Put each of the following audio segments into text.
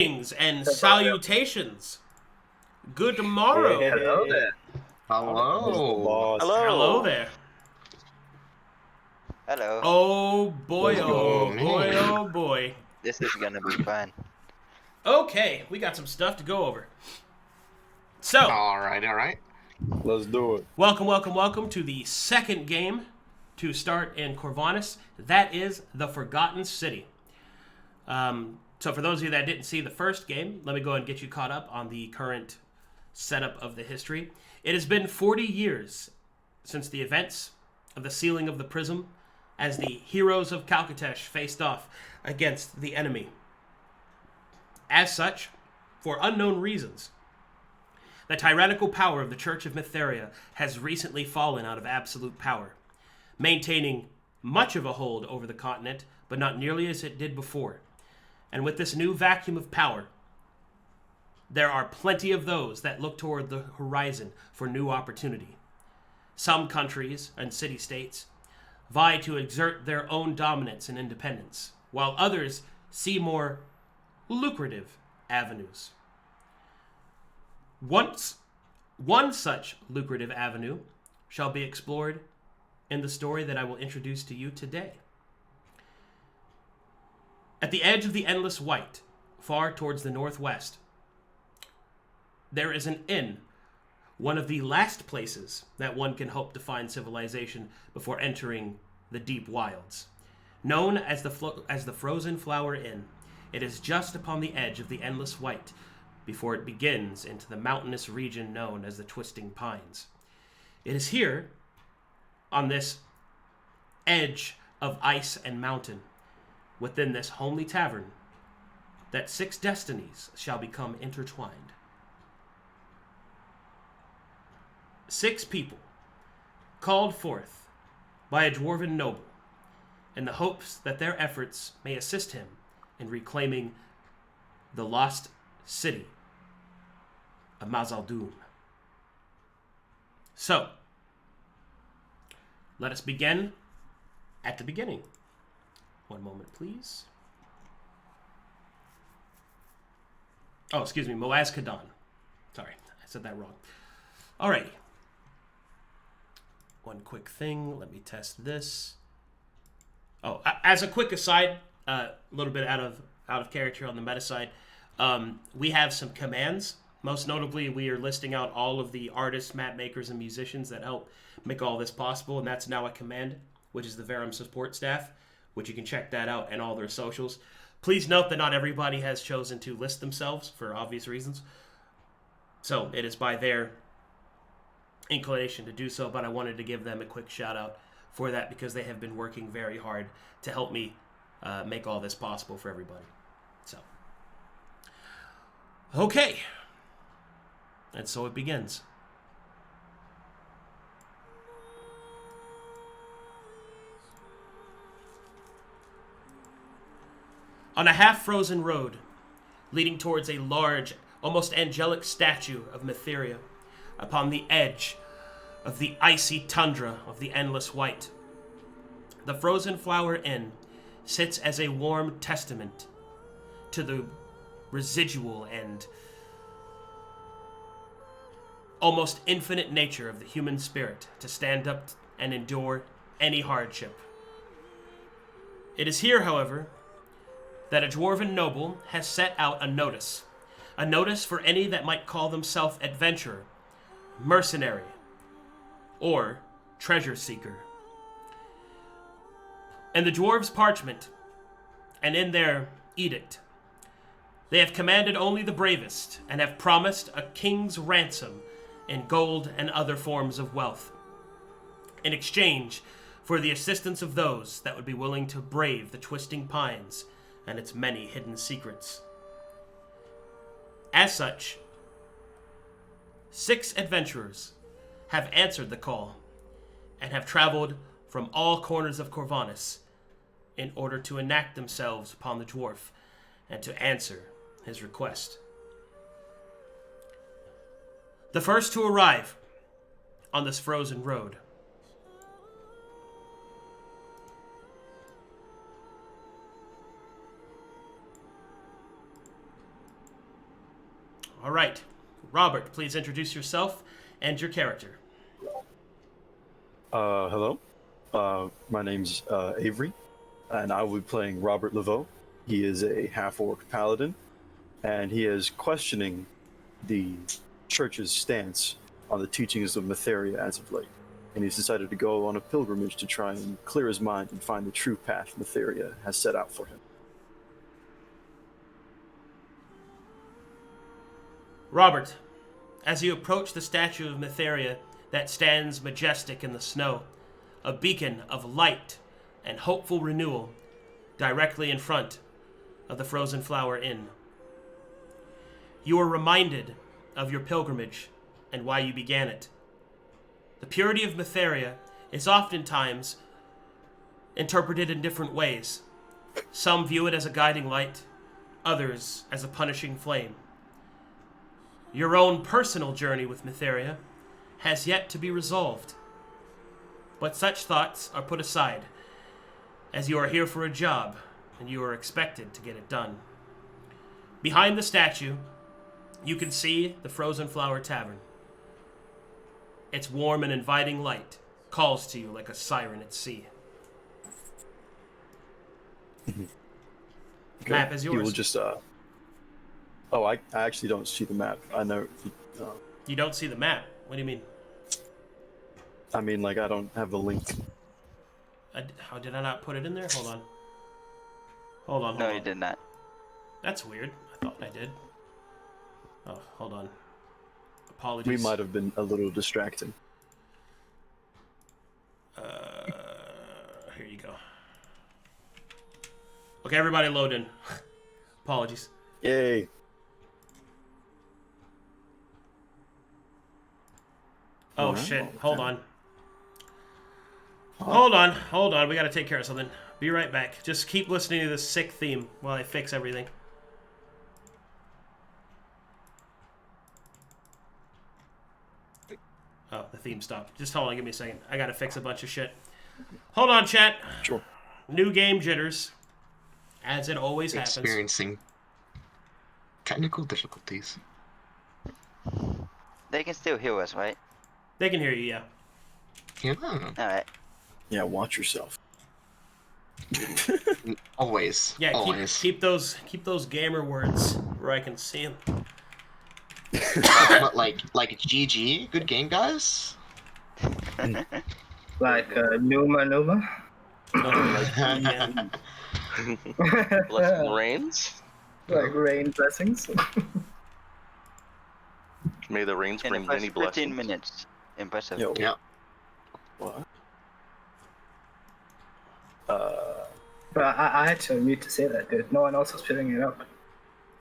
Greetings and salutations. Good morrow. Hello there. Hello. Hello there. Hello. Oh boy, Let's oh go. boy, oh boy. This is gonna be fun. Okay, we got some stuff to go over. So, All right. Let's do it. welcome to the second game to start in Corvinus. That is the Forgotten City. So for those of you that didn't see the first game, let me go and get you caught up on the current setup of the history. It has been 40 years since the events of the sealing of the prism as the heroes of Calcatesh faced off against the enemy. As such, for unknown reasons, the tyrannical power of the Church of Mytheria has recently fallen out of absolute power, maintaining much of a hold over the continent, but not nearly as it did before. And with this new vacuum of power, there are plenty of those that look toward the horizon for new opportunity. Some countries and city-states vie to exert their own dominance and independence, while others see more lucrative avenues. One such lucrative avenue shall be explored in the story that I will introduce to you today. At the edge of the Endless White, far towards the northwest, there is an inn, one of the last places that one can hope to find civilization before entering the deep wilds. Known as the Frozen Flower Inn, it is just upon the edge of the Endless White before it begins into the mountainous region known as the Twisting Pines. It is here, on this edge of ice and mountain, within this homely tavern, that 6 destinies shall become intertwined. 6 people called forth by a dwarven noble in the hopes that their efforts may assist him in reclaiming the lost city of Mazaldun. So, let us begin at the beginning. One moment, please. Oh, excuse me, Moazkadan. Sorry, I said that wrong. Alrighty. One quick thing, let me test this. Oh, as a quick aside, a little bit out of character on the meta side, we have some commands. Most notably, we are listing out all of the artists, map makers, and musicians that help make all this possible, and that's now a command, which is the Verum support staff, which you can check that out and all their socials. Please note that not everybody has chosen to list themselves for obvious reasons. So it is by their inclination to do so, but I wanted to give them a quick shout out for that because they have been working very hard to help me make all this possible for everybody. So, okay. And so it begins. On a half-frozen road, leading towards a large, almost angelic statue of Mytheria, upon the edge of the icy tundra of the Endless White, the Frozen Flower Inn sits as a warm testament to the residual and almost infinite nature of the human spirit to stand up and endure any hardship. It is here, however, that a dwarven noble has set out a notice for any that might call themselves adventurer, mercenary, or treasure seeker. In the dwarves' parchment, and in their edict, they have commanded only the bravest, and have promised a king's ransom in gold and other forms of wealth, in exchange for the assistance of those that would be willing to brave the Twisting Pines and its many hidden secrets. As such, 6 adventurers have answered the call and have traveled from all corners of Corvinus in order to enact themselves upon the dwarf and to answer his request. The first to arrive on this frozen road All right. Robert, please introduce yourself and your character. Hello. My name's Avery, and I will be playing Robert Laveau. He is a half-orc paladin, and he is questioning the church's stance on the teachings of Matheria as of late. And he's decided to go on a pilgrimage to try and clear his mind and find the true path Matheria has set out for him. Robert, as you approach the statue of Matheria that stands majestic in the snow, a beacon of light and hopeful renewal directly in front of the Frozen Flower Inn, you are reminded of your pilgrimage and why you began it. The purity of Matheria is oftentimes interpreted in different ways. Some view it as a guiding light, others as a punishing flame. Your own personal journey with Matheria has yet to be resolved, but such thoughts are put aside, as you are here for a job, and you are expected to get it done. Behind the statue, you can see the Frozen Flower Tavern. Its warm and inviting light calls to you like a siren at sea. Okay. Map is yours. You will just, Oh, I actually don't see the map. I know. You don't see the map? What do you mean? I mean, like, I don't have the link. How did I not put it in there? Hold on. Hold on. No, you did not. That's weird. I thought I did. Oh, hold on. Apologies. We might have been a little distracting. Here you go. Okay, everybody load in. Apologies. Yay! Oh, Alright, shit. okay. Hold on. Hold on. We gotta take care of something. Be right back. Just keep listening to this sick theme while I fix everything. Oh, the theme stopped. Just hold on, give me a second. I gotta fix a bunch of shit. Hold on, chat. Sure. New game jitters. As it always happens. Experiencing technical difficulties. They can still hear us, right? They can hear you, yeah. Yeah. Alright. Yeah, watch yourself. Always. Yeah, Always. keep those gamer words where I can see them. But like GG, good game, guys. Like Numa. Blessing rains. Like rain blessings. May the rains In bring the many first 15 blessings. minutes. Impressive. Yo. Yeah. What? But I had to mute to say that, dude. No one else was picking it up.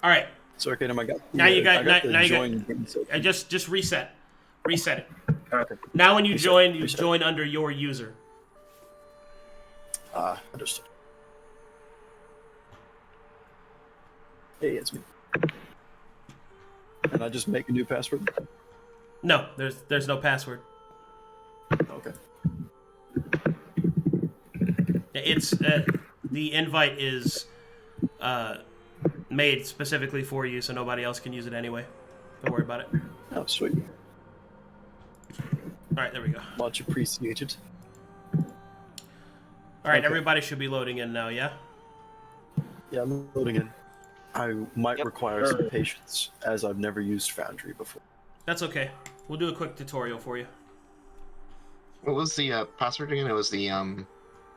All right. So, okay, I got. Now you got. I got the Now you join got. game section. I just reset. Reset it. Okay. Now when you Reset, join, you reset. join under your user. Understood. Hey, it's me. And I just make a new password? No, there's no password. Okay. It's the invite is made specifically for you, so nobody else can use it anyway. Don't worry about it. Oh, sweet. All right, there we go. Much appreciated. All right, Okay. everybody should be loading in now. Yeah. Yeah, I'm loading in. I might require some patience, as I've never used Foundry before. That's okay. We'll do a quick tutorial for you. What was the password again? It was the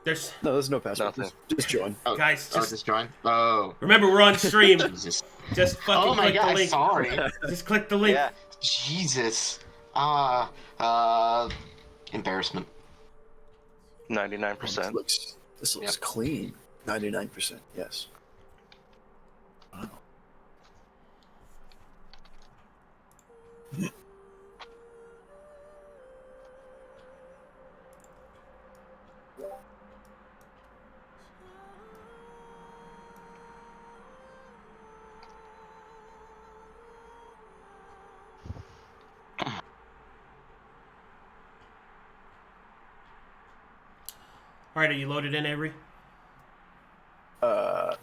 There's No, there's no password. Nothing. Just join. Oh, Guys, oh, just- just join. Oh. remember we're on stream. Jesus. Just fucking Oh my click the god, link. sorry. Just click the link. Yeah. Jesus. Embarrassment. 99%. This looks clean. 99%. Yes. Wow. All right, are you loaded in, Avery?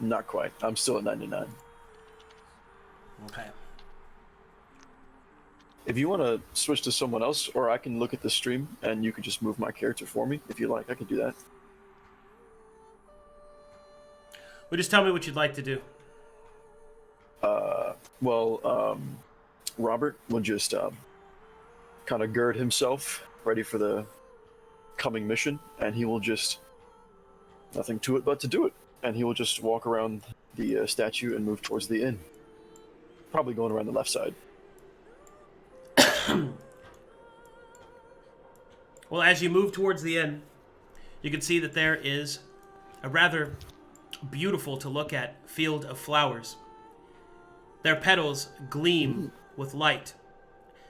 Not quite. I'm still at 99. Okay. If you want to switch to someone else, or I can look at the stream and you can just move my character for me if you like. I can do that. Well, just tell me what you'd like to do. Robert will just kind of gird himself, ready for the coming mission, and he will just nothing to it but to do it. And he will just walk around the statue and move towards the inn. Probably going around the left side. Well, as you move towards the inn, you can see that there is a rather beautiful to look at field of flowers. Their petals gleam with light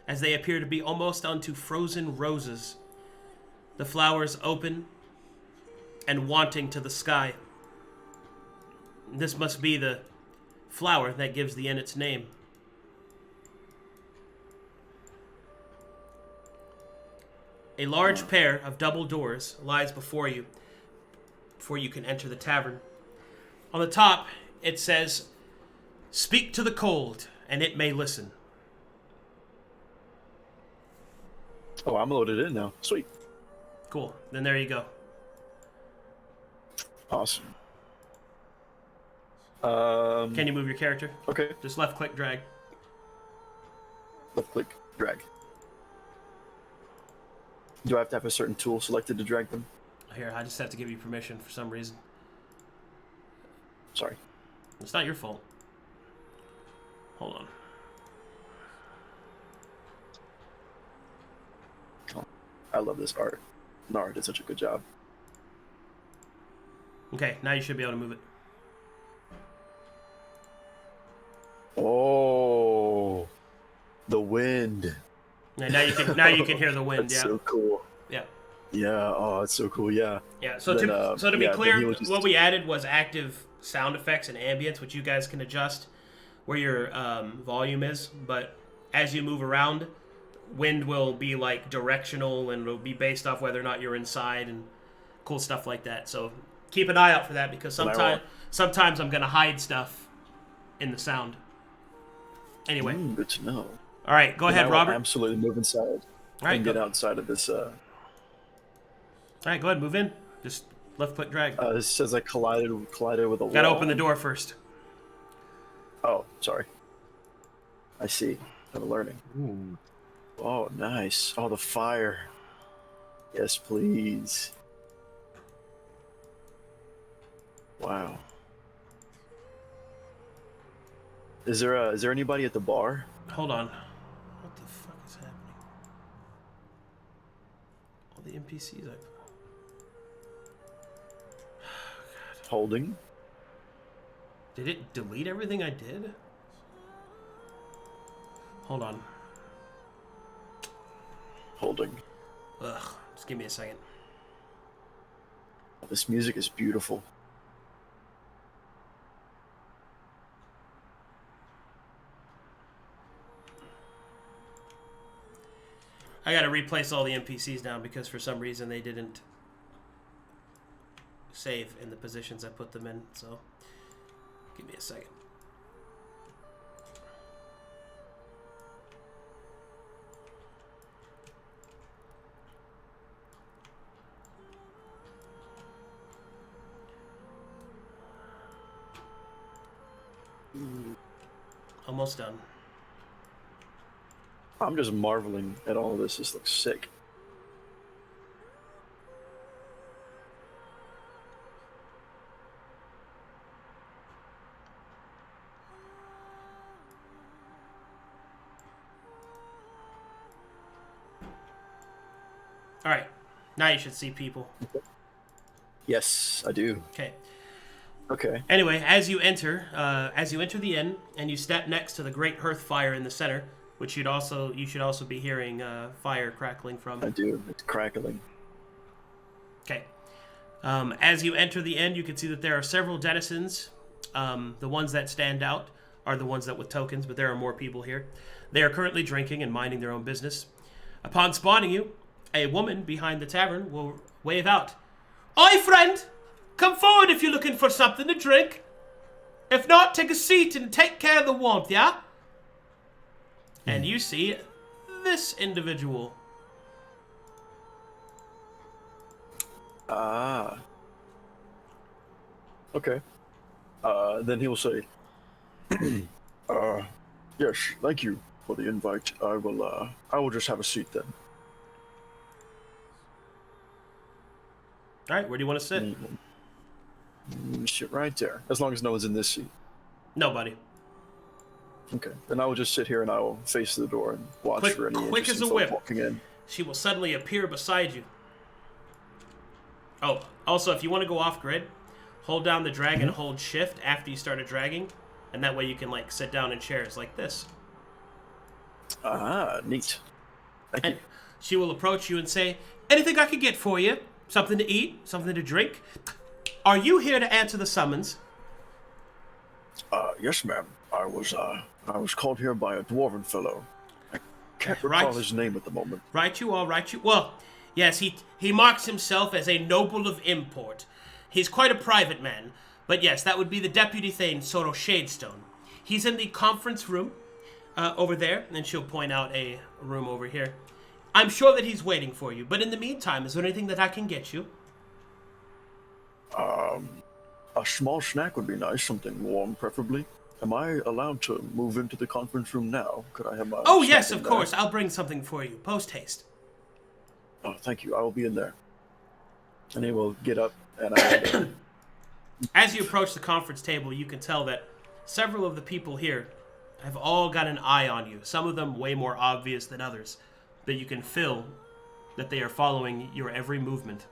as they appear to be almost unto frozen roses. The flowers open and wanting to the sky. This must be the flower that gives the inn its name. A large pair of double doors lies before you can enter the tavern. On the top, it says, "Speak to the cold, and it may listen." Oh, I'm loaded in now. Sweet. Cool. Then there you go. Awesome. Can you move your character? Okay. Just left click, drag. Left click, drag. Do I have to have a certain tool selected to drag them? Here, I just have to give you permission for some reason. Sorry. It's not your fault. Hold on. Oh, I love this art. Nara did such a good job. Okay, now you should be able to move it. Oh, the wind. And now you can hear the wind. That's Yeah. so cool. Yeah. Yeah. Oh, it's so cool. Yeah. Yeah. So Then, to be yeah, clear, then he will just- what we added was active sound effects and ambience, which you guys can adjust where your volume is. But as you move around, wind will be like directional and will be based off whether or not you're inside and cool stuff like that. So keep an eye out for that because sometimes I'm gonna hide stuff in the sound. Anyway. Good to know. All right, go ahead, I will Robert. absolutely move inside. All right, and get outside of this. All right, go ahead, move in. Just left click, drag. This says I collided with a wall. Gotta open the door first. Oh, sorry. I see. I'm learning. Ooh. Oh, nice. Oh, the fire. Yes, please. Wow. Is there anybody at the bar? Hold on. What the fuck is happening? All the NPCs I put. Holding. Did it delete everything I did? Hold on. Holding. Ugh. Just give me a second. This music is beautiful. I gotta replace all the NPCs now because for some reason they didn't save in the positions I put them in, so give me a second. Almost done. I'm just marveling at all of this. This looks sick. All right, now you should see people. Yes, I do. Okay. Okay. Anyway, as you enter the inn and you step next to the great hearth fire in the center, which you should also be hearing fire crackling from. I do. It's crackling. Okay. As you enter the inn, you can see that there are several denizens. The ones that stand out are the ones that with tokens, but there are more people here. They are currently drinking and minding their own business. Upon spawning you, a woman behind the tavern will wave out, "Oi, friend! Come forward if you're looking for something to drink. If not, take a seat and take care of the warmth, yeah?" And you see this individual. Ah. Okay. Then he will say, yes, thank you for the invite. I will just have a seat then. All right, where do you want to sit? Sit right there, as long as no one's in this seat. Nobody. Okay, then I will just sit here and I will face the door and watch for any quick as interesting a folk whip. walking in. She will suddenly appear beside you. Oh, also, if you want to go off grid, hold down the drag and hold shift after you started dragging, and that way you can like sit down in chairs like this. Ah, neat. Thank you. And she will approach you and say, anything I could get for you? Something to eat? Something to drink? Are you here to answer the summons? Yes, ma'am. I was called here by a dwarven fellow. I can't recall his name at the moment. Right you are, right you. Well, yes, he marks himself as a noble of import. He's quite a private man. But yes, that would be the Deputy Thane, Soro Shadestone. He's in the conference room over there, and she'll point out a room over here. I'm sure that he's waiting for you, but in the meantime, is there anything that I can get you? A small snack would be nice, something warm preferably. Am I allowed to move into the conference room now? Could I have my Oh, snack yes, in of there? course. I'll bring something for you. Post haste. Oh, thank you. I will be in there. And he will get up and As you approach the conference table, you can tell that several of the people here have all got an eye on you. Some of them way more obvious than others. But you can feel that they are following your every movement.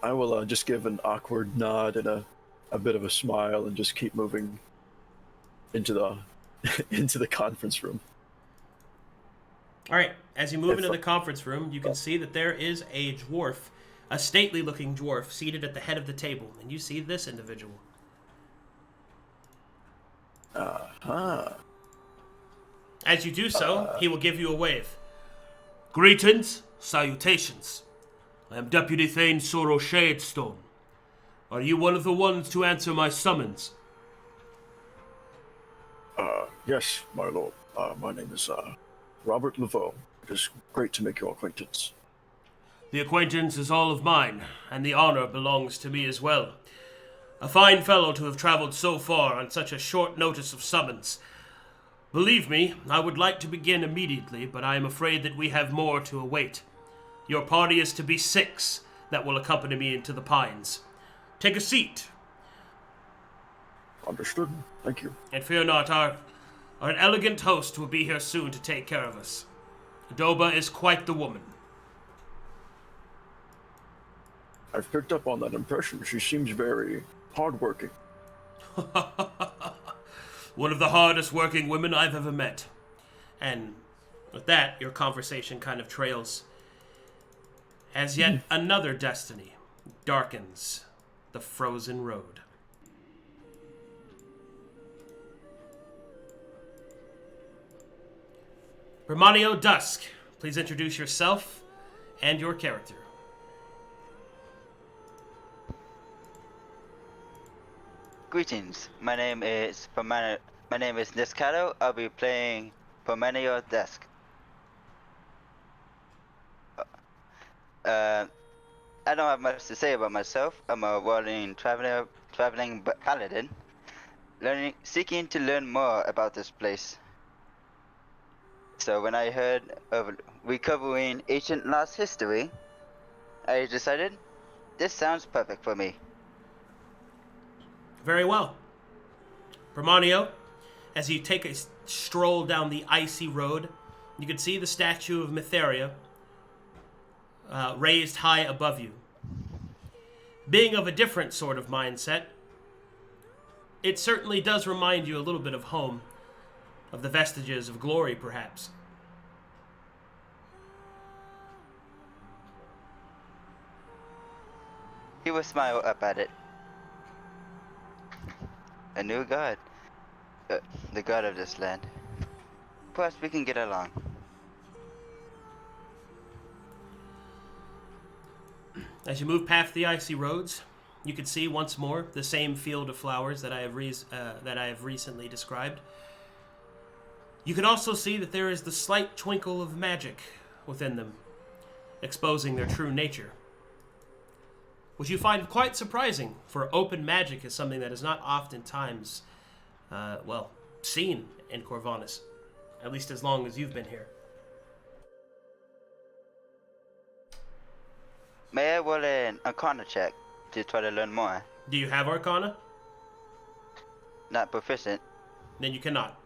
I will just give an awkward nod and a bit of a smile and just keep moving into the into the conference room. All right, as you move into the conference room, you can see that there is a dwarf, a stately-looking dwarf, seated at the head of the table. And you see this individual. As you do so, he will give you a wave. Greetings, salutations. I am Deputy Thane Soro Shadestone. Are you one of the ones to answer my summons? Yes, my lord. My name is Robert Laveau. It is great to make your acquaintance. The acquaintance is all of mine, and the honor belongs to me as well. A fine fellow to have traveled so far on such a short notice of summons. Believe me, I would like to begin immediately, but I am afraid that we have more to await. Your party is to be 6 that will accompany me into the Pines. Take a seat. Understood. Thank you. And fear not, our elegant host will be here soon to take care of us. Adoba is quite the woman. I've picked up on that impression. She seems very hardworking. One of the hardest working women I've ever met. And with that, your conversation kind of trails. As yet another destiny darkens the frozen road. Permaneo, Dusk, please introduce yourself and your character. Greetings. My name is Nistcallo. I'll be playing Permaneo Dusk. I don't have much to say about myself. I'm a whirling traveling paladin, seeking to learn more about this place. So when I heard of recovering ancient lost history, I decided this sounds perfect for me. Very well. Permaneo, as you take a stroll down the icy road, you can see the statue of Mytheria raised high above you. Being of a different sort of mindset, it certainly does remind you a little bit of home, of the vestiges of glory, perhaps. He will smile up at it. A new god. The god of this land. Perhaps we can get along. As you move past the icy roads, you can see once more the same field of flowers that I have recently described. You can also see that there is the slight twinkle of magic within them, exposing their true nature, which you find quite surprising, for open magic is something that is not oftentimes, seen in Corvinus, at least as long as you've been here. May I roll an Arcana check to try to learn more? Do you have Arcana? Not proficient. Then you cannot.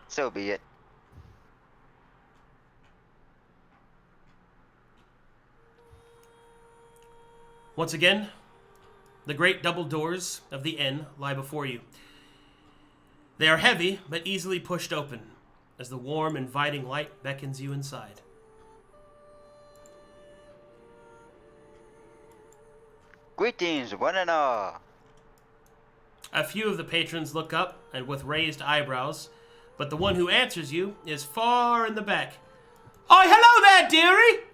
So be it. Once again, the great double doors of the inn lie before you. They are heavy, but easily pushed open, as the warm, inviting light beckons you inside. Greetings, one and all. A few of the patrons look up, and with raised eyebrows, but the one who answers you is far in the back. Oh, hello there, dearie!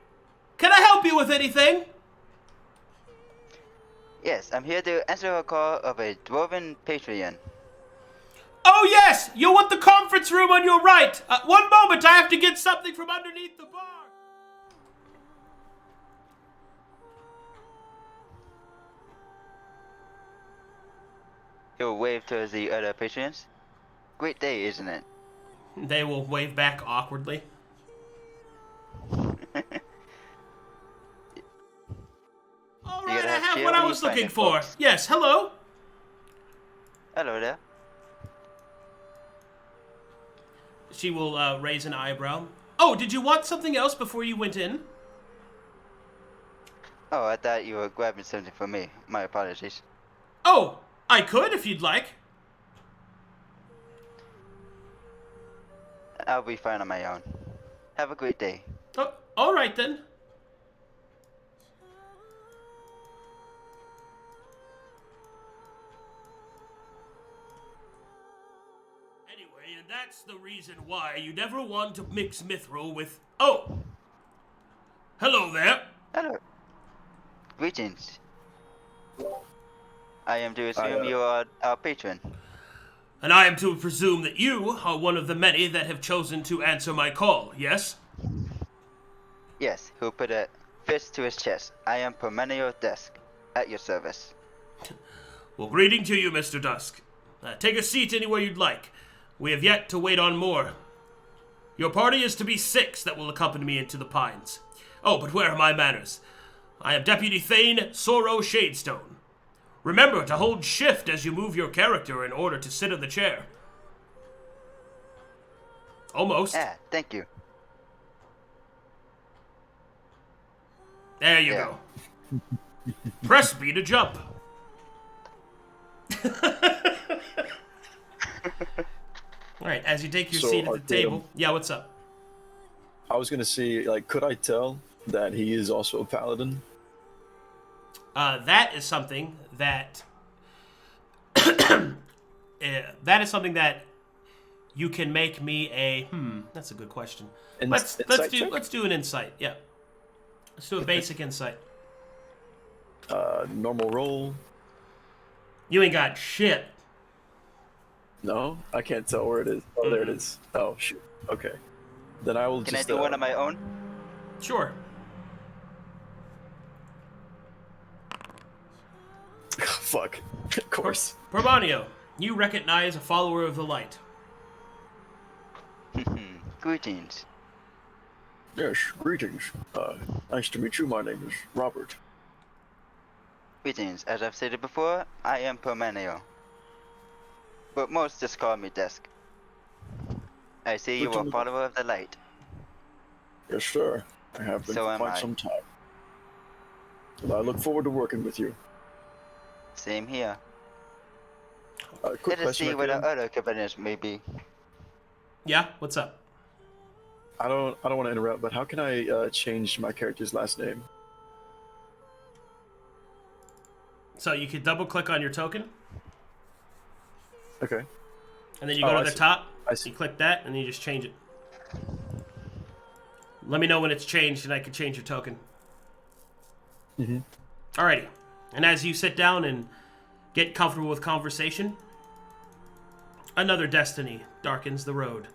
Can I help you with anything? Yes, I'm here to answer a call of a dwarven patron. Oh, yes! You want the conference room on your right! One moment, I have to get something from underneath the bar! He'll wave towards the other patrons. Great day, isn't it? They will wave back awkwardly. All right, I have what I was looking for. Yes, hello. Hello there. She will raise an eyebrow. Oh, did you want something else before you went in? Oh, I thought you were grabbing something for me. My apologies. Oh, I could if you'd like. I'll be fine on my own. Have a great day. Oh, all right then. Anyway, and that's the reason why you never want to mix mithril with... Oh! Hello there. Hello. Greetings. I am to assume you are our patron. And I am to presume that you are one of the many that have chosen to answer my call, yes? Yes, who put a fist to his chest. I am Permaneo Dusk, at your service. Well, greeting to you, Mr. Dusk. Take a seat anywhere you'd like. We have yet to wait on more. Your party is to be 6 that will accompany me into the Pines. Oh, but where are my manners? I am Deputy Thane Sorrow Shadestone. Remember to hold shift as you move your character in order to sit in the chair. Almost. Ah, thank you. There you go. Press B to jump. Alright, as you take your seat at the table. Yeah, what's up? I was gonna see, could I tell that he is also a paladin? That is something that you can make me a that's a good question. Let's do an insight. Yeah. Let's do a basic insight. Normal roll. You ain't got shit. No, I can't tell where it is. Oh, there it is. Oh, shoot. Okay. Then I will Can I do one on my own? Sure. Fuck. Of course. Permaneo, you recognize a follower of the light. Greetings. Yes, greetings. Nice to meet you. My name is Robert. Greetings. As I've stated before, I am Permaneo. But most just call me Dusk. I see you are a follower of the light. Yes, sir. I have been for quite some time. And I look forward to working with you. Same here. Quick Let us see question what again. our other cabinets may be. Yeah, what's up? I don't want to interrupt, but how can I change my character's last name? So you could double click on your token, Okay. and then you go to the top. I see. You click that, and then you just change it. Let me know when it's changed, and I can change your token. Mhm. Alrighty. And as you sit down and get comfortable with conversation, Another destiny darkens the road.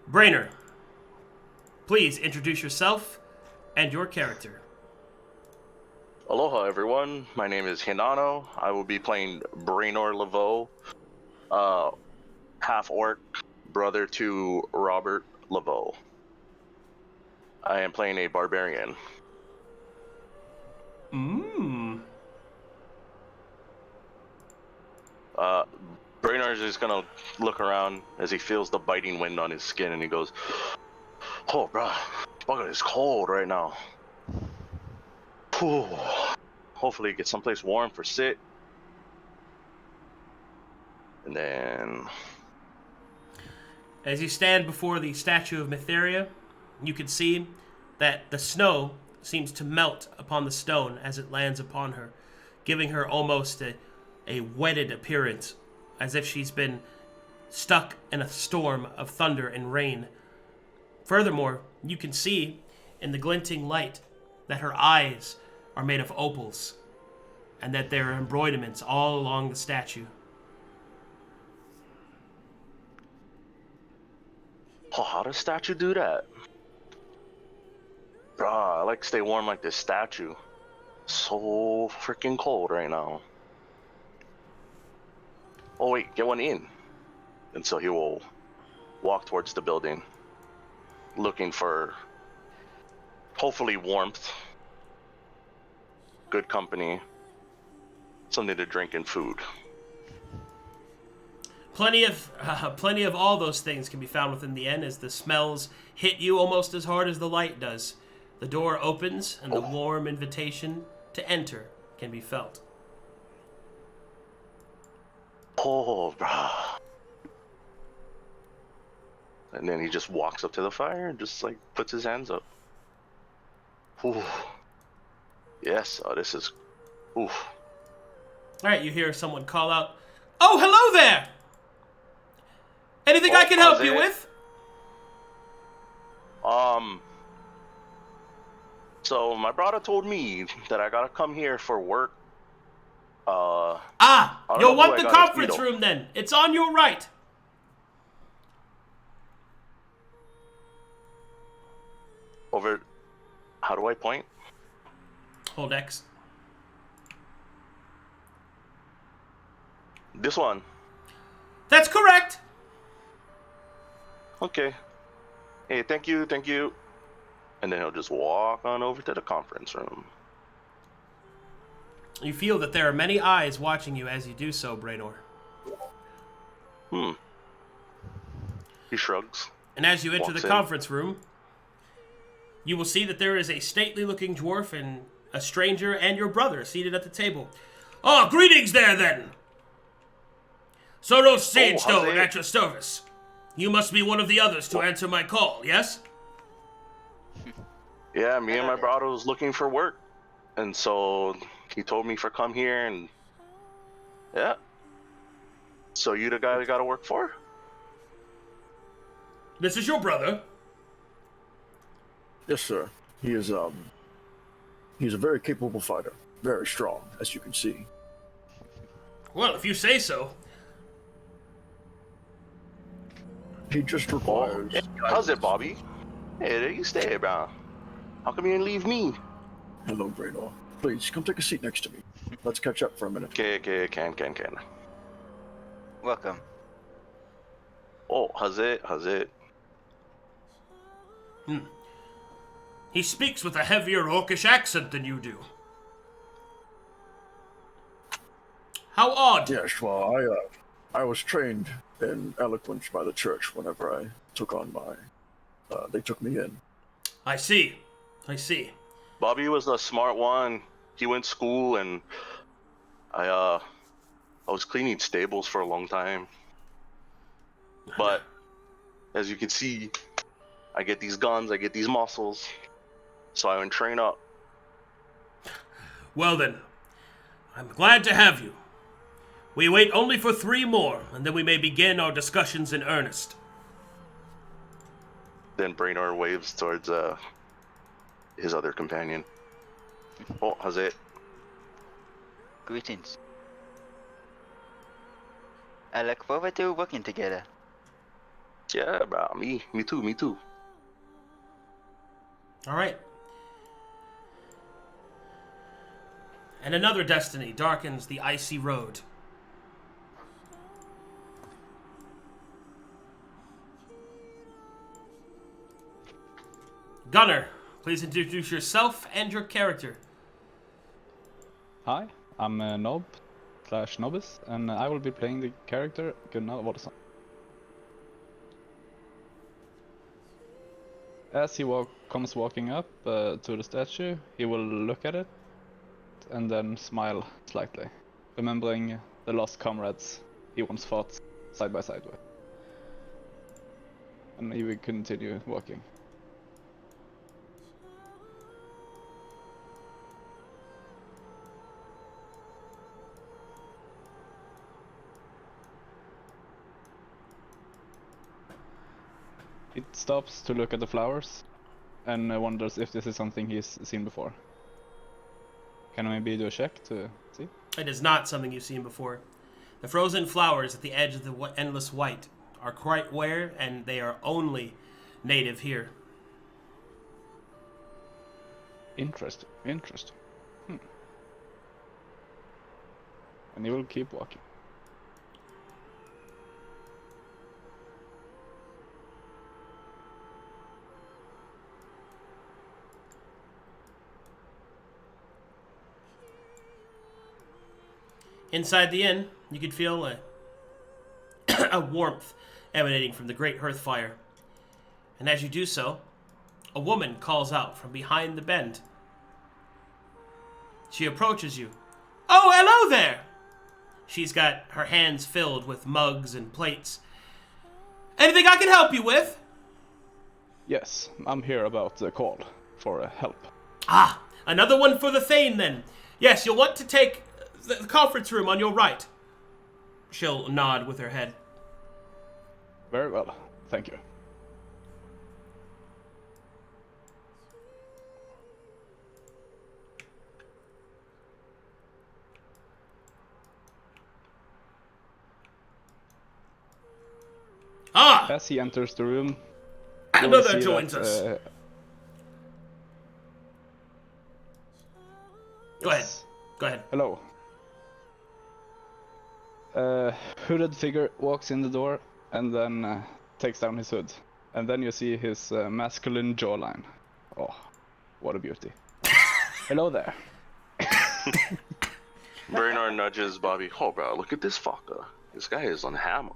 Braynor, please introduce yourself and your character. Aloha, everyone. My name is Hinano. I will be playing Braynor Laveau, half-orc, brother to Robert Laveau. I am playing a barbarian. Braynor is just gonna look around as he feels the biting wind on his skin, and he goes, "Oh, bro, bugger is cold right now. Whew. Hopefully get someplace warm for sit." And then, As you stand before the statue of Mytheria, you can see that the snow seems to melt upon the stone as it lands upon her, giving her almost a wetted appearance, as if she's been stuck in a storm of thunder and rain. Furthermore, you can see in the glinting light that her eyes are made of opals, and that there are embroiderments all along the statue. oh, how does statue do that? Bruh, I like to stay warm like this statue. So freaking cold right now. Oh wait, get one in. And so he will walk towards the building, looking for hopefully warmth, good company, something to drink, and food. Plenty of all those things can be found within the inn as the smells hit you almost as hard as the light does. The door opens and the warm invitation to enter can be felt. Oh, bruh. And then he just walks up to the fire and just like puts his hands up. Ooh. Yes, this is. Oof. Alright, you hear someone call out, "Oh, hello there! Anything I can help you with?" So my brother told me that I gotta come here for work. You'll want the conference room then. It's on your right. Over. How do I point? Hold X. This one. That's correct. Okay. Hey, thank you. And then he'll just walk on over to the conference room. You feel that there are many eyes watching you as you do so, Braynor. He shrugs. And as you enter Walks the in. conference room, you will see that there is a stately-looking dwarf and a stranger and your brother seated at the table. "Oh, greetings there, then! Soros Sagestone at your service. You must be one of the others to answer my call, yes?" Yeah, me and my brother was looking for work. And so he told me for come here and... Yeah. So you the guy we gotta work for? This is your brother. Yes, sir. He is, he's a very capable fighter. Very strong, as you can see. Well, if you say so. He just requires... Hey, how's it, Bobby? Hey, there you stay, bro. How come you didn't leave me? Hello, Braynor. Please, come take a seat next to me. Let's catch up for a minute. Okay, can. Welcome. Oh, how's it? He speaks with a heavier orcish accent than you do. How odd. Yes, well, I was trained in eloquence by the church whenever I took on my... they took me in. I see. Bobby was the smart one. He went to school, and I was cleaning stables for a long time. But as you can see, I get these guns, I get these muscles, so I went train up. Well then, I'm glad to have you. We wait only for 3 more, and then we may begin our discussions in earnest. Then Braynor waves towards his other companion. Oh, how's it? Greetings. I look forward to working together. Yeah, bro. Me too. All right. And another destiny darkens the icy road. Gunnar, please introduce yourself and your character. Hi, I'm Nobb/Nobbis, and I will be playing the character Gunnar. As he comes walking up to the statue, he will look at it and then smile slightly, remembering the lost comrades he once fought side by side with. And he will continue walking. It stops to look at the flowers and wonders if this is something he's seen before. Can I maybe do a check to see? It is not something you've seen before. The frozen flowers at the edge of the endless white are quite rare, and they are only native here. Interesting. And he will keep walking. Inside the inn, you could feel a warmth emanating from the great hearth fire. And as you do so, a woman calls out from behind the bend. She approaches you. Oh, hello there! She's got her hands filled with mugs and plates. Anything I can help you with? Yes, I'm here about the call for help. Ah, another one for the Thane then. Yes, you'll want to take the conference room on your right. She'll nod with her head. Very well, thank you. Ah! As he enters the room, you will Another see joins that, us. Go ahead. Go ahead. Hello. A hooded figure walks in the door and then takes down his hood. And then you see his masculine jawline. Oh, what a beauty. Hello there. Braynor nudges Bobby. Oh, bro, look at this fucker. This guy is on hammer.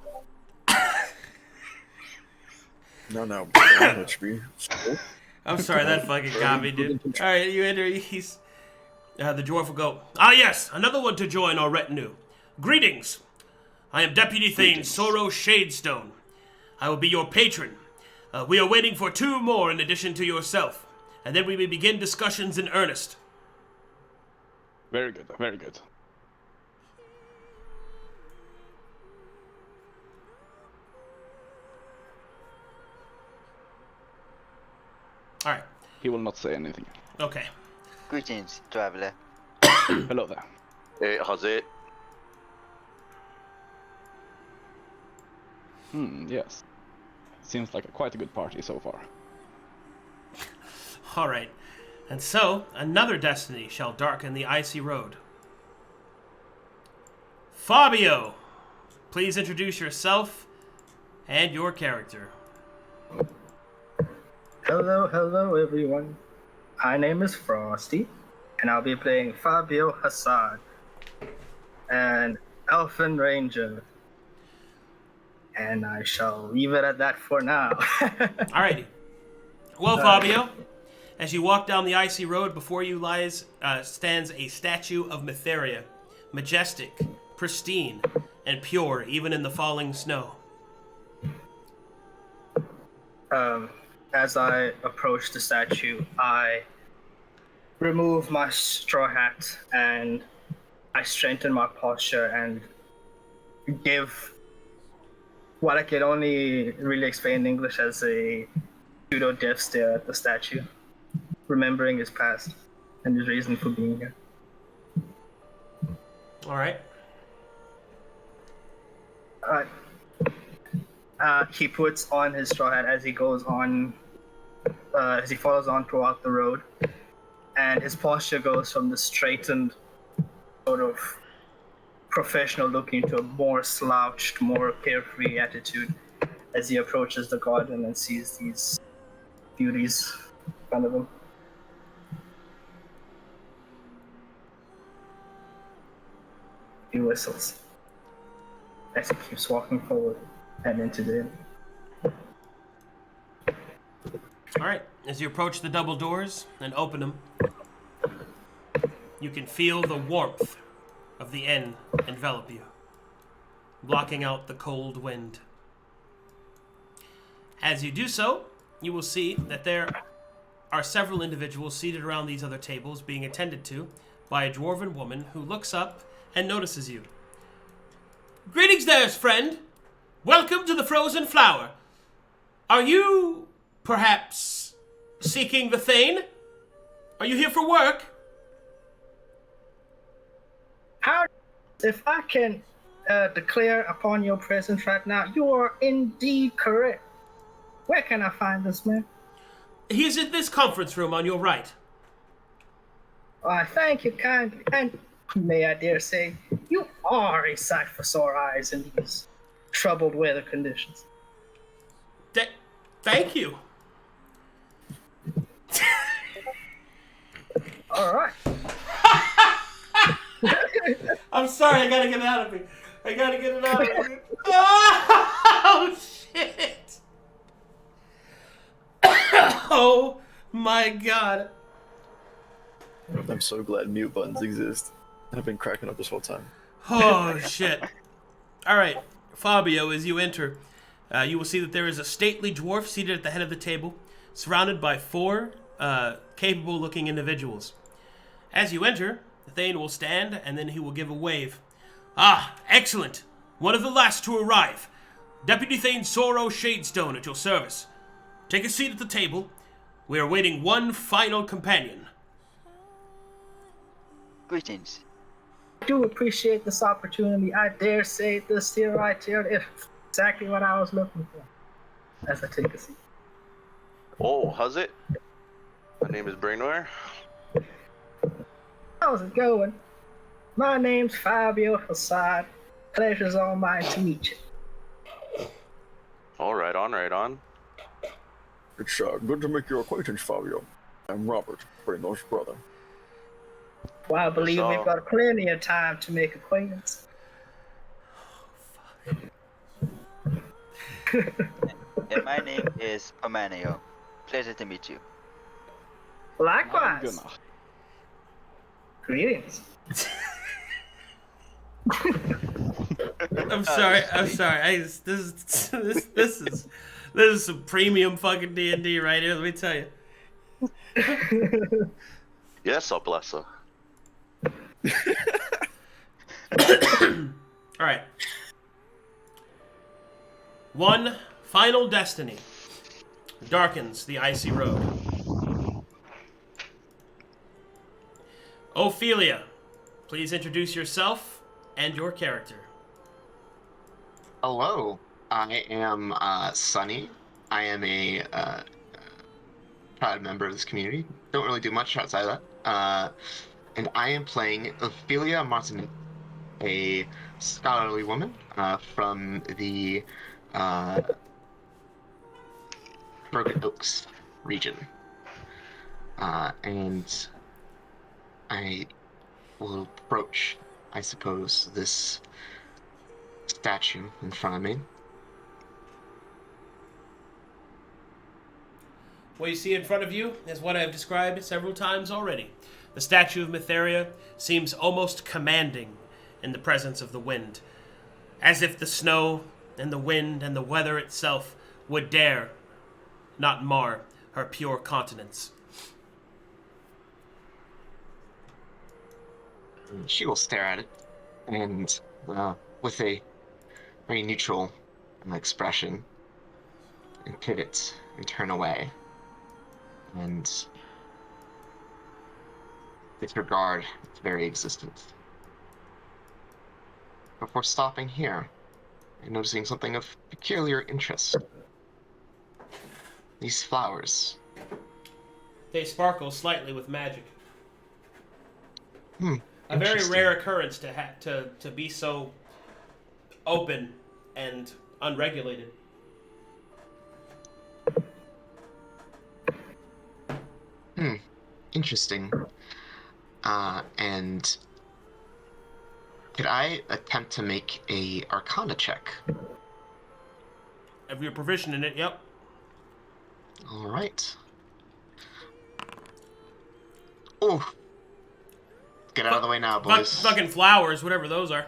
No, don't touch me. I'm sorry, that fucking got me, dude. Alright, you enter, the dwarf will go, ah yes, another one to join our retinue. Greetings. I am Deputy Thane Sorrow Shadestone. I will be your patron. We are waiting for 2 more in addition to yourself, and then we may begin discussions in earnest. Very good, very good. Alright, He will not say anything. okay. Greetings, traveler. Hello there. Hey, how's it? Yes. Seems like quite a good party so far. Alright, and so, another destiny shall darken the icy road. Fabio, please introduce yourself and your character. Hello, everyone. My name is Frosty, and I'll be playing Fabio Hassad, an Elfin Ranger. And I shall leave it at that for now. Alrighty. Well, Fabio, as you walk down the icy road, before you stands a statue of Mytheria, majestic, pristine, and pure, even in the falling snow. As I approach the statue, I remove my straw hat and I strengthen my posture and give what I can only really explain in English as a pseudo-deaf stare at the statue, remembering his past and his reason for being here. All right. He puts on his straw hat as he goes on, as he follows on throughout the road, and his posture goes from the straightened, sort of professional looking to a more slouched, more carefree attitude as he approaches the garden and sees these beauties in front of him. He whistles as he keeps walking forward and into the inn. All right. As you approach the double doors and open them, you can feel the warmth of the inn envelop you, blocking out the cold wind. As you do so, you will see that there are several individuals seated around these other tables being attended to by a dwarven woman who looks up and notices you. Greetings there, friend. Welcome to the Frozen Flower. Are you, perhaps, seeking the Thane? Are you here for work? How, if I can declare upon your presence right now, you are indeed correct. Where can I find this man? He is in this conference room on your right. I thank you kindly, and may I dare say, you are a sight for sore eyes in these troubled weather conditions. Thank you. All right. I'm sorry, I gotta get it out of me. I gotta get it out of me. Oh, shit. Oh, my God. I'm so glad mute buttons exist. I've been cracking up this whole time. Oh, shit. All right, Fabio, as you enter, you will see that there is a stately dwarf seated at the head of the table, surrounded by 4 capable-looking individuals. As you enter, the Thane will stand, and then he will give a wave. Ah, excellent. One of the last to arrive. Deputy Thane Sorrow Shadestone at your service. Take a seat at the table. We are waiting one final companion. Greetings. I do appreciate this opportunity. I dare say this here right here is exactly what I was looking for. As I take a seat. Oh, how's it? My name is Braynor. How's it going? My name's Fabio Hassad. Pleasure's all mine to meet you. All right on. It's good to make your acquaintance, Fabio. I'm Robert, Braynor's brother. Well, I believe we've got plenty of time to make acquaintance. And my name is Permaneo. Pleasure to meet you. Likewise. Gunnar. Greetings. I'm sorry. This is some premium fucking D&D right here. Let me tell you. Yes, oh bless her. All right. One final destiny darkens the icy road. Ophelia, please introduce yourself and your character. Hello, I am Sonny. I am a proud member of this community. Don't really do much outside of that. And I am playing Ophelia Martin, a scholarly woman from the Broken Oaks region. And I will approach, I suppose, this statue in front of me. What you see in front of you is what I have described several times already. The statue of Mytheria seems almost commanding in the presence of the wind, as if the snow and the wind and the weather itself would dare not mar her pure countenance. She will stare at it, and with a very neutral expression, and pivot and turn away and disregard its very existence. Before stopping here and noticing something of peculiar interest. These flowers. They sparkle slightly with magic. A very Interesting. rare occurrence to be so open and unregulated. Interesting. And could I attempt to make a Arcana check? If you're proficient in it, yep. All right. Oh, get out of the way now, boys. Fucking flowers, whatever those are.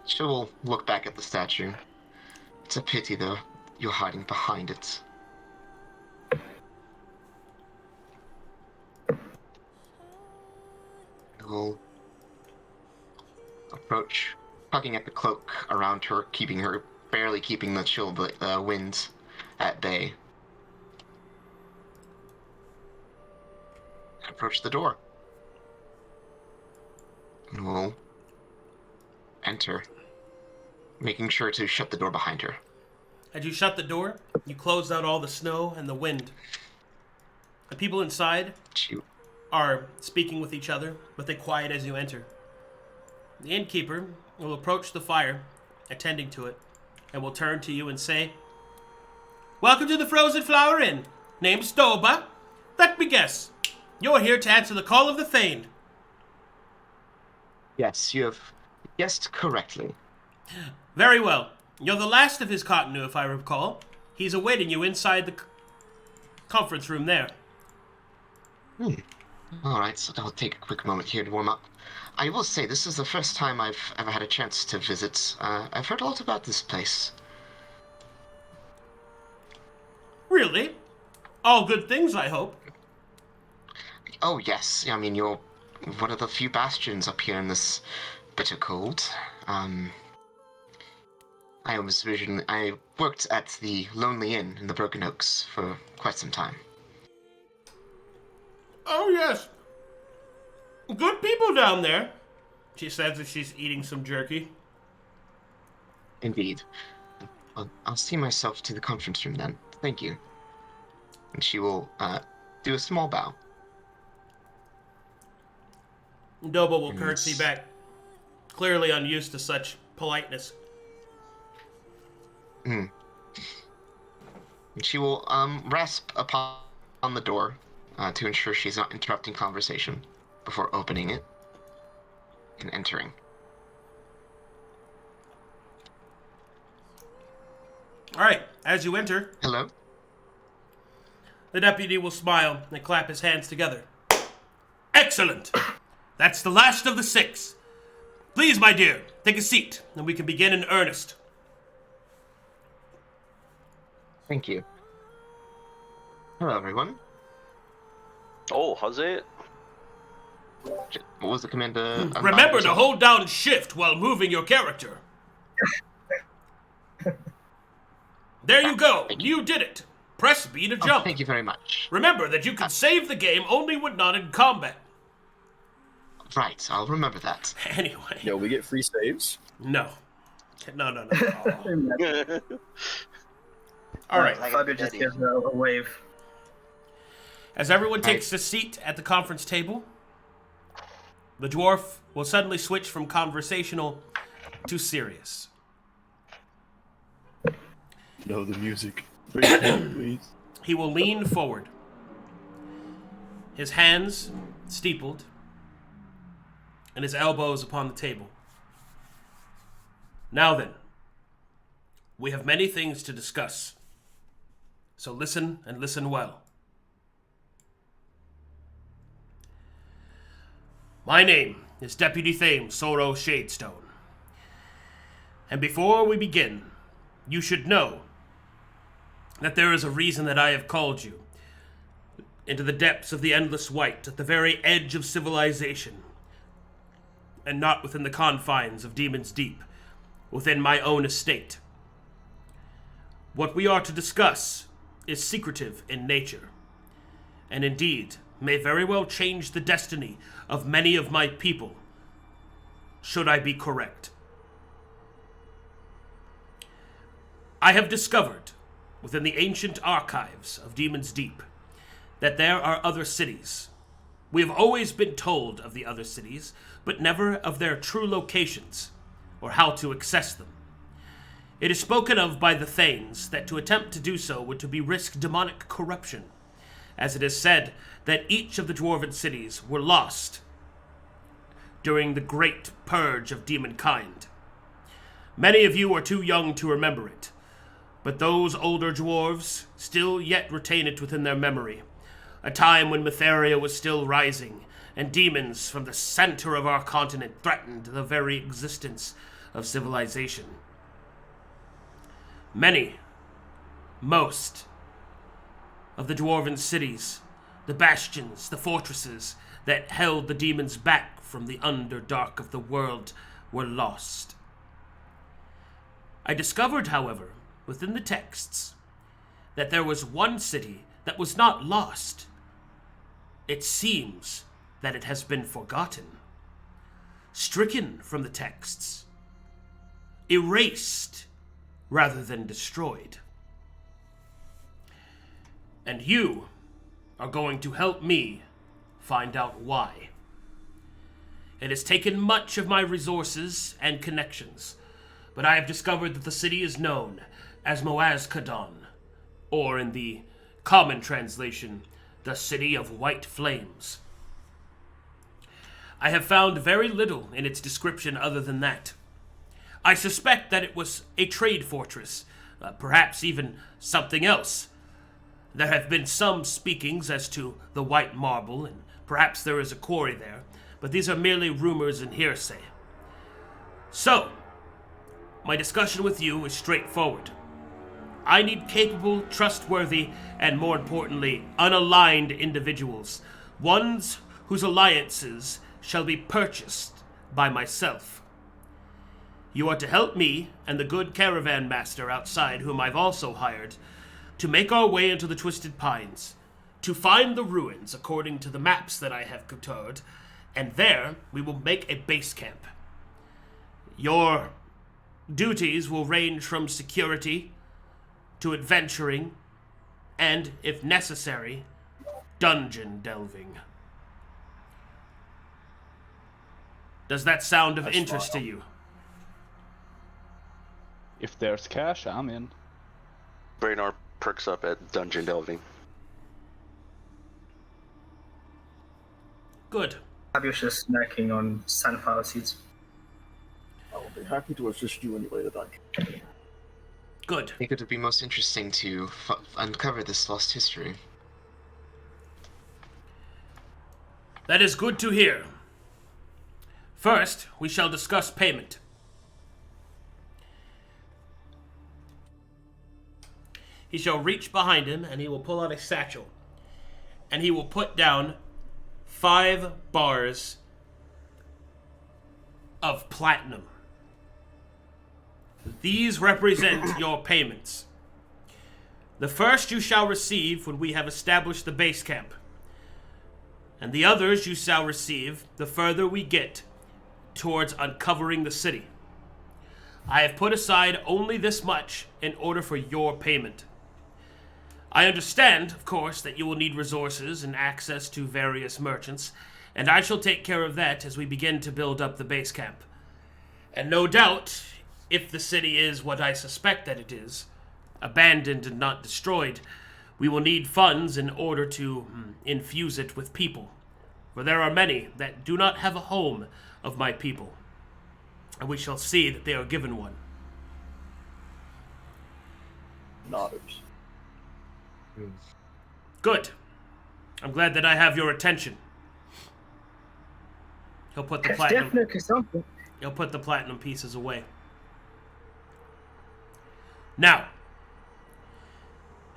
She will look back at the statue. It's a pity, though, you're hiding behind it. Will approach, tugging at the cloak around her, barely keeping the chill wind at bay. Approach the door. And will enter, making sure to shut the door behind her. As you shut the door, you close out all the snow and the wind. The people inside are speaking with each other, but they quiet as you enter. The innkeeper will approach the fire, attending to it, and will turn to you and say, "Welcome to the Frozen Flower Inn. Name's Stoba. Let me guess. You're here to answer the call of the Thane." Yes, you have guessed correctly. Very well. You're the last of his cotinue, if I recall. He's awaiting you inside the conference room there. Alright, so I'll take a quick moment here to warm up. I will say, this is the first time I've ever had a chance to visit. I've heard a lot about this place. Really? All good things, I hope. Oh, yes. I mean, you're one of the few bastions up here in this bitter cold. I worked at the Lonely Inn in the Broken Oaks for quite some time. Oh, yes. Good people down there, she says as she's eating some jerky. Indeed. I'll see myself to the conference room then. Thank you. And she will do a small bow. Dobo will curtsy back, clearly unused to such politeness. And she will rasp upon the door to ensure she's not interrupting conversation before opening it and entering. All right, as you enter, Hello? the deputy will smile and clap his hands together. Excellent! That's the last of the 6. Please, my dear, take a seat, and we can begin in earnest. Thank you. Hello, everyone. Oh, how's it? What was the command? Remember to hold down shift while moving your character. There you go. You did it. Press B to jump. Thank you very much. Remember that you can save the game only when not in combat. Right, I'll remember that. Anyway. Yo, we get free saves? No. No. All right. Fabio just gives a wave. As everyone takes a seat at the conference table, the dwarf will suddenly switch from conversational to serious. No, the music. Bring it down, please. He will lean forward, his hands steepled, and his elbows upon the table. Now then, we have many things to discuss, so listen and listen well. My name is Deputy Thame Sorrow Shadestone, and before we begin, you should know that there is a reason that I have called you into the depths of the endless white, at the very edge of civilization, and not within the confines of Demon's Deep, within my own estate. What we are to discuss is secretive in nature, and indeed may very well change the destiny of many of my people, should I be correct. I have discovered, within the ancient archives of Demon's Deep, that there are other cities. We have always been told of the other cities, but never of their true locations, or how to access them. It is spoken of by the Thanes that to attempt to do so would to be risk demonic corruption, as it is said that each of the dwarven cities were lost during the great purge of demonkind. Many of you are too young to remember it, but those older dwarves still yet retain it within their memory, a time when Mytheria was still rising, and demons from the center of our continent threatened the very existence of civilization. Most of the dwarven cities, the bastions, the fortresses that held the demons back from the underdark of the world were lost. I discovered, however, within the texts, that there was one city that was not lost. It seems that it has been forgotten, stricken from the texts, erased rather than destroyed. And you are going to help me find out why. It has taken much of my resources and connections, but I have discovered that the city is known as Moazkadon, or in the common translation, the City of White Flames. I have found very little in its description other than that. I suspect that it was a trade fortress, perhaps even something else. There have been some speakings as to the white marble, and perhaps there is a quarry there, but these are merely rumors and hearsay. So, my discussion with you is straightforward. I need capable, trustworthy, and more importantly, unaligned individuals, ones whose alliances shall be purchased by myself. You are to help me and the good Caravan master outside, whom I've also hired, to make our way into the Twisted Pines, to find the ruins according to the maps that I have cotered, and there we will make a base camp. Your duties will range from security to adventuring, and, if necessary, dungeon delving. Does that sound of interest to you? If there's cash, I'm in. Braynor perks up at dungeon delving. Good. Fabio's just snacking on sunflower seeds. I will be happy to assist you any way that I can. Good. I think it would be most interesting to uncover this lost history. That is good to hear. First, we shall discuss payment. He shall reach behind him, and he will pull out a satchel. And he will put down 5 bars of platinum. These represent your payments. The first you shall receive when we have established the base camp, and the others you shall receive the further we get towards uncovering the city. I have put aside only this much in order for your payment. I understand, of course, that you will need resources and access to various merchants, and I shall take care of that as we begin to build up the base camp. And no doubt, if the city is what I suspect that it is, abandoned and not destroyed, we will need funds in order to infuse it with people. For there are many that do not have a home of my people, and we shall see that they are given one. Nodders. Good. I'm glad that I have your attention. He'll put the That's platinum. definitely something. He'll put the platinum pieces away. Now,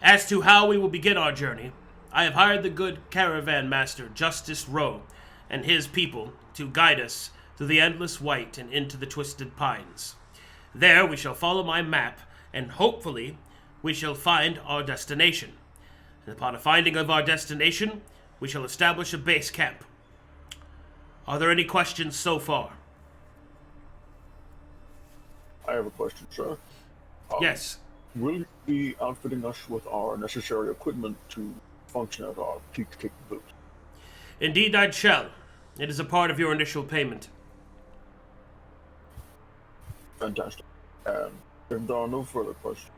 as to how we will begin our journey, I have hired the good Caravan master, Justice Rowe, and his people to guide us through the endless white and into the Twisted Pines. There we shall follow my map, and hopefully we shall find our destination. And upon a finding of our destination, we shall establish a base camp. Are there any questions so far? I have a question, sir. Yes. Will you be outfitting us with our necessary equipment to function at our peak capability? Indeed I shall. It is a part of your initial payment. Fantastic. And if there are no further questions,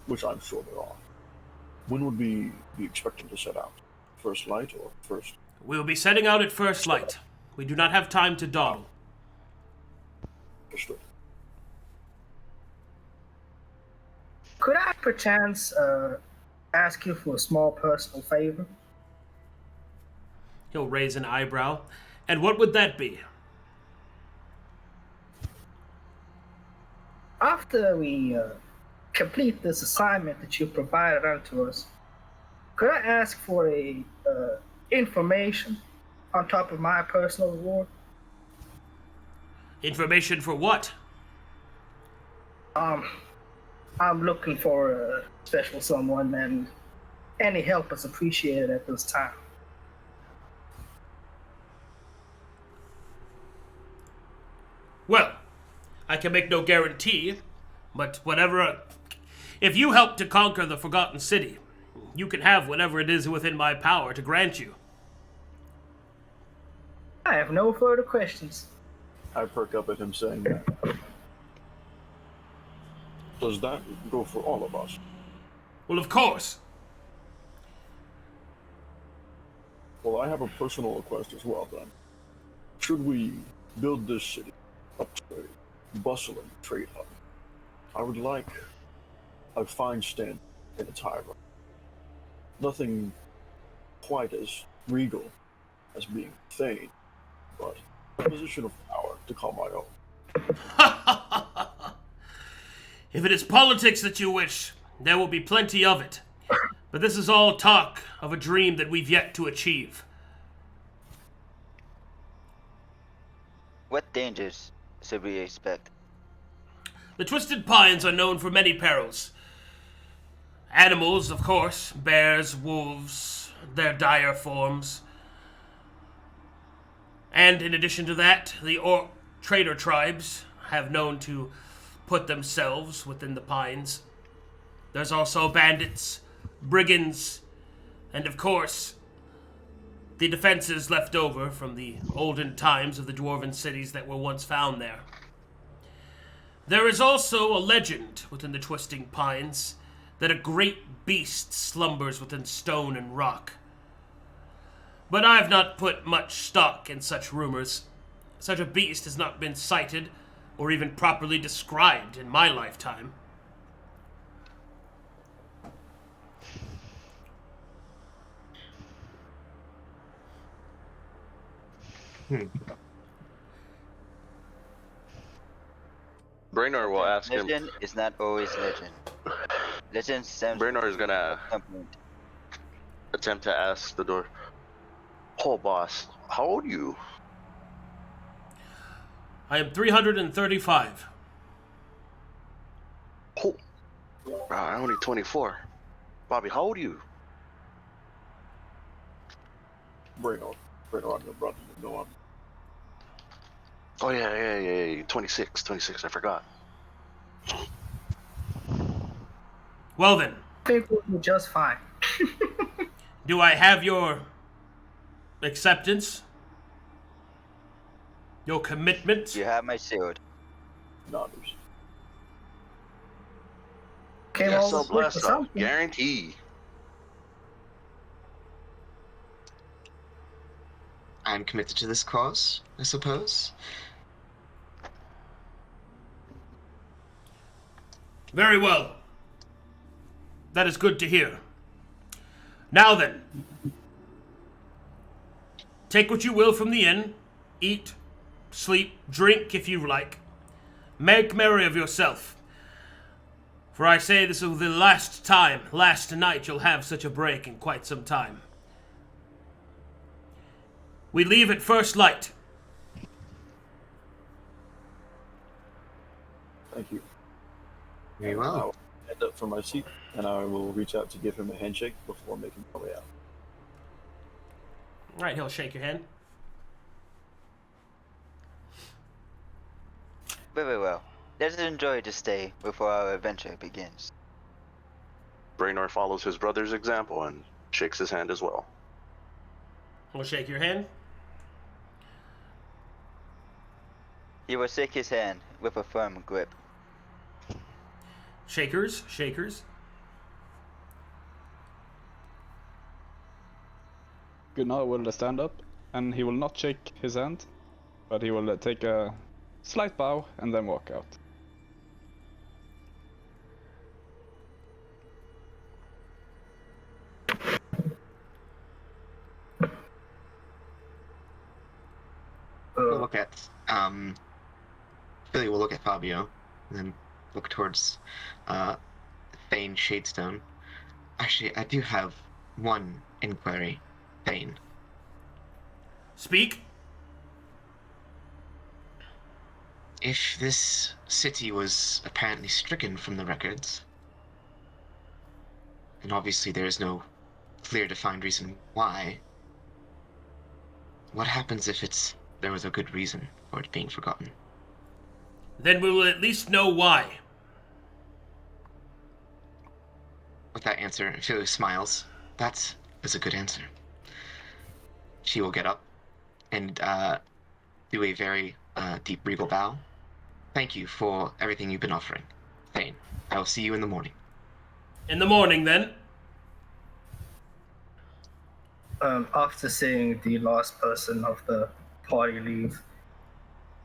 which I'm sure there are, when would we be expecting to set out? First light or first? We will be setting out at first light. We do not have time to dawdle. Understood. Could I perchance ask you for a small personal favor? He'll raise an eyebrow. And what would that be? After we complete this assignment that you provided unto us, could I ask for a information on top of my personal reward? Information for what? I'm looking for a special someone, and any help is appreciated at this time. Well, I can make no guarantee, but whatever... If you help to conquer the Forgotten City, you can have whatever it is within my power to grant you. I have no further questions. I perk up at him saying that. Does that go for all of us? Well, of course. Well, I have a personal request as well, then. Should we build this city up to a bustling trade hub, I would like a fine stand in its high road. Nothing quite as regal as being Thane, but a position of power to call my own. If it is politics that you wish, there will be plenty of it. But this is all talk of a dream that we've yet to achieve. What dangers should we expect? The Twisted Pines are known for many perils. Animals, of course, bears, wolves, their dire forms. And in addition to that, the orc trader tribes have known to put themselves within the pines. There's also bandits, brigands, and of course, the defenses left over from the olden times of the dwarven cities that were once found there. There is also a legend within the Twisting Pines that a great beast slumbers within stone and rock. But I've not put much stock in such rumors. Such a beast has not been sighted or even properly described in my lifetime. Braynor will ask him. Legend is not always legend. Legend stems Braynor is gonna from attempt to ask the door. Oh, boss, how old are you? I am 335. Oh, I'm only 24. Bobby, how old are you? Braynor, I'm your brother. You know Oh, yeah. 26, I forgot. Well then, I think we'll be just fine. do I have your acceptance? Your commitment? You have my shield. nodders. Came Yeah, all so this way for blessed, something. guarantee. I'm committed to this cause, I suppose. Very well. That is good to hear. Now then, take what you will from the inn. Eat, sleep, drink if you like. Make merry of yourself. For I say this will be the last night you'll have such a break in quite some time. We leave at first light. Thank you. Very I well. will stand up from my seat, and I will reach out to give him a handshake before making my way out. All right, he'll shake your hand. Very well. Let us enjoy this day before our adventure begins. Braynor follows his brother's example and shakes his hand as well. He'll shake your hand. He will shake his hand with a firm grip. Shakers. Gunnar will stand up, and he will not shake his hand, but he will take a slight bow and then walk out. We'll look at Philly will look at Fabio, and then look towards Thane Shadestone. Actually, I do have one inquiry, Thane. Speak. If this city was apparently stricken from the records, and obviously there is no clear defined reason why, what happens if there was a good reason for it being forgotten? Then we will at least know why. With that answer, Ophelia smiles. That is a good answer. She will get up and do a very deep regal bow. Thank you for everything you've been offering, Thane. I will see you in the morning. In the morning, then. After seeing the last person of the party leave,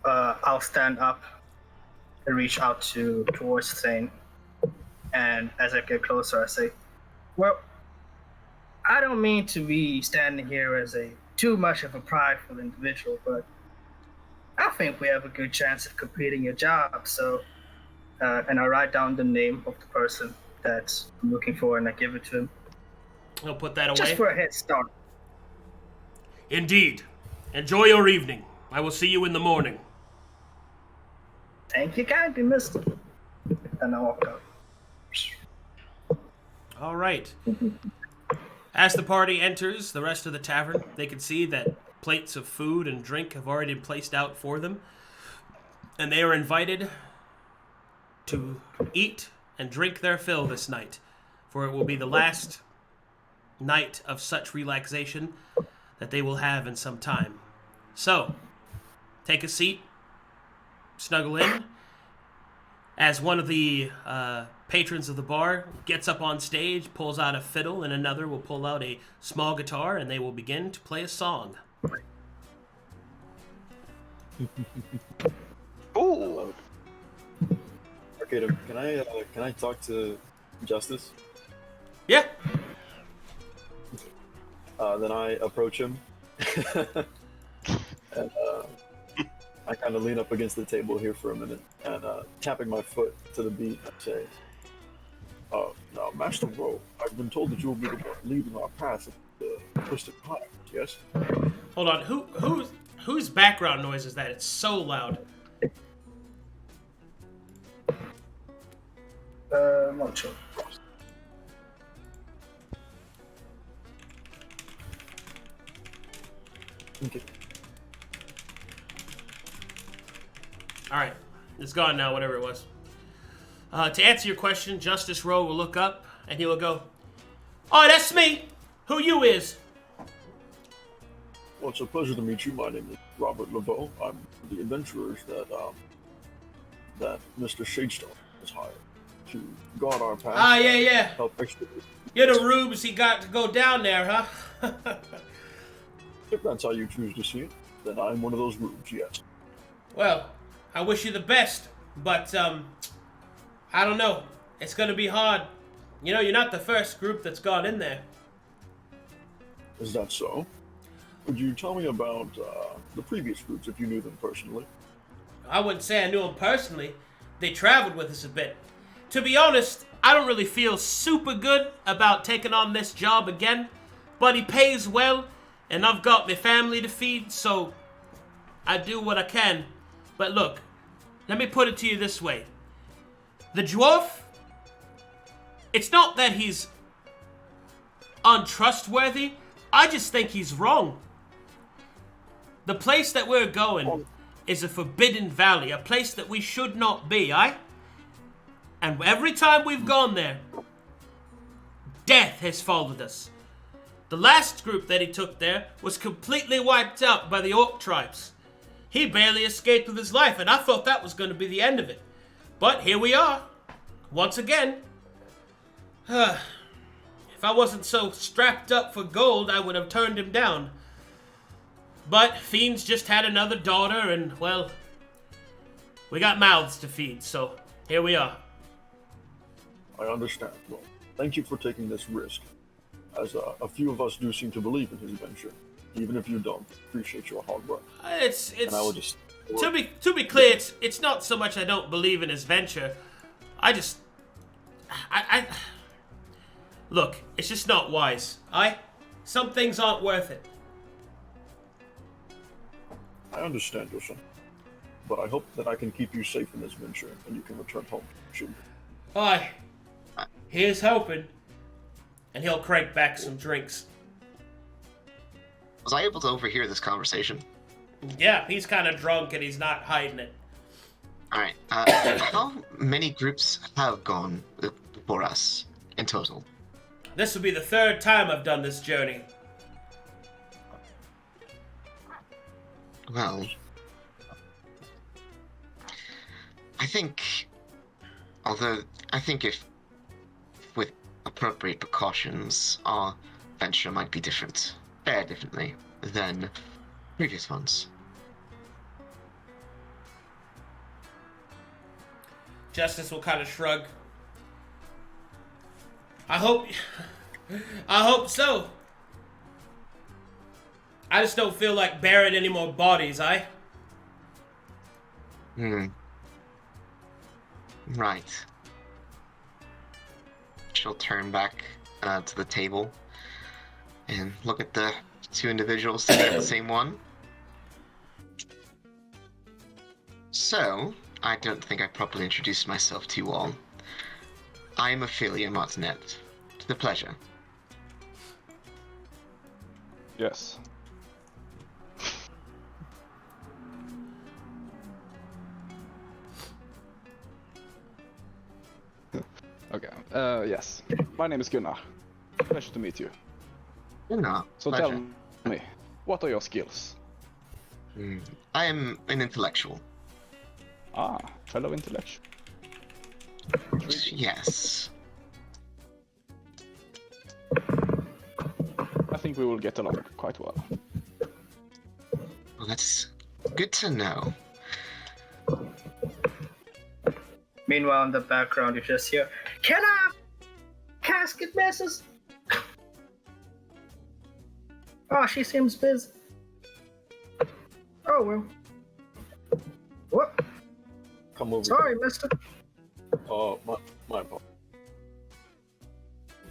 I'll stand up and reach out towards Thane. And as I get closer, I say, well, I don't mean to be standing here as too much of a prideful individual, but I think we have a good chance of completing your job. So, and I write down the name of the person that I'm looking for, and I give it to him. He'll put that away. Just for a head start. Indeed. Enjoy your evening. I will see you in the morning. Thank you kindly, mister. And I walk out. All right. As the party enters the rest of the tavern, they can see that plates of food and drink have already been placed out for them, and they are invited to eat and drink their fill this night, for it will be the last night of such relaxation that they will have in some time. So, take a seat, snuggle in, as one of the patrons of the bar gets up on stage, pulls out a fiddle, and another will pull out a small guitar, and they will begin to play a song. Ooh. Arcadum, can I talk to Justice? Yeah. Then I approach him, and I kind of lean up against the table here for a minute, and tapping my foot to the beat, I say, now, Master Rowe, I've been told that you will be the one leading our path of the Twisted Pines, yes? Hold on. Whose background noise is that? It's so loud. Not sure. Okay. All right. It's gone now, whatever it was. To answer your question, Justice Rowe will look up, and he will go, "Oh, that's me. Who you is?" Well, it's a pleasure to meet you. My name is Robert Laveau. I'm the adventurers that Mr. Shadestone has hired to guard our path. Ah, yeah. Help expedite. You're the rubes he got to go down there, huh? If that's how you choose to see it, then I'm one of those rubes, yes. Well, I wish you the best, but, I don't know. It's gonna be hard. You know, you're not the first group that's gone in there. Is that so? Could you tell me about the previous groups, if you knew them personally? I wouldn't say I knew them personally. They traveled with us a bit. To be honest, I don't really feel super good about taking on this job again, but he pays well, and I've got my family to feed, so I do what I can. But look, let me put it to you this way. The dwarf, it's not that he's untrustworthy. I just think he's wrong. The place that we're going is a forbidden valley, a place that we should not be, aye? And every time we've gone there, death has followed us. The last group that he took there was completely wiped out by the orc tribes. He barely escaped with his life, and I thought that was going to be the end of it. But here we are, once again. If I wasn't so strapped up for gold, I would have turned him down. But Fiend's just had another daughter, and, well, we got mouths to feed, so here we are. I understand. Well, thank you for taking this risk, as a few of us do seem to believe in his venture. Even if you don't, appreciate your hard work. It's and I will just... To be clear, it's not so much I don't believe in his venture. I look, it's just not wise. Some things aren't worth it. I understand your son, but I hope that I can keep you safe in this venture and you can return home soon. Aye. Here's hoping. And he'll crank back some drinks. Was I able to overhear this conversation? Yeah, he's kind of drunk and he's not hiding it. Alright, how many groups have gone before us in total? This will be the third time I've done this journey. Well, I think if with appropriate precautions, our venture might be different, fared differently than previous ones. Justice will kind of shrug. I hope so. I just don't feel like burying any more bodies, Right. She'll turn back to the table and look at the two individuals sitting at the same one. So, I don't think I properly introduced myself to you all. I am Ophelia Martinet. It's a pleasure. Yes. Okay, yes. My name is Gunnar. Pleasure to meet you. No, So pleasure. tell me, what are your skills? I am an intellectual. Ah, fellow intellectual. Yes. I think we will get along quite well. Well, that's good to know. Meanwhile, in the background, you just hear, "Can I casket messes?" Oh, she seems busy. Oh, well. What? Come over. Sorry, mister. My apologies.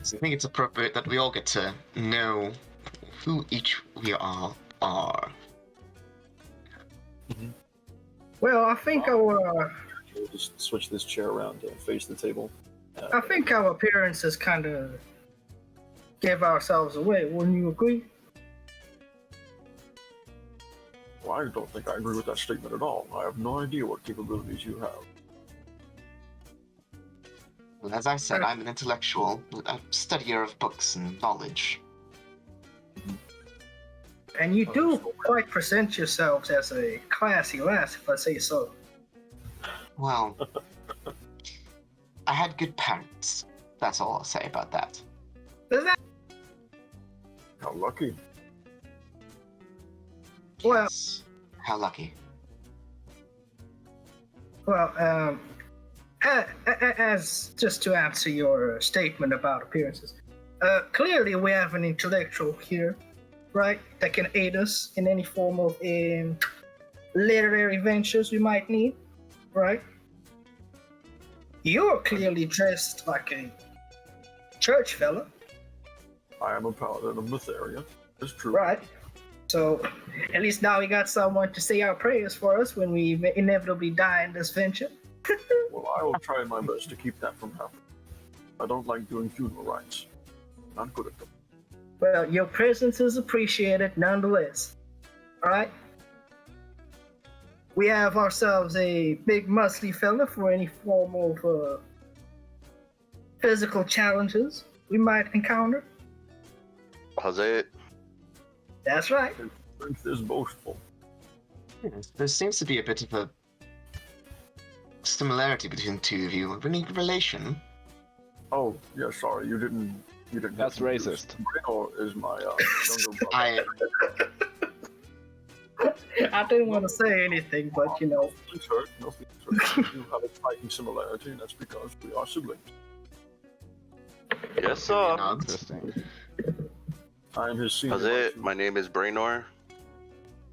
So I think it's appropriate that we all get to know who each we all are. Well, I think our We'll just switch this chair around to face the table. I think our appearances kind of gave ourselves away. Wouldn't you agree? Well, I don't think I agree with that statement at all. I have no idea what capabilities you have. Well, as I said, I'm an intellectual, a studier of books and knowledge. And you do quite present yourselves as a classy lass, if I say so. Well, I had good parents. That's all I'll say about that. Is that? How lucky. Well, Yes. How lucky. well, as just to answer your statement about appearances, clearly we have an intellectual here, right, that can aid us in any form of literary ventures we might need, right? You're clearly dressed like a church fella, I am a paladin of Mytheria. It's true. right? So at least now we got someone to say our prayers for us when we inevitably die in this venture. Well, I will try my best to keep that from happening. I don't like doing funeral rites. Not good at them. Well, your presence is appreciated nonetheless. Alright? We have ourselves a big muscly fella for any form of physical challenges we might encounter. How's it? That's right. His strength is boastful. Yes, there seems to be a bit of a similarity between the two of you. Any relation? Oh, yeah, sorry, you didn't. That's racist. Braynor is my younger brother. I didn't want to say anything, but you know. Nothing's hurt. We do have a striking similarity, and that's because we are siblings. Yes, sir. Interesting. I am his senior. How's it? My name is Braynor.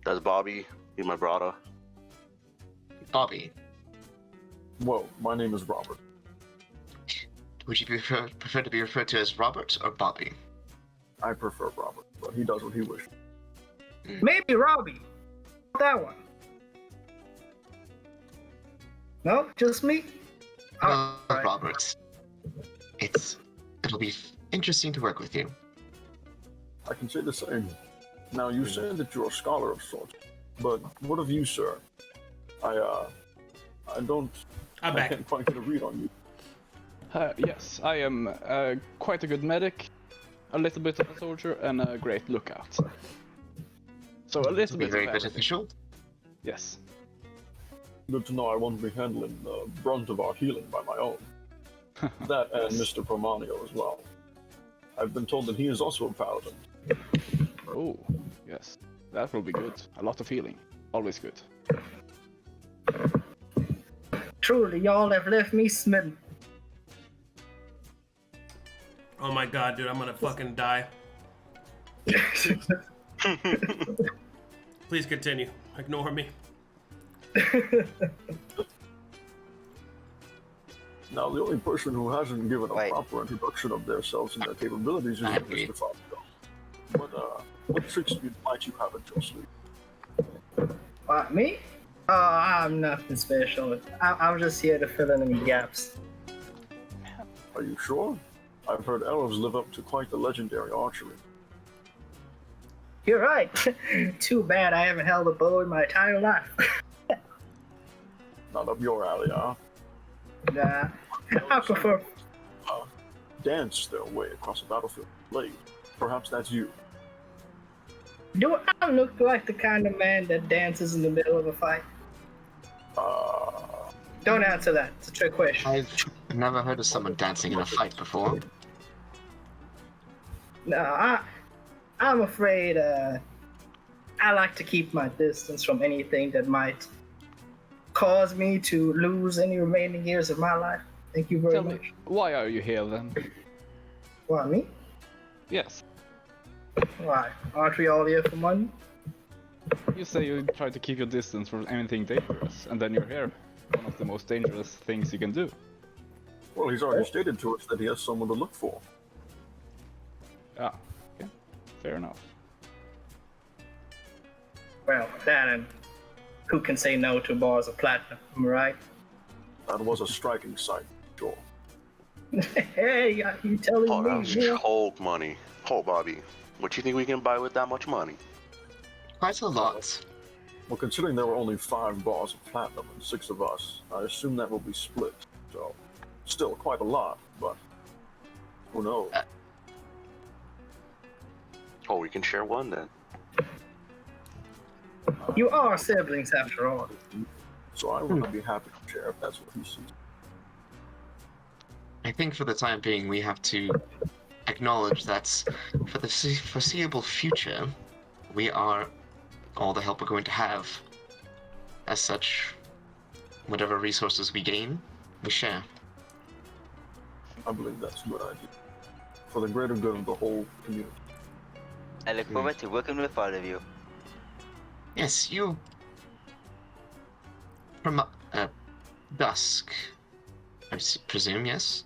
That's Bobby. He's my brother. Bobby, Well, my name is Robert. would you prefer to be referred to as Robert or Bobby? I prefer Robert, but he does what he wishes. Maybe Robbie. That one. No, just me? Well, Alright. Robert. It'll be interesting to work with you. I can say the same. Now, you say that you're a scholar of sorts, but what of you, sir? I don't. I'm I back. can't quite get a read on you. Yes, I am quite a good medic, a little bit of a soldier, and a great lookout. So a It'll little be bit very of everything. beneficial. Yes. Good to know I won't be handling the brunt of our healing by my own. That and Mr. Permaneo as well. I've been told that he is also a paladin. Oh, yes. That will be good. A lot of healing. Always good. Truly, y'all have left me smitten. Oh my god, dude, I'm gonna fucking die. Please continue. Ignore me. Now, the only person who hasn't given a Wait. proper introduction of themselves and their capabilities is Mr. Fabio. What tricks might you have at your sleeve? Me? Oh, I'm nothing special. I'm just here to fill in any gaps. Are you sure? I've heard elves live up to quite the legendary archery. You're right. Too bad I haven't held a bow in my entire life. Not up your alley, huh? Nah, I prefer. Dance their way across the battlefield. Blade. Perhaps that's you. Do I look like the kind of man that dances in the middle of a fight? Don't answer that. It's a trick question. I've never heard of someone dancing in a fight before. No, I'm afraid I like to keep my distance from anything that might cause me to lose any remaining years of my life. Thank you very Tell much. me, why are you here then? Why, me? Yes. Why? Aren't we all here for money? You say you try to keep your distance from anything dangerous, and then you're here. One of the most dangerous things you can do. Well, he's already stated to us that he has someone to look for. Ah, okay. Fair enough. Well, that and who can say no to bars of platinum, am I right? That was a striking sight, sure. Hey, you telling Oh, me? that's Yeah. cold money. Oh, Bobby. What you think we can buy with that much money? Quite a lot. Well, considering there were only 5 bars of platinum and 6 of us, I assume that will be split. So, still quite a lot, but who knows? Oh, we can share one then. You are siblings after all. So I would be happy to share if that's what he sees. I think for the time being, we have to acknowledge that for the foreseeable future, we are all the help we're going to have. As such, whatever resources we gain, we share. I believe that's a good idea. For the greater good of the whole community. I look forward to working with all of you. Yes, you... From Dusk, I presume, yes?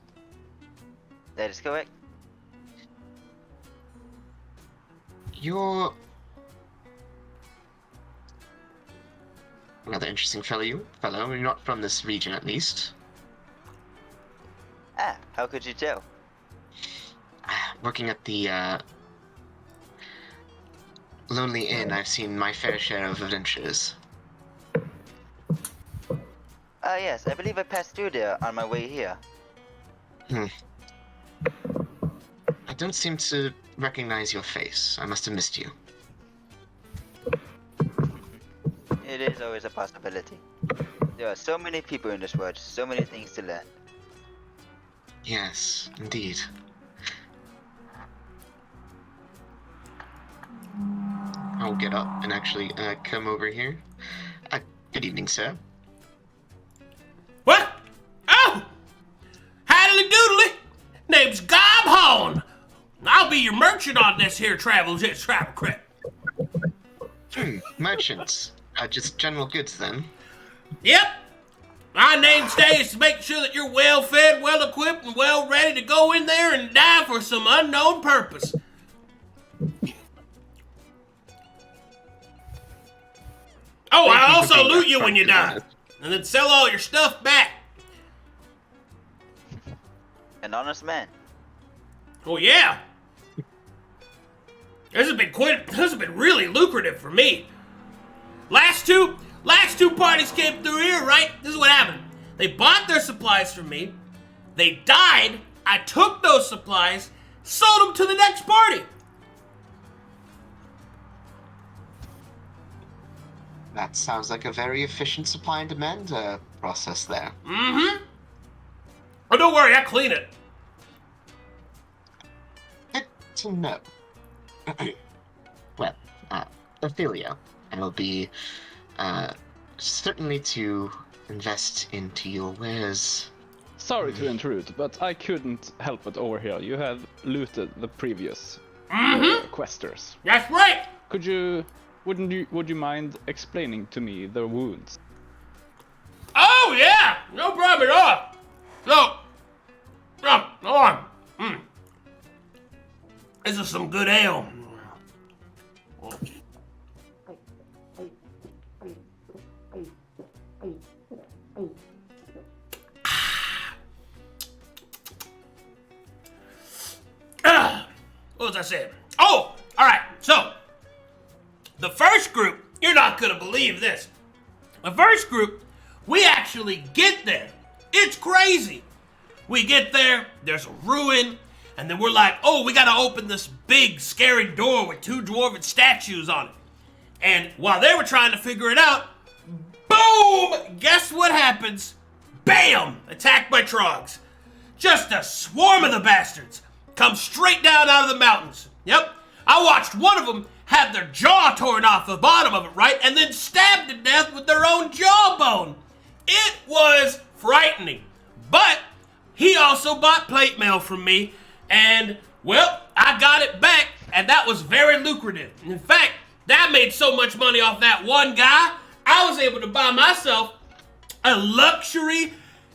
That is correct. You're... Rather interesting fellow. You're not from this region, at least. Ah, how could you tell? Working at the Lonely Inn, I've seen my fair share of adventures. Ah, yes, I believe I passed through there on my way here. I don't seem to recognize your face. I must have missed you. It is always a possibility. There are so many people in this world, so many things to learn. Yes, indeed. I'll get up and actually come over here. Good evening, sir. What? Oh! Howdy doodly! Name's Gobhorn. I'll be your merchant on this here travel crap. Merchants. Just general goods, then. Yep. My mainstay is to make sure that you're well fed, well equipped, and well ready to go in there and die for some unknown purpose. Oh, I also loot you when you die, and then sell all your stuff back. An honest man. Oh yeah. This has been really lucrative for me. Last two parties came through here, right? This is what happened. They bought their supplies from me. They died. I took those supplies, sold them to the next party. That sounds like a very efficient supply and demand process there. Mm-hmm. Oh, don't worry, I clean it. Good to know. Well, Ophelia, I will be certainly to invest into your wares. Sorry to intrude, but I couldn't help but overhear. You had looted the previous questers. That's right. Would you mind explaining to me the wounds? Oh yeah, no problem at all. So, hold on. This is some good ale. What was I saying? Oh, all right. So, the first group, you're not gonna believe this. The first group, we actually get there. It's crazy. We get there, there's a ruin, and then we're like, oh, we gotta open this big, scary door with 2 dwarven statues on it. And while they were trying to figure it out, boom! Guess what happens? Bam! Attacked by trogs. Just a swarm of the bastards. Come straight down out of the mountains. Yep. I watched one of them have their jaw torn off the bottom of it, right? And then stabbed to death with their own jawbone. It was frightening. But he also bought plate mail from me, and, well, I got it back, and that was very lucrative. In fact, that made so much money off that one guy, I was able to buy myself a luxury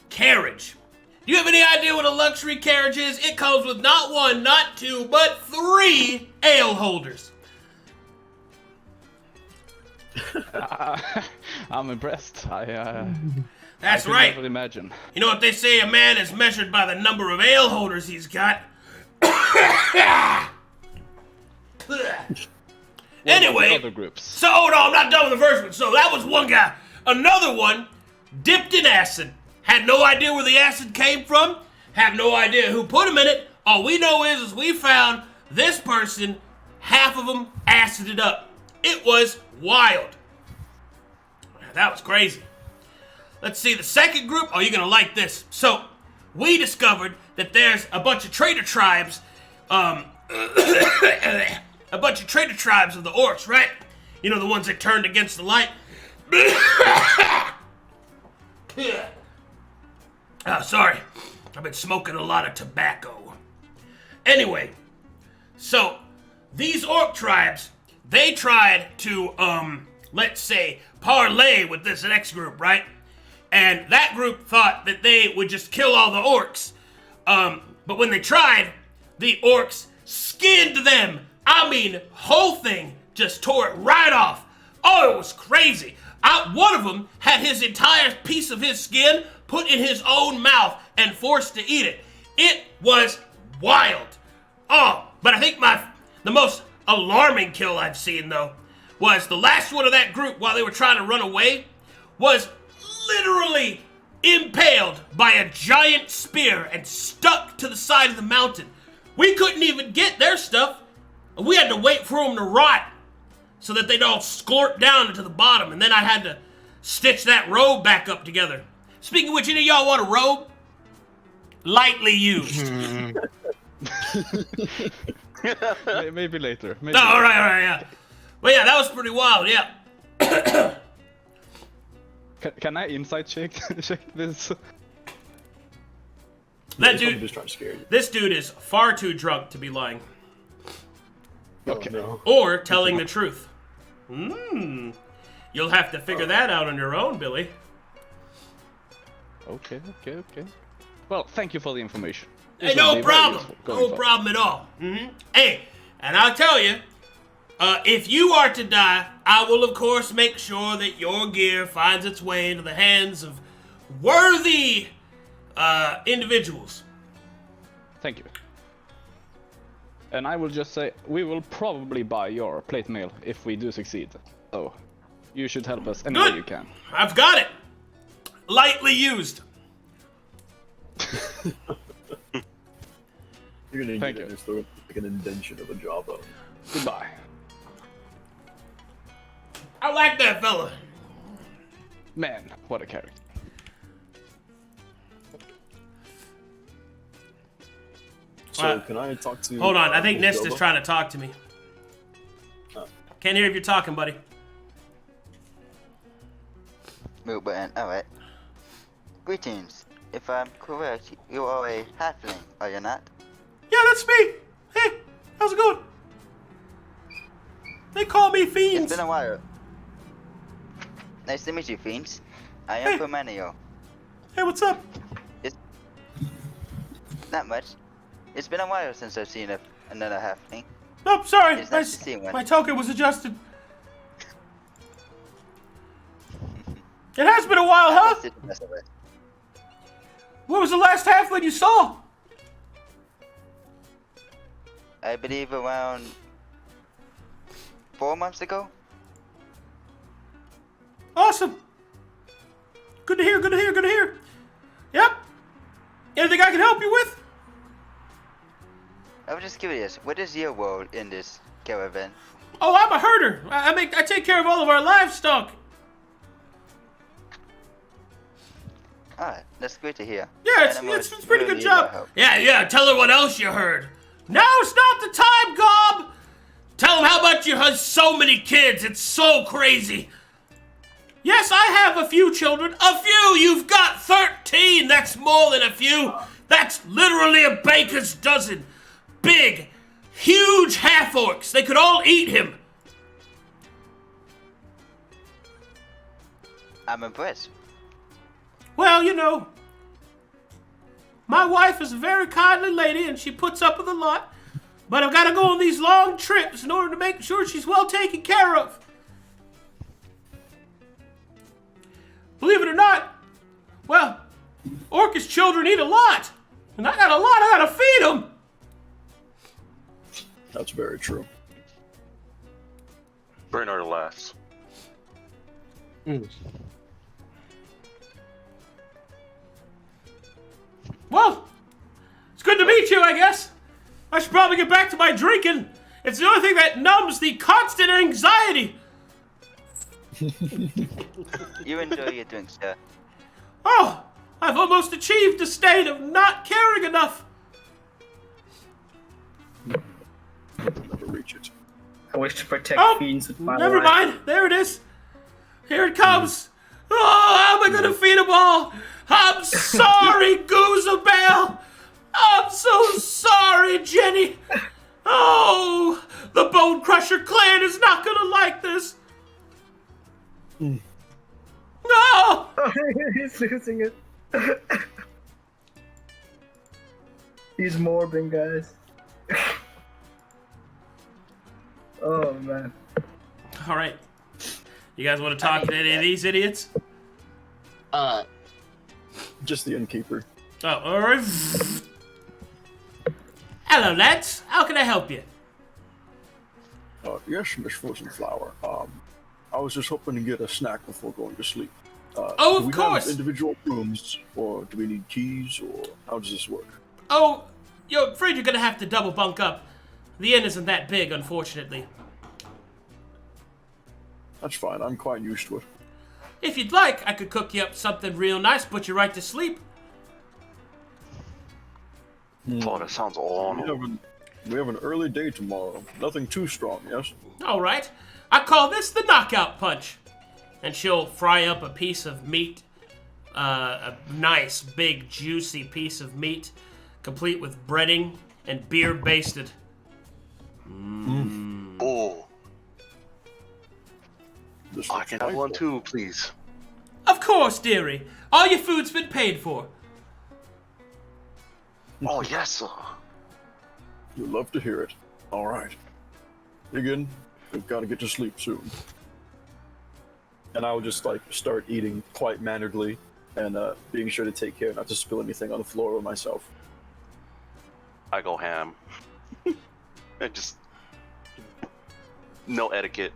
carriage. Do you have any idea what a luxury carriage is? It comes with not 1, not 2, but 3 ale holders. I'm impressed. That's I right. Never imagine. You know what they say, a man is measured by the number of ale holders he's got. Anyway, other groups. So hold on, I'm not done with the first one. So that was one guy. Another one dipped in acid. Had no idea where the acid came from. Have no idea who put him in it. All we know is we found this person, half of them acided up. It was wild. That was crazy. Let's see, the second group. Oh, you're gonna like this. So, we discovered that there's a bunch of trader tribes, a bunch of trader tribes of the orcs, right? You know, the ones that turned against the light. Oh, sorry. I've been smoking a lot of tobacco. Anyway, so these orc tribes, they tried to, let's say, parlay with this next group, right? And that group thought that they would just kill all the orcs. But when they tried, the orcs skinned them. I mean, whole thing just tore it right off. Oh, it was crazy. One of them had his entire piece of his skin put in his own mouth and forced to eat it. It was wild. Oh, but I think the most alarming kill I've seen, though, was the last one of that group while they were trying to run away was literally impaled by a giant spear and stuck to the side of the mountain. We couldn't even get their stuff. We had to wait for them to rot so that they'd all scorp down into the bottom, and then I had to stitch that robe back up together. Speaking of which, any of y'all want a robe? Lightly used. Maybe later. Maybe No, all right, yeah. But yeah, that was pretty wild, yeah. Can I insight check this? That I'm dude, just trying to scare you. this dude is far too drunk to be lying. Okay. Oh, no. Or telling the truth. You'll have to figure that out on your own, Billy. Okay. Well, thank you for the information. Hey, This will no be very problem. useful going No forward. problem at all. Hey, and I'll tell you, if you are to die, I will, of course, make sure that your gear finds its way into the hands of worthy individuals. Thank you. And I will just say, we will probably buy your plate mail if we do succeed. So, you should help us any way Good. you can. I've got it. Lightly used. You're gonna Thank get you. it. It's still like an indention of a job, though. Goodbye. I like that fella. Man, what a character. So can I talk to? Hold on, I think Miss Nist is Doba? trying to talk to me. Can't hear if you're talking, buddy. Mute button. Alright. Greetings. If I'm correct, you are a halfling, are you not? Yeah, that's me. Hey, how's it going? They call me It's Fiends. been a while. Nice to meet you, Fiends. I Hey. am Permaneo. Hey, what's up? Not much. It's been a while since I've seen another halfling. Oh, sorry. It's nice to see one. My token was adjusted. It has been a while, huh? That's it, that's all right. What was the last halfling you saw? I believe around 4 months ago. Awesome. Good to hear, good to hear, good to hear. Yep. Anything I can help you with? I was just curious, what is your role in this caravan? Oh, I'm a herder. I take care of all of our livestock. Alright, that's great to hear. Yeah, it's Animals a pretty really good need our job. help. Yeah, tell her what else you heard. Now's not the time, Gob! Tell them how much you have so many kids. It's so crazy. Yes, I have a few children. A few! You've got 13! That's more than a few. That's literally a baker's dozen. Big, huge half-orcs. They could all eat him. I'm impressed. Well, you know, my wife is a very kindly lady and she puts up with a lot, but I've got to go on these long trips in order to make sure she's well taken care of. Believe it or not, well, Orcish children eat a lot, and I got a lot I gotta feed them. That's very true. Braynor laughs. Well, it's good to meet you, I guess. I should probably get back to my drinking. It's the only thing that numbs the constant anxiety. You enjoy your drinks, sir. Oh, I've almost achieved a state of not caring enough. Never reach it. I wish to protect Oh, fiends with my never life. mind. There it is. Here it comes. Oh, how am I gonna feed them all? I'm sorry, Goozabelle. I'm so sorry, Jenny. Oh, the Bone Crusher clan is not gonna like this. No! He's losing it. He's morbing, guys. Oh man. All right. You guys want to talk to any of these idiots? Just the innkeeper. Oh, all right. Hello, lads. How can I help you? Yes, Miss Frozen Flower. I was just hoping to get a snack before going to sleep. Oh, do we of course. have individual rooms, or do we need keys, or how does this work? Oh, you're afraid you're gonna have to double bunk up. The inn isn't that big, unfortunately. That's fine. I'm quite used to it. If you'd like, I could cook you up something real nice, put you right to sleep. Oh, that sounds awesome. We have an early day tomorrow. Nothing too strong, yes? All right. I call this the knockout punch. And she'll fry up a piece of meat, a nice, big, juicy piece of meat, complete with breading and beer basted. Oh, This I looks can have one delightful. too, please. Of course, dearie. All your food's been paid for. Oh, yes, sir. You'll love to hear it. All right. Again, we've got to get to sleep soon. And I will just like start eating quite manneredly and being sure to take care not to spill anything on the floor or myself. I go ham. And just no etiquette.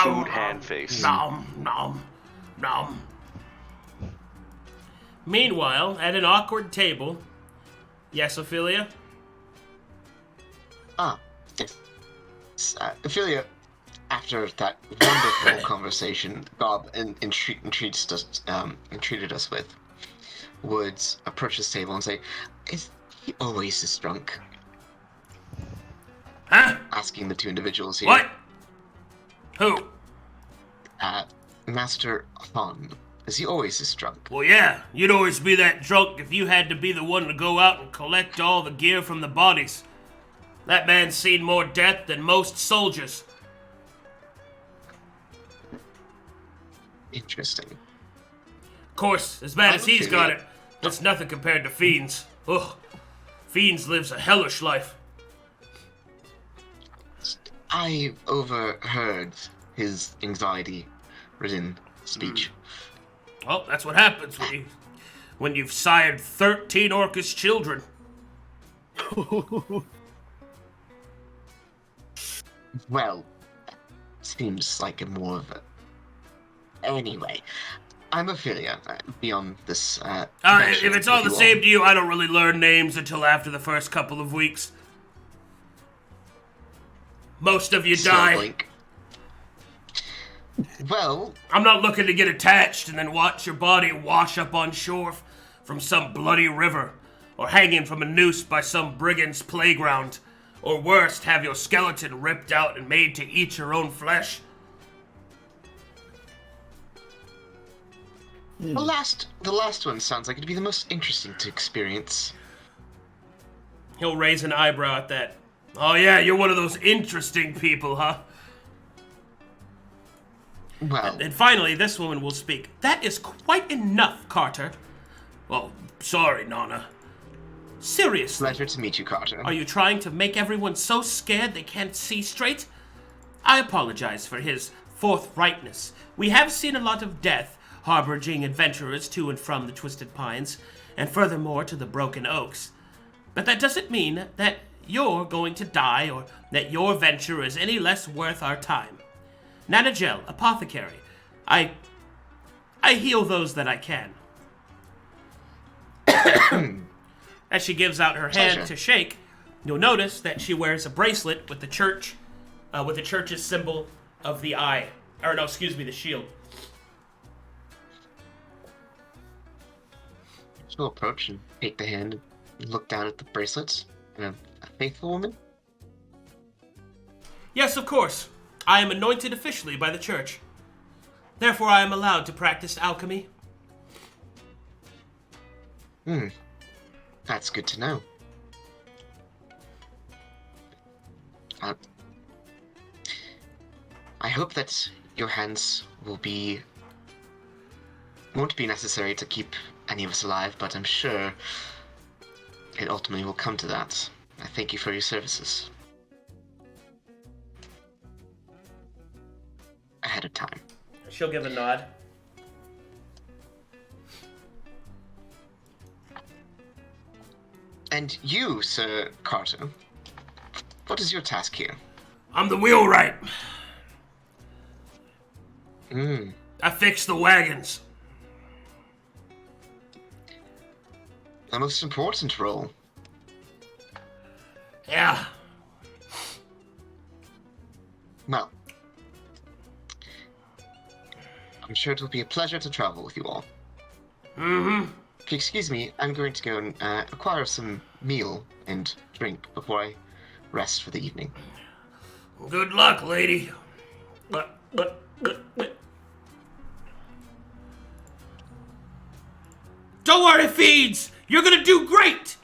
Chewed hand face. Nom, nom, nom. Meanwhile, at an awkward table... Yes, Ophelia? Yes. Ophelia, after that wonderful conversation Bob entreated us with, would approach this table and say, "Is he always this drunk?" Huh? Asking the two individuals here. What? Who? Master Han. Is he always this drunk? Well, yeah, you'd always be that drunk if you had to be the one to go out and collect all the gear from the bodies. That man's seen more death than most soldiers. Interesting. Of course, as bad as he's got it, it's nothing compared to Fiends. Ugh. Fiends lives a hellish life. I overheard his anxiety-ridden speech. Well, that's what happens when you've sired 13 Orcus children. Well, seems like a more of a... Anyway, I'm Ophelia. Beyond this, If it's all the same to you, I don't really learn names until after the first couple of weeks. Most of you die. Blink. Well, I'm not looking to get attached and then watch your body wash up on shore from some bloody river, or hanging from a noose by some brigand's playground, or worst, have your skeleton ripped out and made to eat your own flesh. the last one sounds like it'd be the most interesting to experience. He'll raise an eyebrow at that. Oh yeah, you're one of those interesting people, huh? Well, And finally, this woman will speak. That is quite enough, Carter. Well, sorry, Nana. Seriously, pleasure to meet you, Carter. are you trying to make everyone so scared they can't see straight? I apologize for his forthrightness. We have seen a lot of death, harboring adventurers to and from the Twisted Pines, and furthermore to the Broken Oaks. But that doesn't mean that you're going to die or that your venture is any less worth our time. Nanagel, apothecary. I heal those that I can. As she gives out her hand Pleasure. to shake, you'll notice that she wears a bracelet with the church, with the church's symbol of the eye. Or no, excuse me, the shield. She'll approach and take the hand and look down at the bracelets. And a faithful woman? Yes, of course. I am anointed officially by the church. Therefore, I am allowed to practice alchemy. That's good to know. I hope that your hands won't be necessary to keep any of us alive, but I'm sure it ultimately will come to that. I thank you for your services. Ahead of time. She'll give a nod. And you, Sir Carter, what is your task here? I'm the wheelwright. Hmm. I fix the wagons. The most important role. Yeah. Well, I'm sure it will be a pleasure to travel with you all. Mm-hmm. If you excuse me, I'm going to go and acquire some meal and drink before I rest for the evening. Good luck, lady. Don't worry, Feeds. You're gonna do great.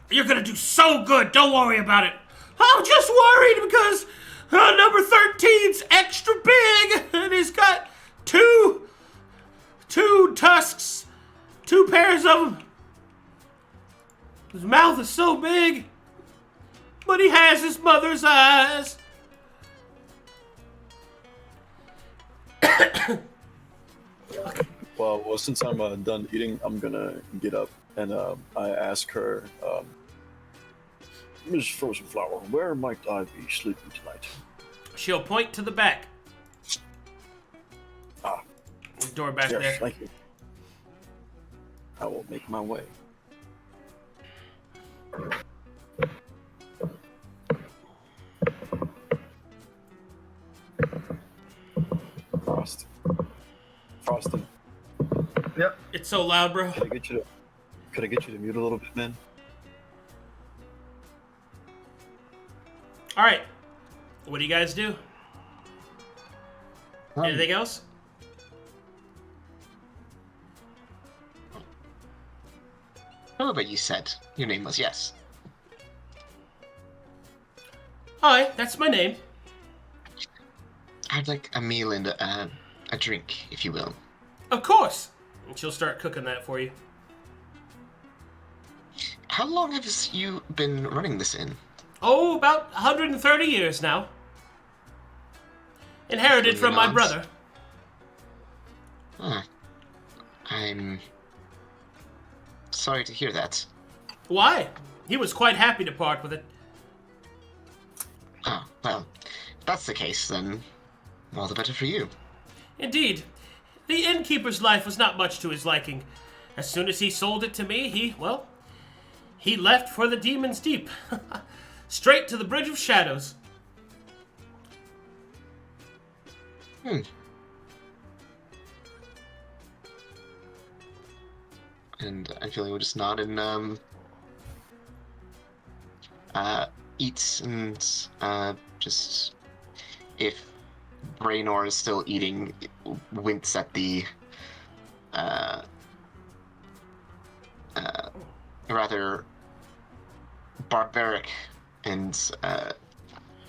You're gonna do so good. Don't worry about it. I'm just worried because number 13's extra big and he's got two tusks, 2 pairs of them. His mouth is so big, but he has his mother's eyes. Well, since I'm done eating, I'm gonna get up and I ask her, Miss Frozen Flower, where might I be sleeping tonight? She'll point to the back. Ah, The door back yes, there. thank you. I will make my way. Frosty, Yep. It's so loud, bro. could I get you to mute a little bit, man? All right. What do you guys do? Anything else? Oh, but you said your name was Yes. Hi, that's my name. I'd like a meal and a drink, if you will. Of course. And she'll start cooking that for you. How long have you been running this inn? Oh, about 130 years now. Inherited from my brother. Huh. I'm sorry to hear that. Why? He was quite happy to part with it. Oh, well, if that's the case, then all the better for you. Indeed. The innkeeper's life was not much to his liking. As soon as he sold it to me, he left for the Demon's Deep. Straight to the Bridge of Shadows. And I feel like we'll just nod and eat and just if Braynor is still eating, wince at the rather barbaric and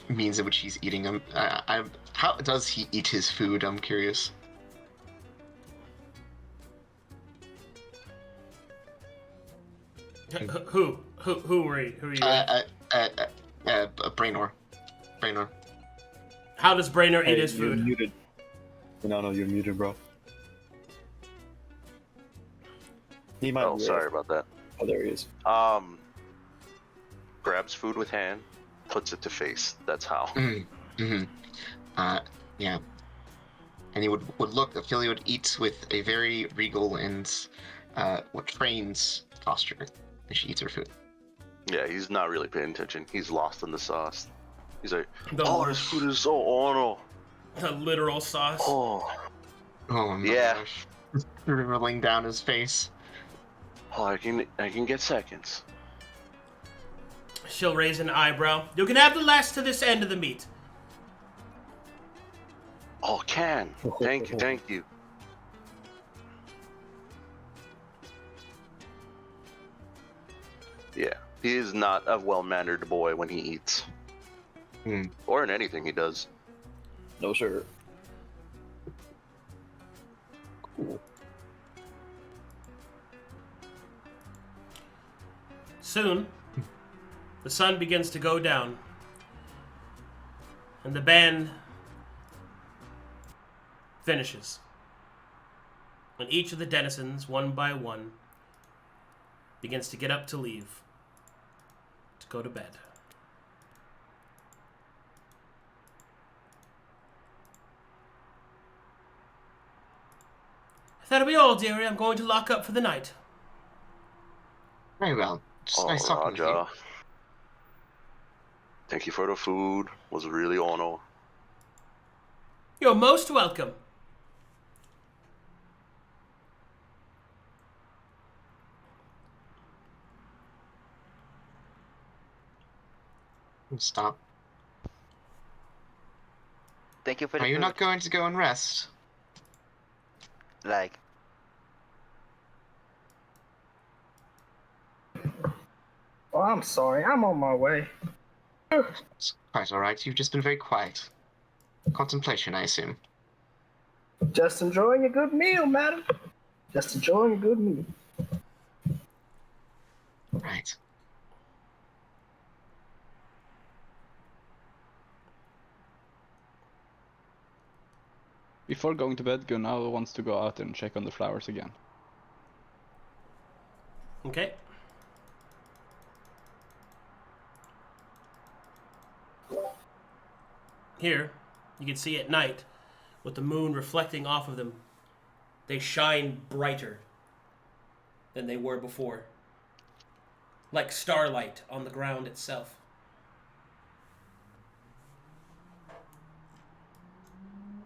means in which he's eating them. How does he eat his food? I'm curious. Who are you? Who are you? Braynor. How does Braynor eat his You're food? muted. No, you're muted, bro. He might. Oh, sorry about that. Oh, there he is. Grabs food with hand, puts it to face. That's how. Yeah. And he would look, Ophelia would eat with a very regal and what trains posture as she eats her food. Yeah, he's not really paying attention. He's lost in the sauce. He's like, The- oh, this food is so honor. The literal sauce. Oh, Oh my Yeah. gosh. Dribbling down his face. oh, I can get seconds. She'll raise an eyebrow. You can have the last to this end of the meat. Oh, can. Thank you. Yeah, he is not a well-mannered boy when he eats. Or in anything he does. No, sir. Cool. Soon, the sun begins to go down, and the band finishes. And each of the denizens, one by one, begins to get up to leave. to go to bed. That'll be all, dearie. I'm going to lock up for the night. Very well. Just nice talking with you. Roger. Thank you for the food. Was really honor. You're most welcome. Stop. Thank you for the Are you food. not going to go and rest? Like, Oh, I'm sorry. I'm on my way. It's quite alright. You've just been very quiet. Contemplation, I assume. Just enjoying a good meal, madam. Just enjoying a good meal. Right. Before going to bed, Gunnar wants to go out and check on the flowers again. Okay. Here, you can see at night, with the moon reflecting off of them, they shine brighter than they were before. Like starlight on the ground itself.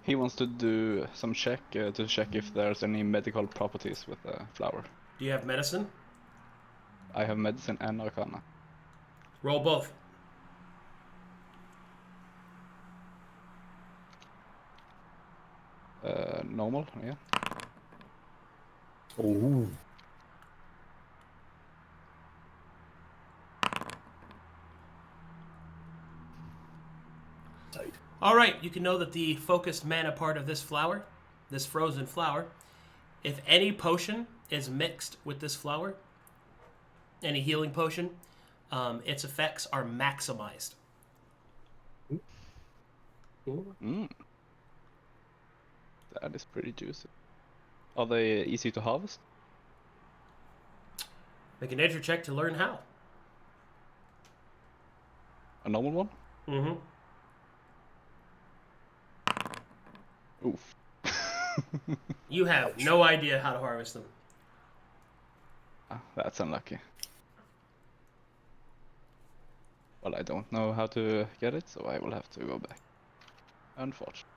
He wants to do some check to check if there's any medical properties with the flower. Do you have medicine? I have medicine and arcana. Roll both. Normal, yeah. Oh. Tight. Alright, you can know that the focused mana part of this flower, this frozen flower, if any potion is mixed with this flower, any healing potion, its effects are maximized. Mm. That is pretty juicy. Are they easy to harvest? Make a nature check to learn how. A normal one? Mm-hmm. Oof. You have no idea how to harvest them. Ah, that's unlucky. Well, I don't know how to get it, so I will have to go back. Unfortunately.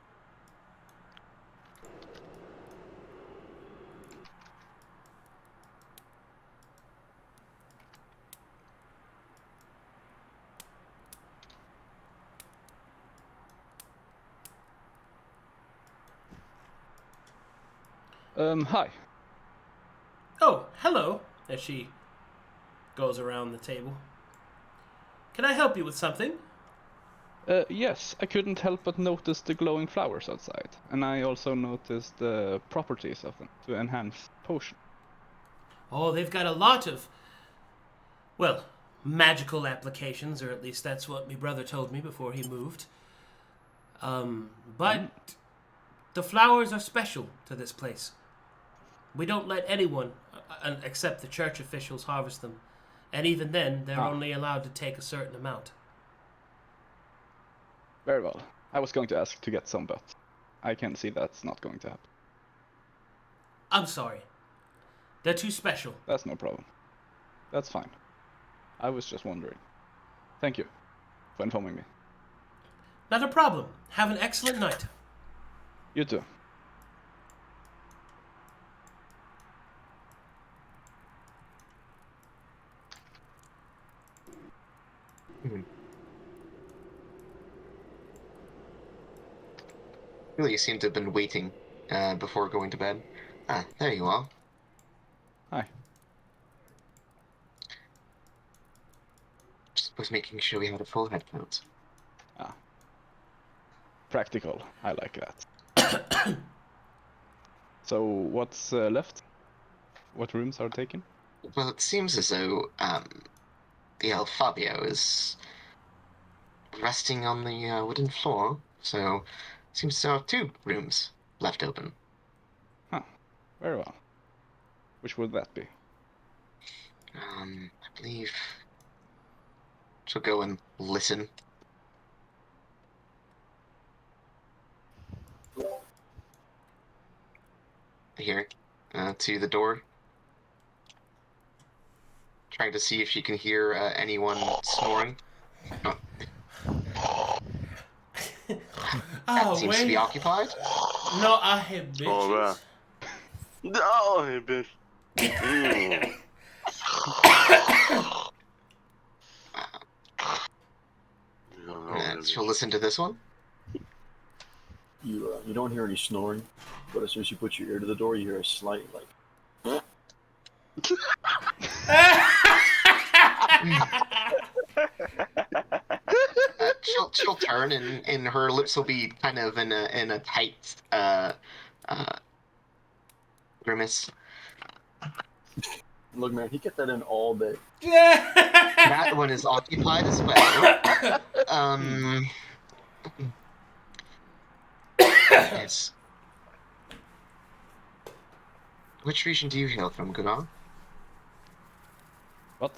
Hi. Oh, hello, as she goes around the table. Can I help you with something? Yes, I couldn't help but notice the glowing flowers outside, and I also noticed the properties of them to enhance potion. Oh, they've got a lot of, well, magical applications, or at least that's what my brother told me before he moved. But the flowers are special to this place. We don't let anyone, except the church officials, harvest them. And even then, they're only allowed to take a certain amount. Very well. I was going to ask to get some, but I can see that's not going to happen. I'm sorry. They're too special. That's no problem. That's fine. I was just wondering. Thank you for informing me. Not a problem. Have an excellent night. You too. Really, you seem to have been waiting before going to bed. Ah, there you are. Hi. Just was making sure we had a full head count. Ah. Practical. I like that. So, what's left? What rooms are taken? Well, it seems as though the elf Fabio is resting on the wooden floor, so seems to have 2 rooms left open. Huh. Very well. Which would that be? I believe She'll go and listen. Here, to the door. Trying to see if she can hear anyone snoring. Oh. That seems to be occupied. No, I have bitches. Oh, man. No, hey, bitch. And she'll listen to this one. You don't hear any snoring, but as soon as you put your ear to the door, you hear a slight like. She'll turn and her lips will be kind of in a tight grimace. Look, man, he kept that in all day. That one is occupied as well. Yes. Which region do you hail from, Gunnar? What?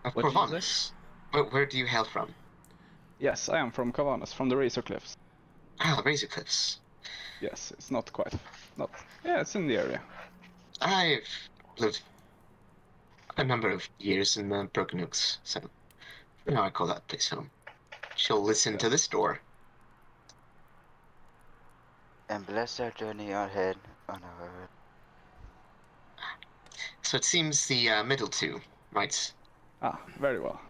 Of What did you Corvallis. Where do you hail from? Yes, I am from Corvallis, from the Razor Cliffs. Ah, Razor Cliffs. Yes, it's not quite. Not. Yeah, it's in the area. I've lived a number of years in the Broken Nooks, so now I call that place home. She'll listen to this door. And bless our journey ahead on our road. So it seems the middle two, right? Ah, very well.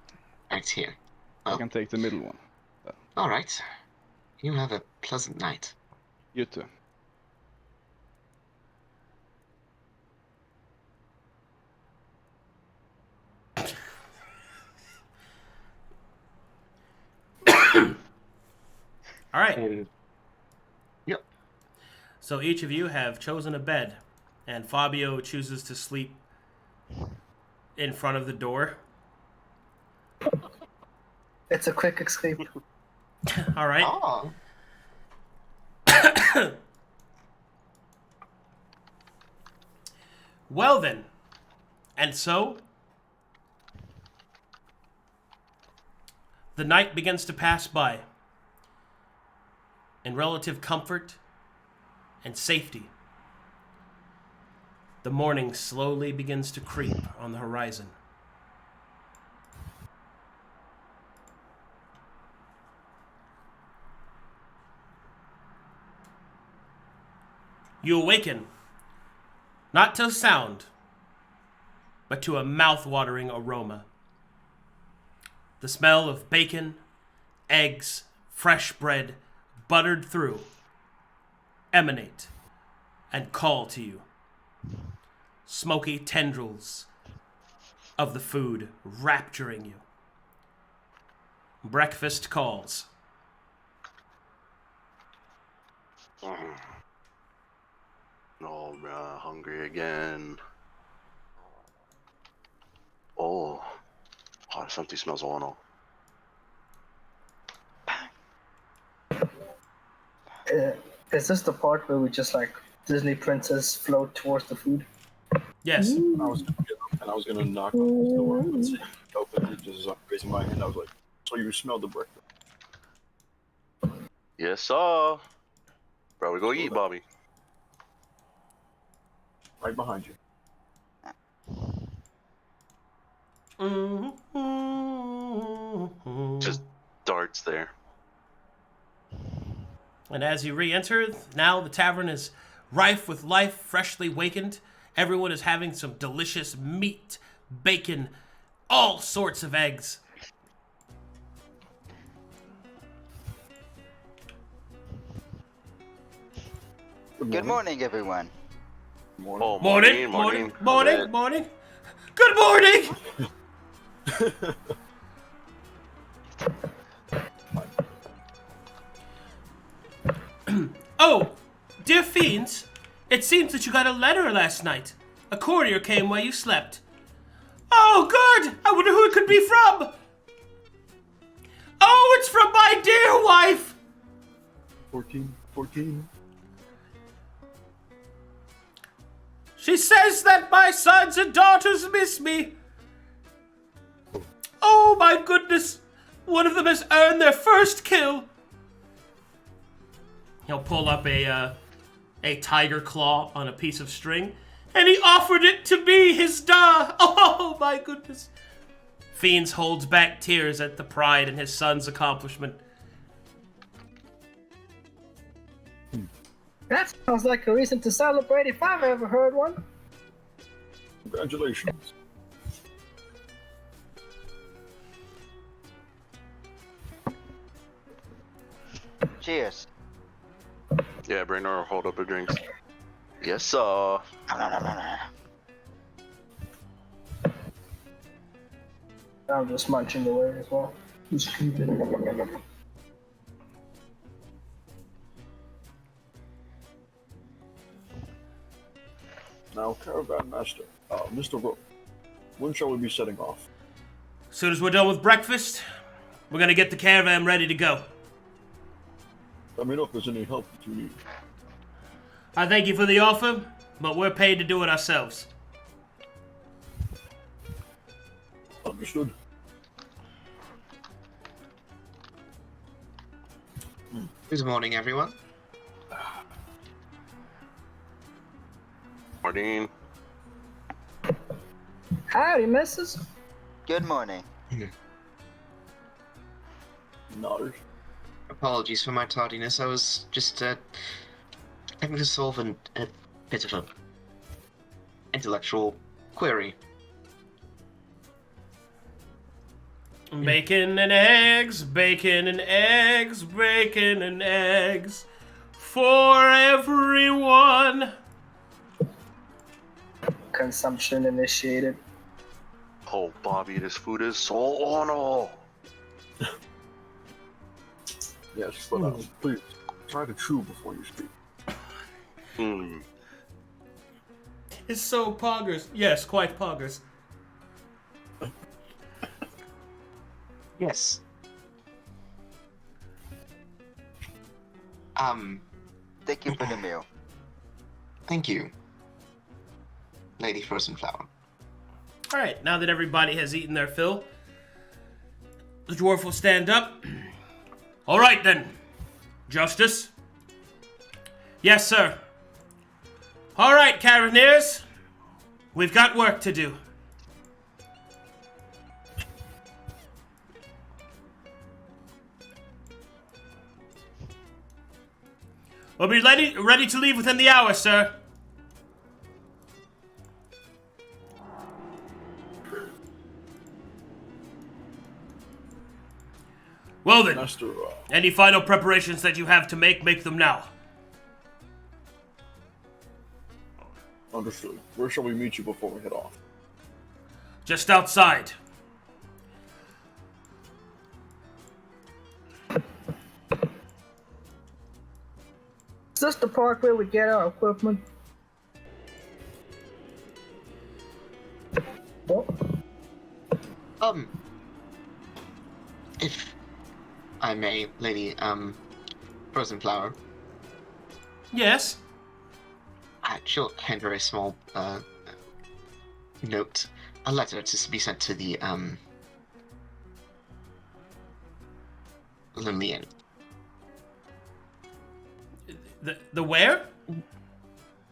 Right here. I Well, can take the middle one. all right. You have a pleasant night. You too. All right. And yep. So each of you have chosen a bed, and Fabio chooses to sleep in front of the door. It's a quick escape. All right. Oh. Well then, and so the night begins to pass by in relative comfort and safety. The morning slowly begins to creep on the horizon. You awaken, not to sound, but to a mouth-watering aroma. The smell of bacon, eggs, fresh bread, buttered through, emanate and call to you. Smoky tendrils of the food rapturing you. Breakfast calls. Oh, man, hungry again. Oh, something smells on. Is this the part where we just like Disney princess float towards the food? Yes. I was gonna knock on his door and see if he opened it, just raising my hand. I was like, "So you smelled the breakfast?" Yes, sir. Bro, we go eat, Bobby. Right behind you. Just darts there. And as you re-enter, now the tavern is rife with life, freshly wakened. Everyone is having some delicious meat, bacon, all sorts of eggs. Good morning, everyone. Oh, Morning. Good morning! Oh, dear fiends, it seems that you got a letter last night. A courier came while you slept. Oh, good! I wonder who it could be from. Oh, it's from my dear wife. 14. She says that my sons and daughters miss me. Oh my goodness! One of them has earned their first kill! He'll pull up a tiger claw on a piece of string, and he offered it to be his da! Oh my goodness! Fiends holds back tears at the pride in his son's accomplishment. That sounds like a reason to celebrate if I've ever heard one. Congratulations. Cheers. Yeah, Braynor will hold up a drink. Yes, sir. I'm just munching away as well. Now, Caravan Master, Mr. Rook, when shall we be setting off? As soon as we're done with breakfast, we're gonna get the caravan ready to go. Let me know if there's any help that you need. I thank you for the offer, but we're paid to do it ourselves. Understood. Good morning, everyone. Martin. Howdy, missus. Good morning. Nodded. Apologies for my tardiness. I was just having to solve a bit of an intellectual query. Bacon and eggs, bacon and eggs, bacon and eggs for everyone. Consumption initiated. Oh, Bobby, this food is so ono. Yes, but please, try to chew before you speak. Hmm. It's so poggers. Yes, quite poggers. Yes. Thank you for the meal. Thank you, Lady Frozen Flower. Alright, now that everybody has eaten their fill, the dwarf will stand up. Alright then, Justice. Yes, sir. Alright, Caravaners. We've got work to do. We'll be ready to leave within the hour, sir. Well then, Master, any final preparations that you have to make them now. understood. Where shall we meet you before we head off? Just outside. Is this the park where we get our equipment? What? If I may, Lady, Frozen Flower, Yes. she'll hand her a small, note, a letter to be sent to the, Lonely Inn. The where?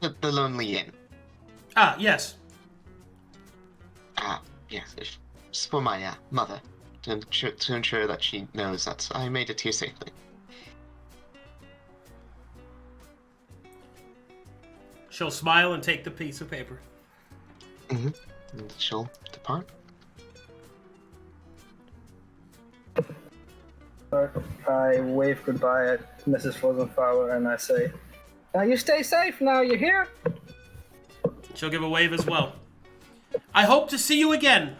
The Lonely Inn. Ah, yes. Yes, it's for my, mother, to ensure that she knows that I made it here safely. She'll smile and take the piece of paper. Mm-hmm. And she'll depart. I wave goodbye at Mrs. Frozenflower and I say, now you stay safe now, you hear? She'll give a wave as well. I hope to see you again.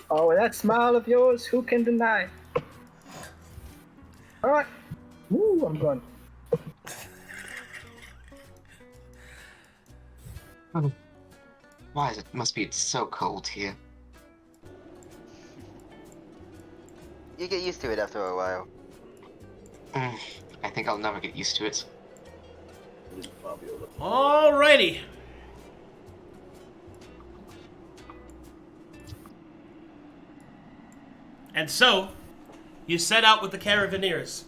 Oh, that smile of yours, who can deny? Alright. Woo, I'm gone. Why is it? Must be it's so cold here. You get used to it after a while. I think I'll never get used to it. Alrighty. And so, you set out with the Caravaneers.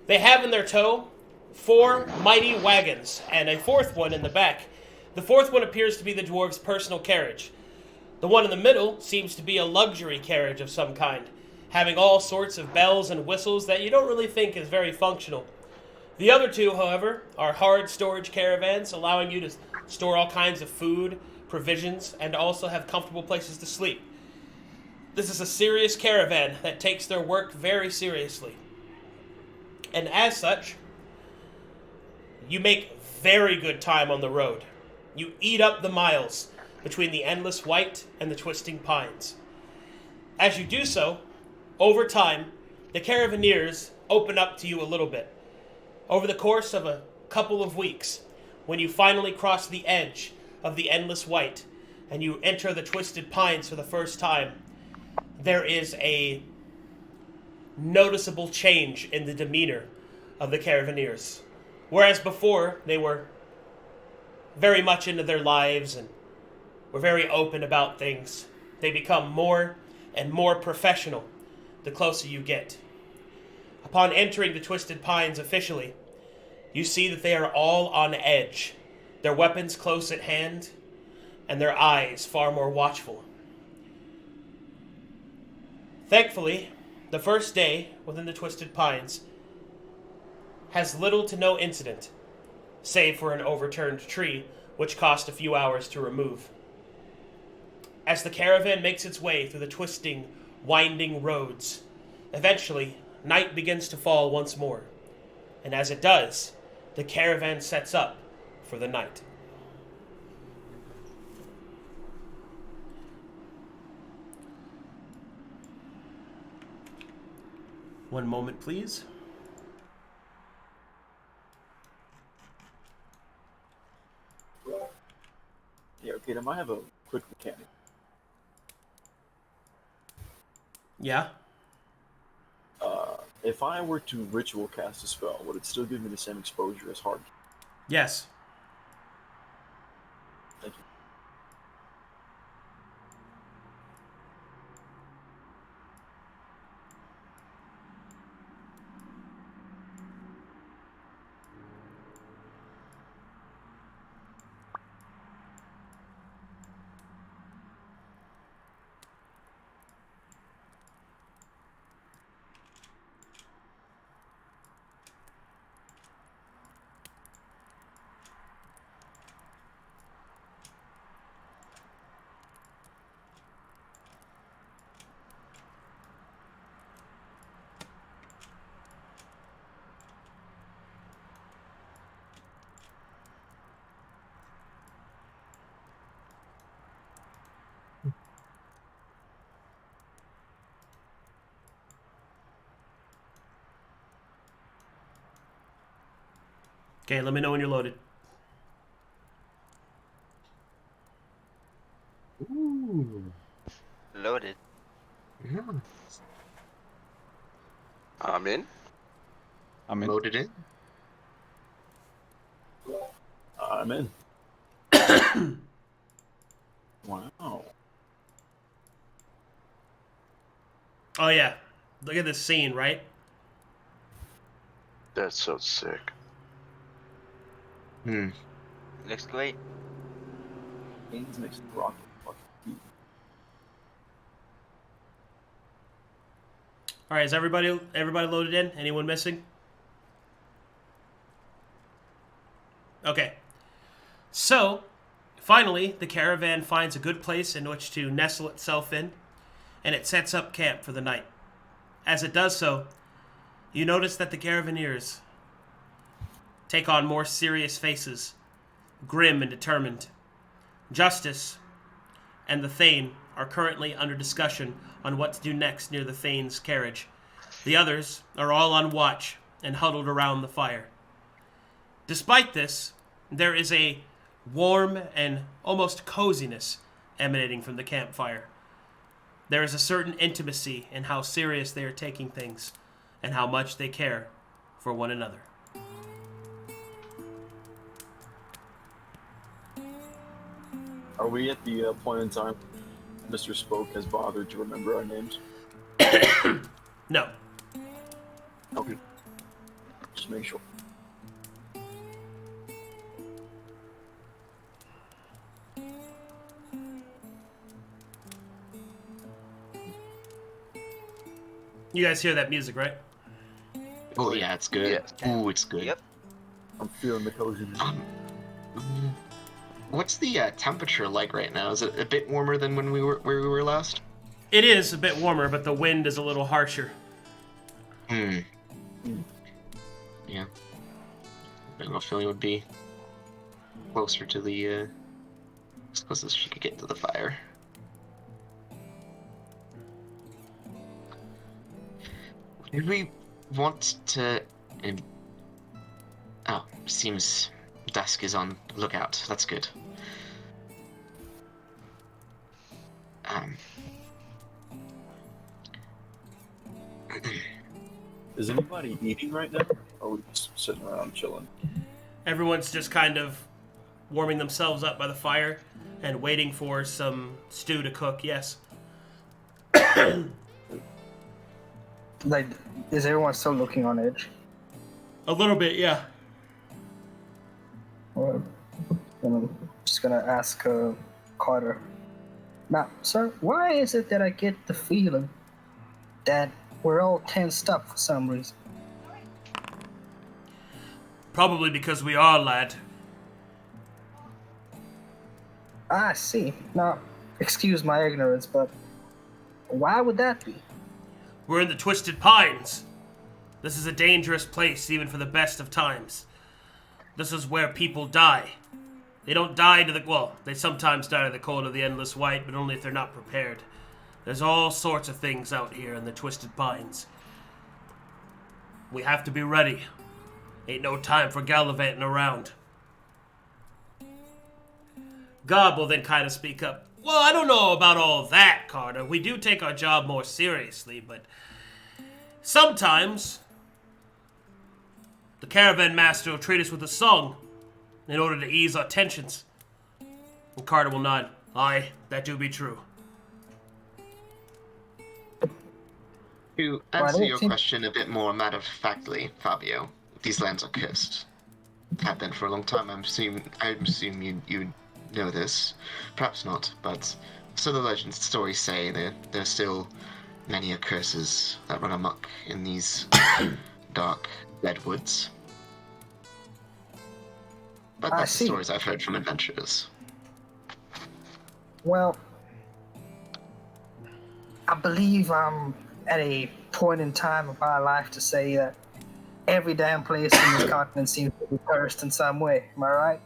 They have in their tow 4 mighty wagons, and a 4th one in the back. The 4th one appears to be the dwarves' personal carriage. The one in the middle seems to be a luxury carriage of some kind, having all sorts of bells and whistles that you don't really think is very functional. The other 2, however, are hard storage caravans, allowing you to store all kinds of food, provisions, and also have comfortable places to sleep. This is a serious caravan that takes their work very seriously. And as such, you make very good time on the road. You eat up the miles between the endless white and the twisting pines. As you do so, over time, the Caravaneers open up to you a little bit. Over the course of a couple of weeks, when you finally cross the edge of the endless white and you enter the twisted pines for the first time, there is a noticeable change in the demeanor of the Caravaneers. Whereas before, they were very much into their lives and were very open about things, they become more and more professional the closer you get. Upon entering the Twisted Pines officially, you see that they are all on edge, their weapons close at hand, and their eyes far more watchful. Thankfully, the first day within the Twisted Pines has little to no incident, save for an overturned tree, which cost a few hours to remove. As the caravan makes its way through the twisting, winding roads, eventually, night begins to fall once more, and as it does, the caravan sets up for the night. One moment, please. Yeah, okay, I have a quick mechanic. Yeah? If I were to ritual cast a spell, would it still give me the same exposure as hard? Yes. Thank you. Okay, let me know when you're loaded. Ooh. Loaded. Yeah. I'm in. I mean, Loaded in. I'm in. Wow. Oh yeah, look at this scene, right? That's so sick. Looks great. Games makes rocket fucking heat. All right, is everybody loaded in? Anyone missing? Okay. So, finally, the caravan finds a good place in which to nestle itself in, and it sets up camp for the night. As it does so, you notice that the Caravaneers take on more serious faces, grim and determined. Justice and the Thane are currently under discussion on what to do next near the Thane's carriage. The others are all on watch and huddled around the fire. Despite this, there is a warm and almost coziness emanating from the campfire. There is a certain intimacy in how serious they are taking things and how much they care for one another. Are we at the point in time Mr. Spoke has bothered to remember our names? No. Okay. Just make sure. You guys hear that music, right? Oh yeah, it's good. Yeah. Ooh, it's good. Yep. I'm feeling the coziness. What's the temperature like right now? Is it a bit warmer than when we were last? It is a bit warmer, but the wind is a little harsher. Yeah. I don't know if Ophelia would be closer to the as close as she could get to the fire. Did we want to... Oh, seems Dusk is on lookout. That's good. Is anybody eating right now? Or are we just sitting around chilling? Everyone's just kind of warming themselves up by the fire and waiting for some stew to cook, yes. Like, is everyone still looking on edge? A little bit, yeah. Or, I'm just gonna ask Carter. Now, sir, why is it that I get the feeling that we're all tensed up for some reason? Probably because we are, lad. I see. Now, excuse my ignorance, but why would that be? We're in the Twisted Pines. This is a dangerous place, even for the best of times. This is where people die. They don't die to the... Well, they sometimes die to the cold of the Endless White, but only if they're not prepared. There's all sorts of things out here in the Twisted Pines. We have to be ready. Ain't no time for gallivanting around. Gob will then kind of speak up. Well, I don't know about all that, Carter. We do take our job more seriously, but sometimes the Caravan Master will treat us with a song in order to ease our tensions. And Carter will nod. Aye, that do be true. To answer your question a bit more matter-of-factly, Fabio, these lands are cursed. Have been for a long time. I assume you know this. Perhaps not, but so the legends and stories say there are still many curses that run amok in these dark deadwoods. But that's the stories I've heard from adventurers. Well, I believe I'm at a point in time of my life to say that every damn place in this continent seems to be cursed in some way. Am I right?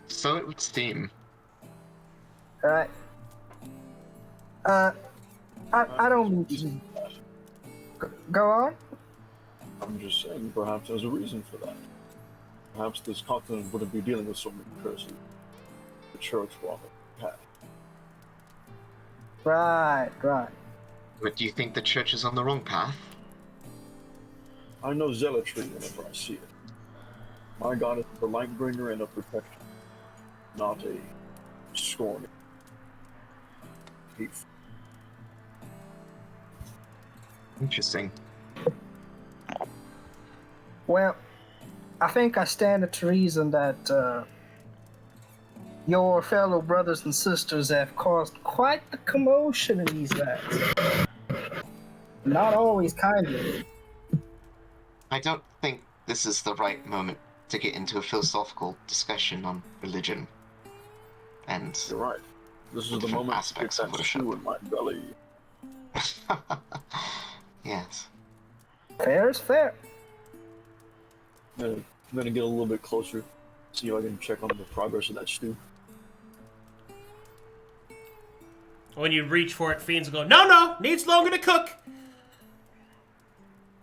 So it would seem. Alright. I don't... Go on? I'm just saying, perhaps there's a reason for that. Perhaps this continent wouldn't be dealing with so many curses. The church will have. Right. But do you think the church is on the wrong path? I know zealotry whenever I see it. My God is the light bringer and a protector, not a scorner. Thief. Interesting. Well, I think I stand to reason that your fellow brothers and sisters have caused quite the commotion in these lands. Not always kindly. I don't think this is the right moment to get into a philosophical discussion on religion. And You're right. This is the moment to get aspects of that worship. stew in my belly. Yes. Fair is fair. I'm gonna get a little bit closer, see if I can check on the progress of that stew. When you reach for it, Fiends will go, No, needs longer to cook.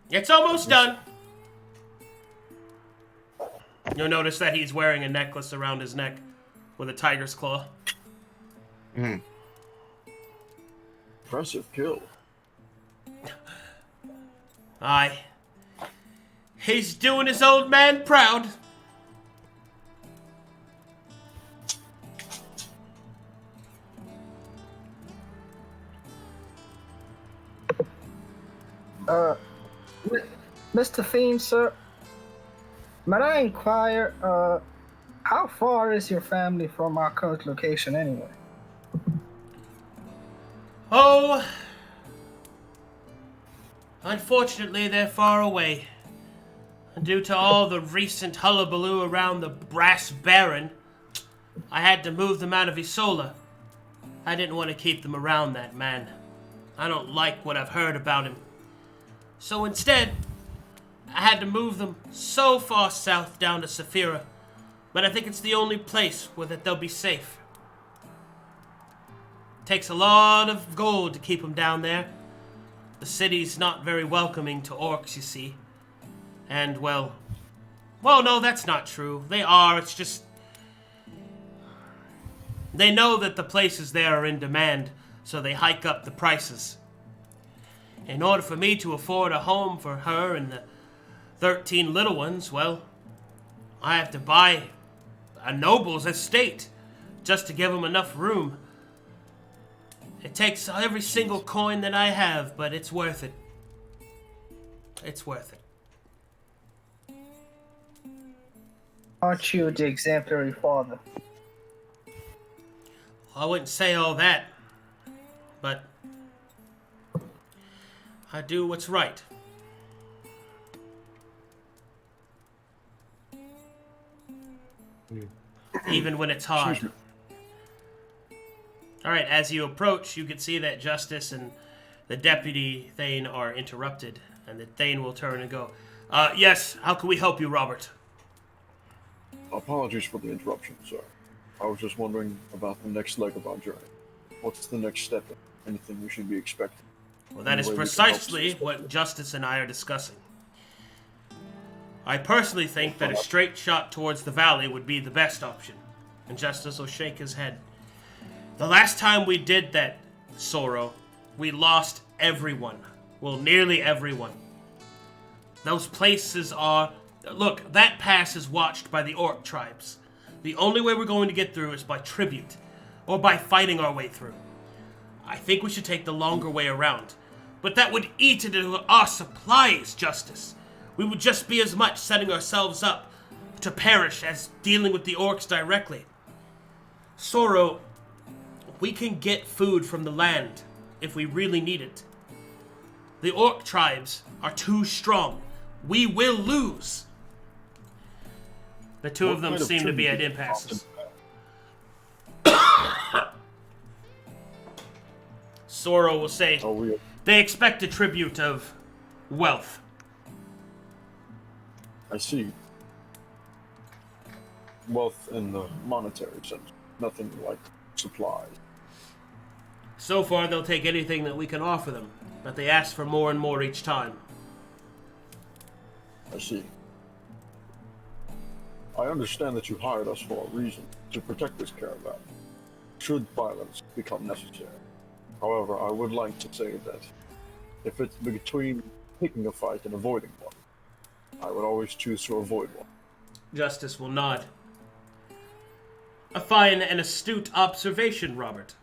It's almost done. You'll notice that he's wearing a necklace around his neck with a tiger's claw. Impressive kill. Aye. He's doing his old man proud. Mr. Fiend, sir, might I inquire, how far is your family from our current location anyway? Oh, unfortunately, they're far away. And due to all the recent hullabaloo around the Brass Baron, I had to move them out of Isola. I didn't want to keep them around that man. I don't like what I've heard about him. So instead, I had to move them so far south down to Saphira. But I think it's the only place where that they'll be safe. Takes a lot of gold to keep them down there. The city's not very welcoming to orcs, you see. And, well, no, that's not true. They are, it's just... They know that the places there are in demand, so they hike up the prices. In order for me to afford a home for her and the 13 little ones, well, I have to buy a noble's estate just to give them enough room. It takes every single coin that I have, but it's worth it. It's worth it. Aren't you the exemplary father? I wouldn't say all that, but I do what's right. Even when it's hard. Alright, as you approach, you can see that Justice and the Deputy Thane are interrupted, and the Thane will turn and go, yes, how can we help you, Robert? Apologies for the interruption, sir. I was just wondering about the next leg of our journey. What's the next step? Anything we should be expecting? Well, that is precisely what Justice and I are discussing. I personally think that a straight shot towards the valley would be the best option. And Justice will shake his head. The last time we did that, Sorrow, we lost everyone. Well, nearly everyone. Those places are... Look, that pass is watched by the orc tribes. The only way we're going to get through is by tribute, or by fighting our way through. I think we should take the longer way around, but that would eat into our supplies, Justice. We would just be as much setting ourselves up to perish as dealing with the orcs directly. Sorrow, we can get food from the land if we really need it. The orc tribes are too strong. We will lose. The two of them seem to be at impasses. Sorrow will say, they expect a tribute of wealth. I see. Wealth in the monetary sense. Nothing like supplies. So far, they'll take anything that we can offer them, but they ask for more and more each time. I see. I understand that you hired us for a reason, to protect this caravan, should violence become necessary. However, I would like to say that if it's between picking a fight and avoiding one, I would always choose to avoid one. Justice will nod. A fine and astute observation, Robert.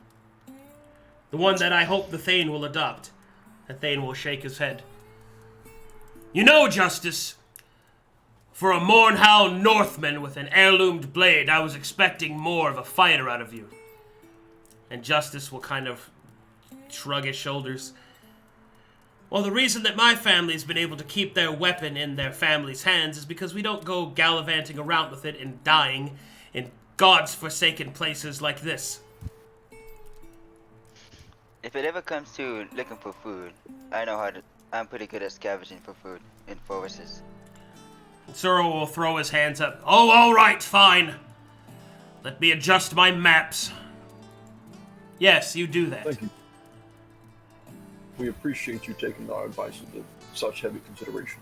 The one that I hope the Thane will adopt. The Thane will shake his head. You know, Justice, for a Mournhound Northman with an heirloomed blade, I was expecting more of a fighter out of you. And Justice will kind of shrug his shoulders. Well, the reason that my family's been able to keep their weapon in their family's hands is because we don't go gallivanting around with it and dying in God's forsaken places like this. If it ever comes to looking for food, I know how to. I'm pretty good at scavenging for food in forests. Sorrow will throw his hands up. Oh, all right, fine. Let me adjust my maps. Yes, you do that. Thank you. We appreciate you taking our advice into such heavy consideration.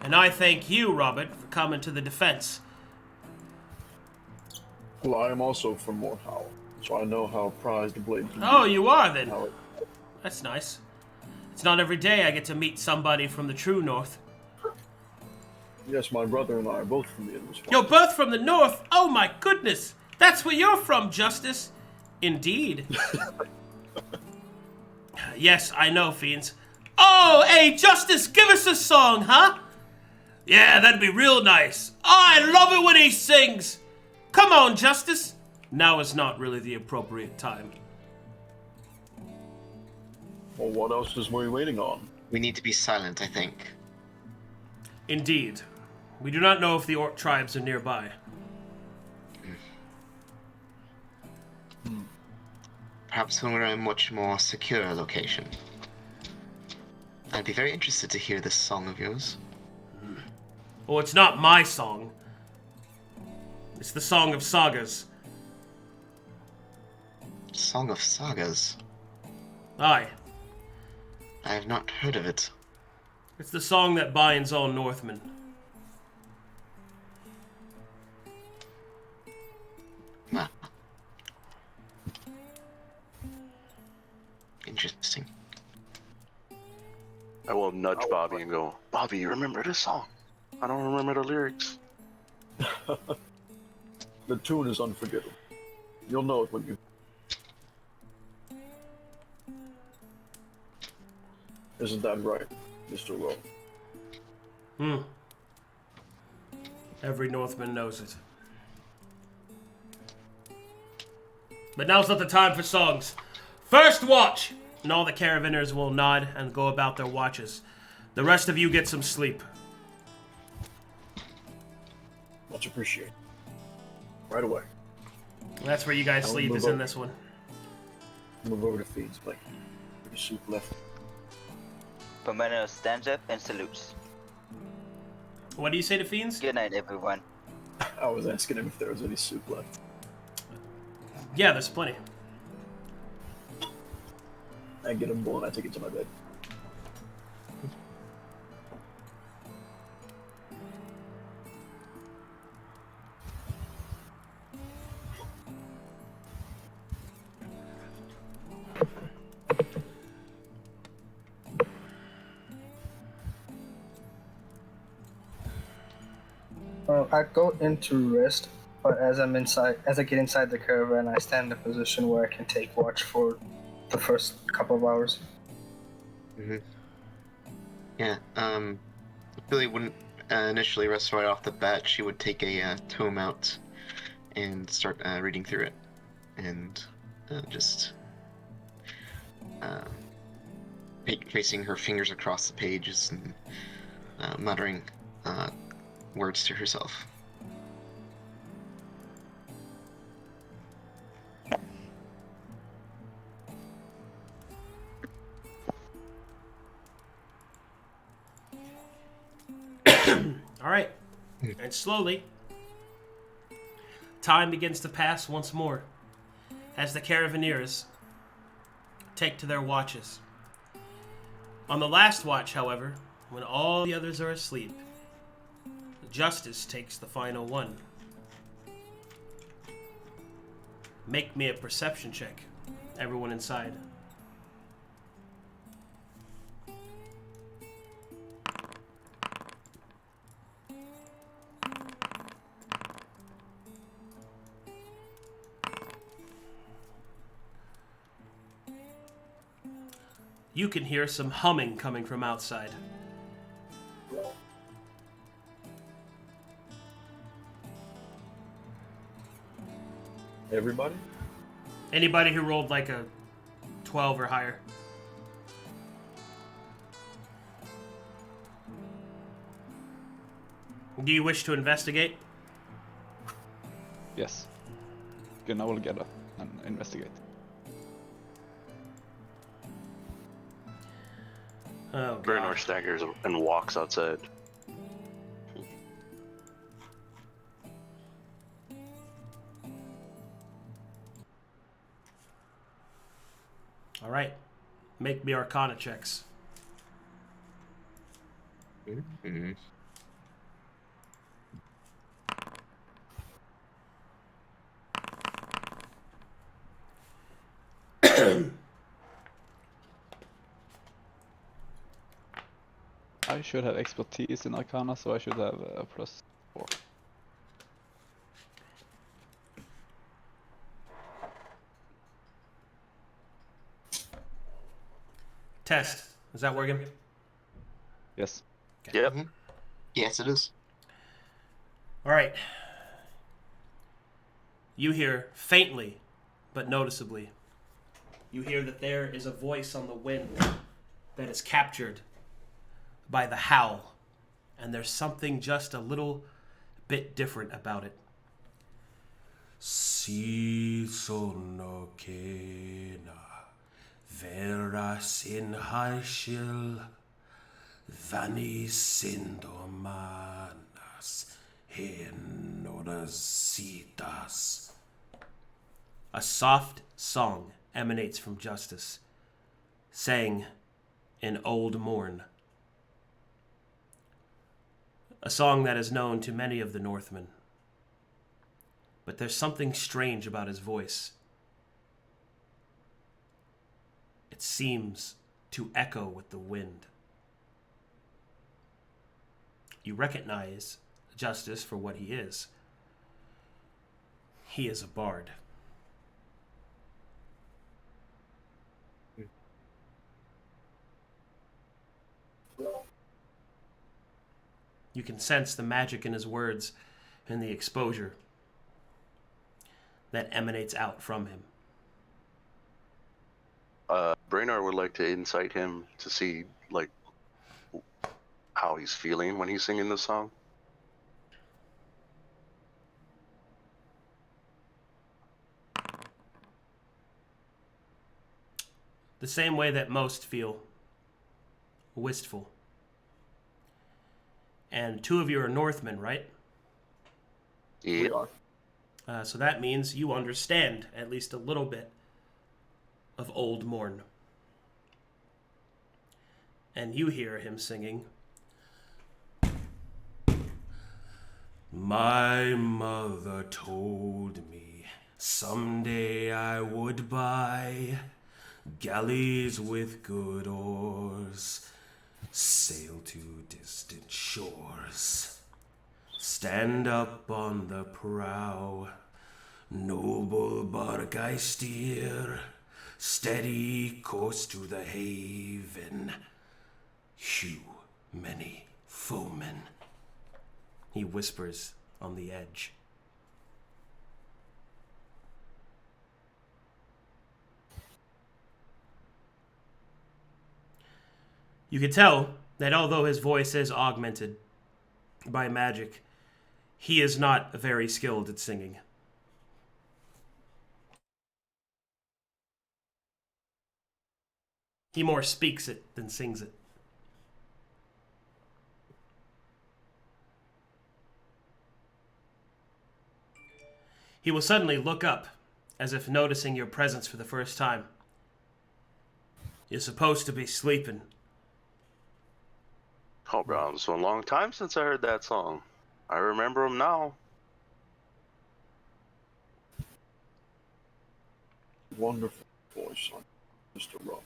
And I thank you, Robert, for coming to the defense. Well, I am also from Mournhound, so I know how prized the blade can be. Oh, you are then? That's nice. It's not every day I get to meet somebody from the true north. Yes, my brother and I are both from the Endless Forest. You're both from the north? Oh my goodness! That's where you're from, Justice! Indeed. Yes, I know, fiends. Oh, hey, Justice, give us a song, huh? Yeah, that'd be real nice. Oh, I love it when he sings. Come on, Justice. Now is not really the appropriate time. Well, what else is we waiting on? We need to be silent, I think. Indeed. We do not know if the orc tribes are nearby. Perhaps when we're in a much more secure location. I'd be very interested to hear this song of yours. Oh, it's not my song. It's the Song of Sagas. Song of Sagas? Aye. I have not heard of it. It's the song that binds all Northmen. Ah. Interesting. I will nudge Bobby and go, Bobby, you remember this song? I don't remember the lyrics. The tune is unforgettable. You'll know it when you... Isn't that right, Mr. Rowe? Every Northman knows it. But now's not the time for songs. First watch! And all the caravanners will nod and go about their watches. The rest of you get some sleep. Much appreciated. Right away. That's where you guys I'll sleep, move is in over. this one. Move over to feeds, like, any soup left. Permaneo stands up and salutes. What do you say to Fiends? Good night, everyone. I was asking him if there was any soup left. Yeah, there's plenty. I get a bowl and I take it to my bed. I go into rest, but as I get inside the caravan, I stand in a position where I can take watch for the first couple of hours. Yeah, Billy wouldn't initially rest right off the bat. She would take a tome out and start reading through it, and just tracing her fingers across the pages and muttering words to herself. All right. And slowly, time begins to pass once more as the caravaneers take to their watches. On the last watch, however, when all the others are asleep, Justice takes the final one. Make me a perception check, everyone inside. You can hear some humming coming from outside. Everybody? Anybody who rolled like a 12 or higher. Do you wish to investigate? Yes. Gunnar will get up and investigate. Oh, Braynor God. staggers and walks outside. All right. Make me Arcana checks. Mm-hmm. I should have expertise in Arcana, so I should have a +4. Test. Is that working? Yes. Yep. Mhm. Yes, it is. All right. You hear faintly, but noticeably. You hear that there is a voice on the wind that is captured by the howl, and there's something just a little bit different about it. Si sono kena vera sin haishil vani sindomanas henodasitas. A soft song emanates from Justice, sang in Old Morn. A song that is known to many of the Northmen. But there's something strange about his voice. It seems to echo with the wind. You recognize Justice for what he is. He is a bard. You can sense the magic in his words and the exposure that emanates out from him. Braynor would like to incite him to see, like, how he's feeling when he's singing this song. The same way that most feel, wistful. And two of you are Northmen, right? Yeah. We are. So that means you understand at least a little bit of Old Morn. And you hear him singing, my mother told me someday I would buy galleys with good oars, sail to distant shores, stand up on the prow, noble bark I steer, steady course to the haven, hew many foemen. He whispers on the edge. You can tell that although his voice is augmented by magic, he is not very skilled at singing. He more speaks it than sings it. He will suddenly look up, as if noticing your presence for the first time. You're supposed to be sleeping. Oh, bro, it's been a long time since I heard that song. I remember him now. Wonderful voice on Mr. Rob.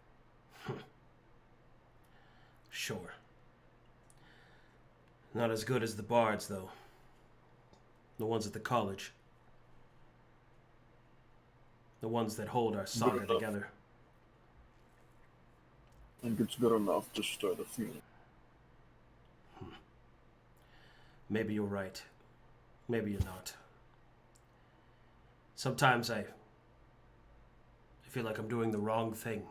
Sure. Not as good as the bards, though. The ones at the college. The ones that hold our saga enough. together. I think it's good enough to stir the feeling. Maybe you're right. Maybe you're not. Sometimes I feel like I'm doing the wrong thing.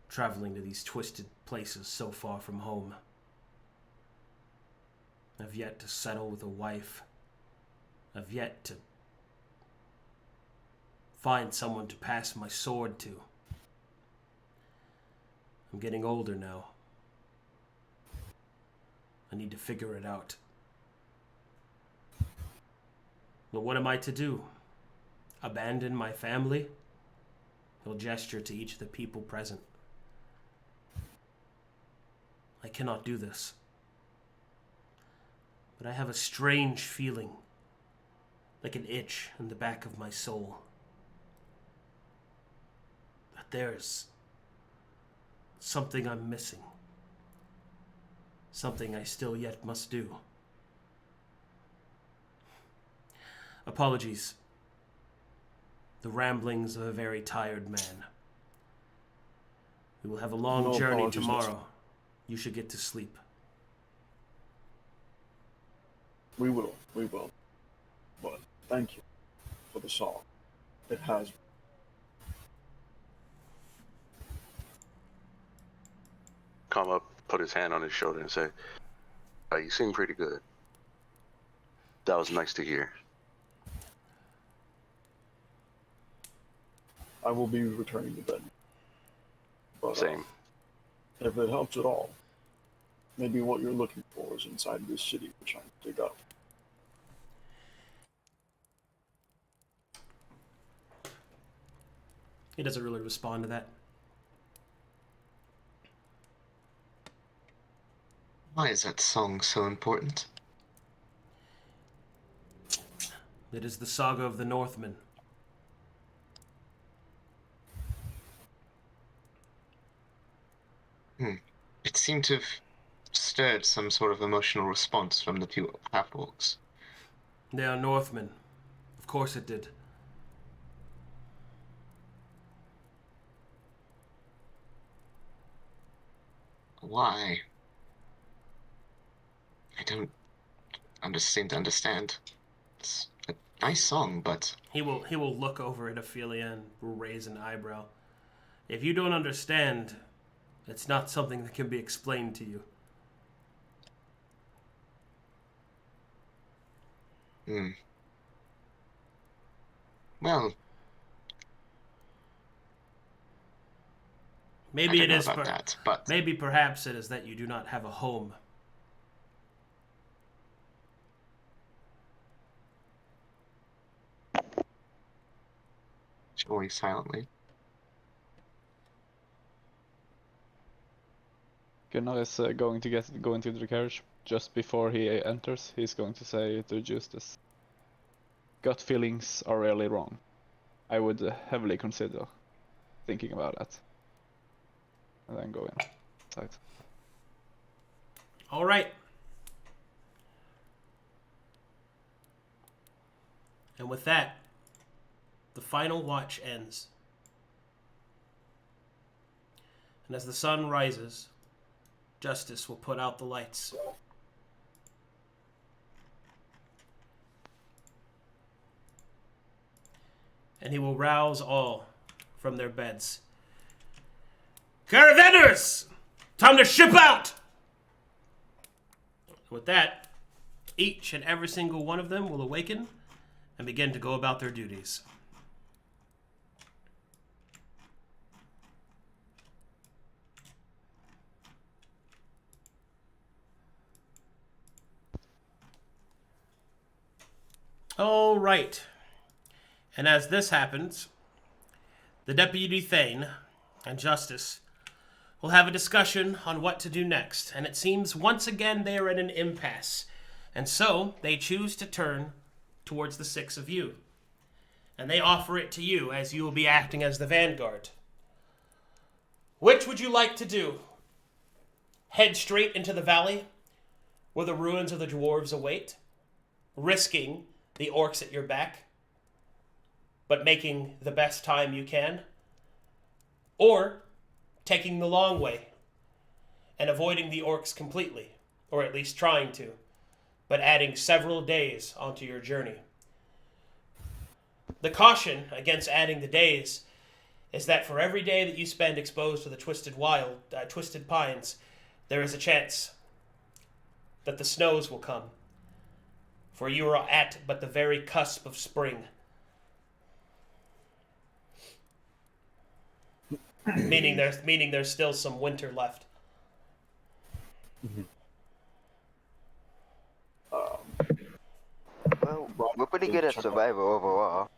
Traveling to these twisted places so far from home. I've yet to settle with a wife. I've yet to find someone to pass my sword to. I'm getting older now. I need to figure it out. But what am I to do? Abandon my family? He'll gesture to each of the people present. I cannot do this. But I have a strange feeling, like an itch in the back of my soul. That there's something I'm missing. Something I still yet must do. Apologies. The ramblings of a very tired man. We will have a long No journey apologies, tomorrow. You should get to sleep. We will. But thank you for the song. It has. Come up, put his hand on his shoulder, and say, "You sing pretty good. That was nice to hear." I will be returning to bed. But, Same. If it helps at all, maybe what you're looking for is inside this city we're trying to dig up. He doesn't really respond to that. Why is that song so important? It is the saga of the Northmen. It seemed to have stirred some sort of emotional response from the two half-orcs. They are Northmen. Of course it did. Why? I don't seem to understand. It's a nice song, but He will look over at Ophelia and raise an eyebrow. If you don't understand, it's not something that can be explained to you. Well, Maybe I it don't know is. about that, but Maybe perhaps it is that you do not have a home. Joy silently. Gunnar is going to go into the carriage. Just before he enters, he's going to say to Justus, "Gut feelings are rarely wrong. I would heavily consider thinking about that." And then go inside. All right. And with that, the final watch ends. And as the sun rises, Justice will put out the lights. And he will rouse all from their beds. Caravanners! Time to ship out! With that, each and every single one of them will awaken and begin to go about their duties. All right. And as this happens, the Deputy Thane and Justice will have a discussion on what to do next. And it seems once again they are in an impasse. And so they choose to turn towards the six of you. And they offer it to you as you will be acting as the vanguard. Which would you like to do? Head straight into the valley where the ruins of the dwarves await, risking the orcs at your back, but making the best time you can? Or taking the long way and avoiding the orcs completely, or at least trying to, but adding several days onto your journey? The caution against adding the days is that for every day that you spend exposed to the twisted pines, there is a chance that the snows will come. For you are at but the very cusp of spring. meaning there's still some winter left. Well, we're pretty good at survival overall.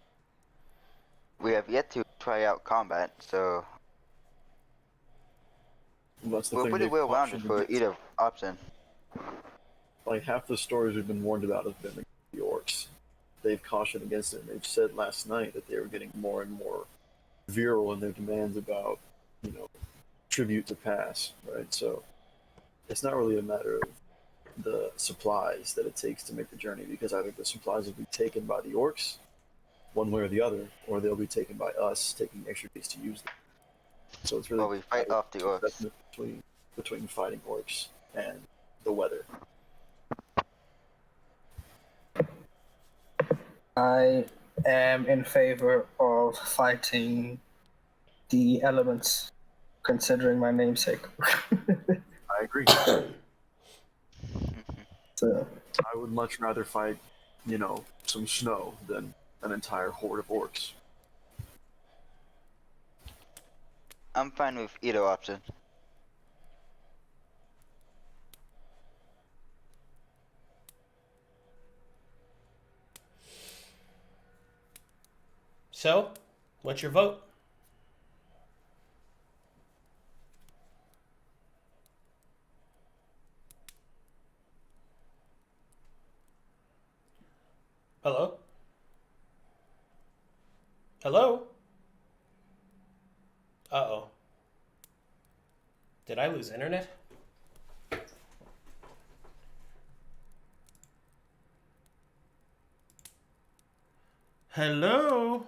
We have yet to try out combat, so That's the we're thing, pretty they've well rounded cautioned for either option. Like half the stories we've been warned about have been the orcs. They've cautioned against it. And they've said last night that they were getting more and more virile in their demands about, tribute to pass, right? So it's not really a matter of the supplies that it takes to make the journey, because either the supplies will be taken by the orcs, one way or the other, or they'll be taken by us, taking extra days to use them. So it's really Well, we fight off the orcs. investment between fighting orcs and the weather. I am in favor of fighting the elements, considering my namesake. I agree. So, I would much rather fight, some snow than an entire horde of orcs. I'm fine with either option. So, what's your vote? Hello? Hello? Uh-oh. Did I lose internet? Hello?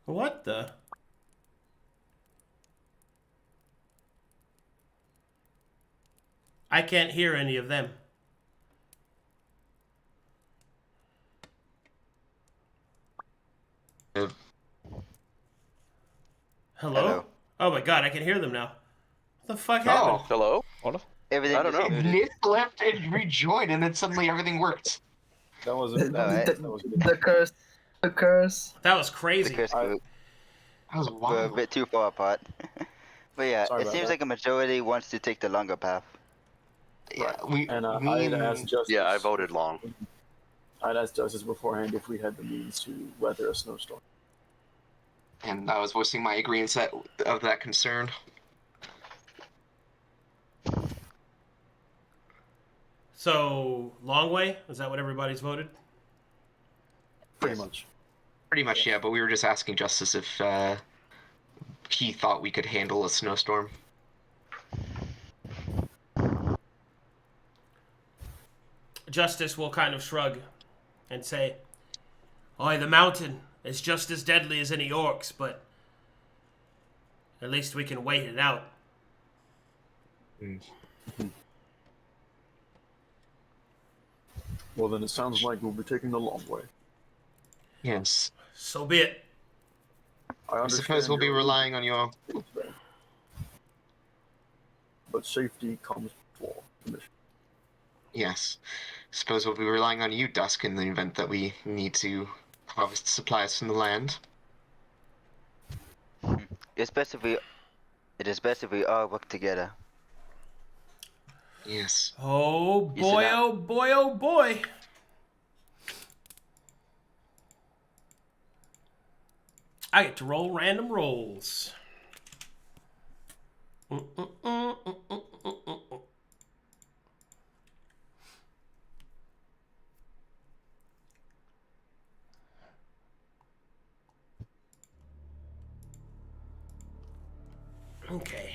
What the? I can't hear any of them. Hello? Oh my god, I can hear them now. What the fuck happened? Hello? What? Everything I don't know. Nick left and rejoined, and then suddenly everything worked. That wasn't. That was the curse. That was The crazy. curse group. That was We're a wild. bit too far apart. But yeah, Sorry it about seems that. like a majority wants to take the longer path. Yeah, we, And me I had and- asked Justice. Yeah, I voted long. I'd asked Justice beforehand if we had the means to weather a snowstorm. and I was voicing my agreement of that concern. So, long way? Is that what everybody's voted? Pretty much. Pretty much, yeah, but we were just asking Justice if he thought we could handle a snowstorm. Justice will kind of shrug and say, "Oi, the mountain is just as deadly as any orcs, but at least we can wait it out." Well, then it sounds like we'll be taking the long way. Yes. So be it. I suppose we'll be relying on your... But safety comes before the mission. Yes. Suppose we'll be relying on you, Dusk, in the event that we need to harvest supplies from the land. It is best if we all work together. Yes. Oh You boy, should not- oh boy, oh boy. I get to roll random rolls. Okay.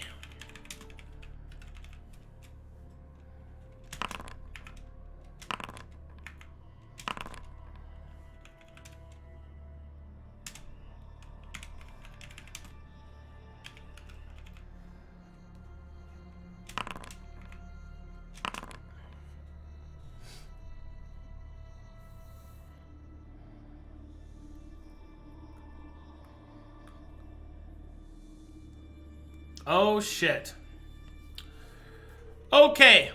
Oh shit. Okay.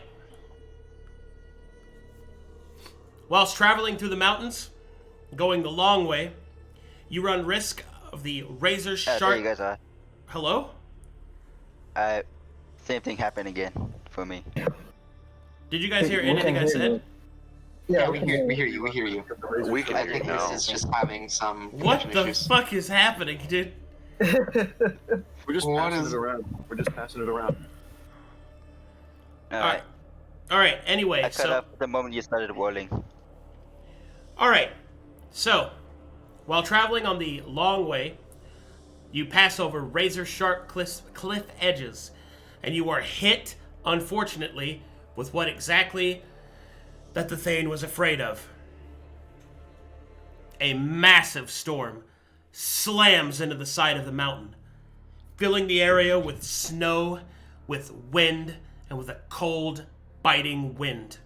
Whilst traveling through the mountains, going the long way, you run risk of the razor There sharp. you guys are. Hello? Same thing happened again for me. Did you guys hear We anything can I hear said? you. Yeah, we we hear you. We can I hear you think now. this is just having some What connection the issues. fuck is happening, dude? We're just What passing is- it around. We're just passing it around. Alright. Alright, anyway, I cut so... off the moment you started whirling. Alright, so, while traveling on the long way, you pass over razor-sharp cliff edges, and you are hit, unfortunately, with what exactly that the Thane was afraid of. a massive storm slams into the side of the mountain, filling the area with snow, with wind, and with a cold, biting wind.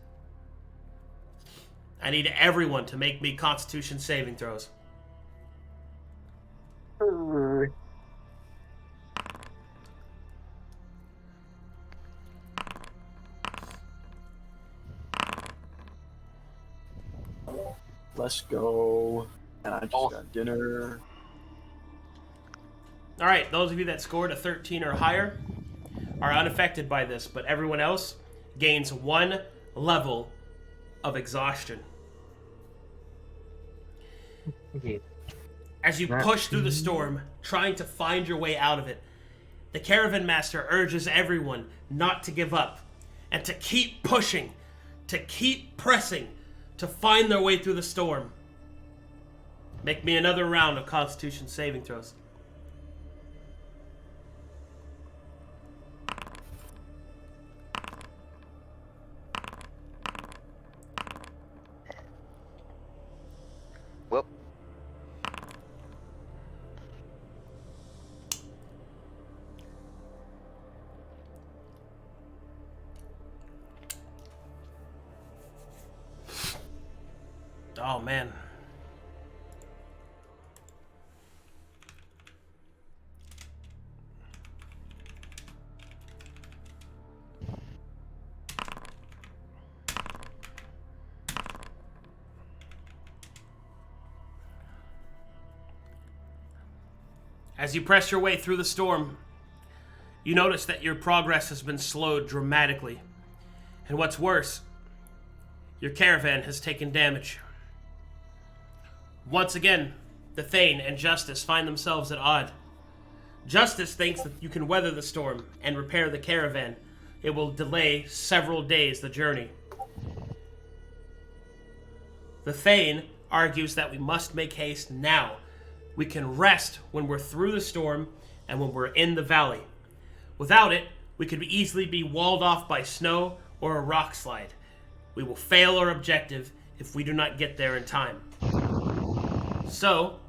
I need everyone to make me Constitution saving throws. Let's go. And I just got dinner. All right, those of you that scored a 13 or higher are unaffected by this, but everyone else gains 1 level of exhaustion. As you push through the storm, trying to find your way out of it, the Caravan Master urges everyone not to give up and to keep pushing, to keep pressing, to find their way through the storm. Make me another round of Constitution saving throws. Well, Oh, man. As you press your way through the storm, you notice that your progress has been slowed dramatically. And what's worse, your caravan has taken damage. Once again, the Thane and Justice find themselves at odd. Justice thinks that you can weather the storm and repair the caravan. It will delay several days the journey. The Thane argues that we must make haste now. We can rest when we're through the storm and when we're in the valley. Without it, we could easily be walled off by snow or a rock slide. We will fail our objective if we do not get there in time. So,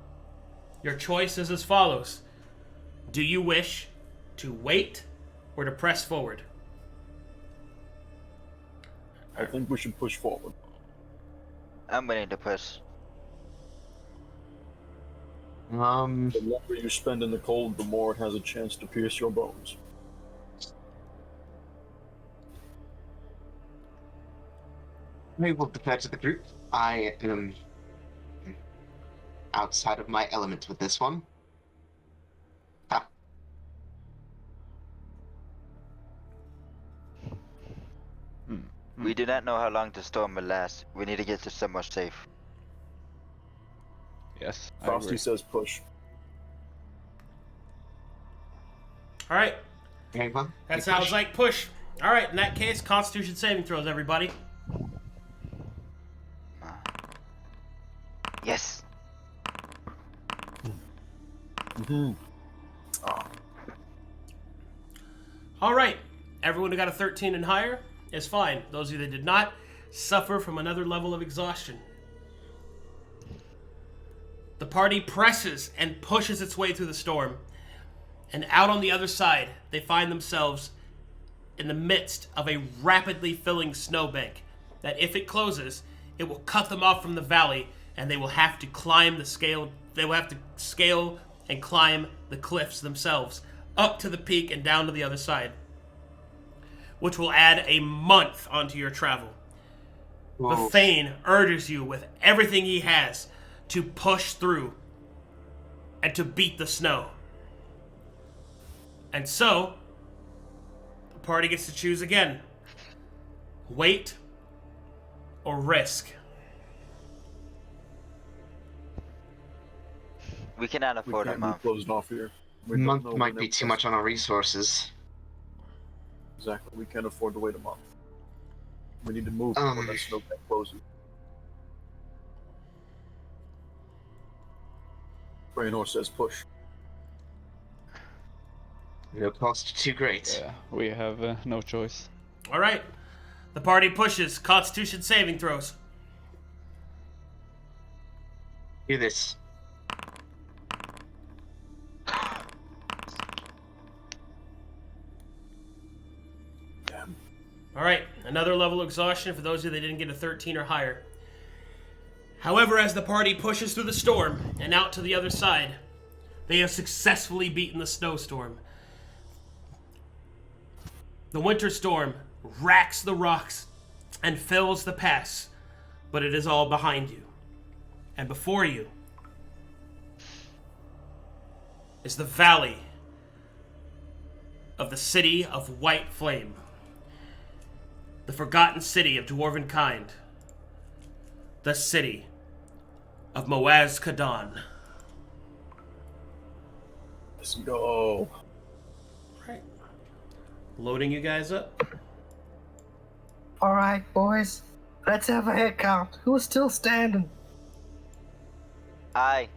your choice is as follows. Do you wish to wait or to press forward? I think we should push forward. I'm willing to push. The longer you spend in the cold, the more it has a chance to pierce your bones. I will defer to the group. I am outside of my element with this one. Ah. We do not know how long the storm will last. We need to get to somewhere safe. Yes, I Frosty agree. says push. All right, Anyone? that sounds like push. All right, in that case, Constitution saving throws, everybody. Yes. All right, everyone who got a 13 and higher is fine. Those of you that did not suffer from another level of exhaustion. The party presses and pushes its way through the storm, and out on the other side, they find themselves in the midst of a rapidly filling snowbank that, if it closes, it will cut them off from the valley, and they will have to climb the scale. They will have to scale and climb the cliffs themselves, up to the peak and down to the other side, which will add a month onto your travel. Whoa. The Thane urges you with everything he has to push through and to beat the snow. And so, the party gets to choose again. Wait or risk. We cannot We afford a can't be month. closed off here. A We don't month know might when be it too was. much on our resources. Exactly. We can't afford to wait a month. We need to move before that snowbank closes. Braynor says push. No cost too great. Yeah, we have no choice. All right. The party pushes. Constitution saving throws. Do this. Damn. All right, another level of exhaustion for those of you that didn't get a 13 or higher. However, as the party pushes through the storm and out to the other side, they have successfully beaten the snowstorm. The winter storm racks the rocks and fills the pass, but it is all behind you. And before you is the valley of the city of White Flame, the forgotten city of dwarven kind, the city of Moaz Kadan. Let's go. Right. Loading you guys up. All right, boys. Let's have a head count. Who's still standing? I.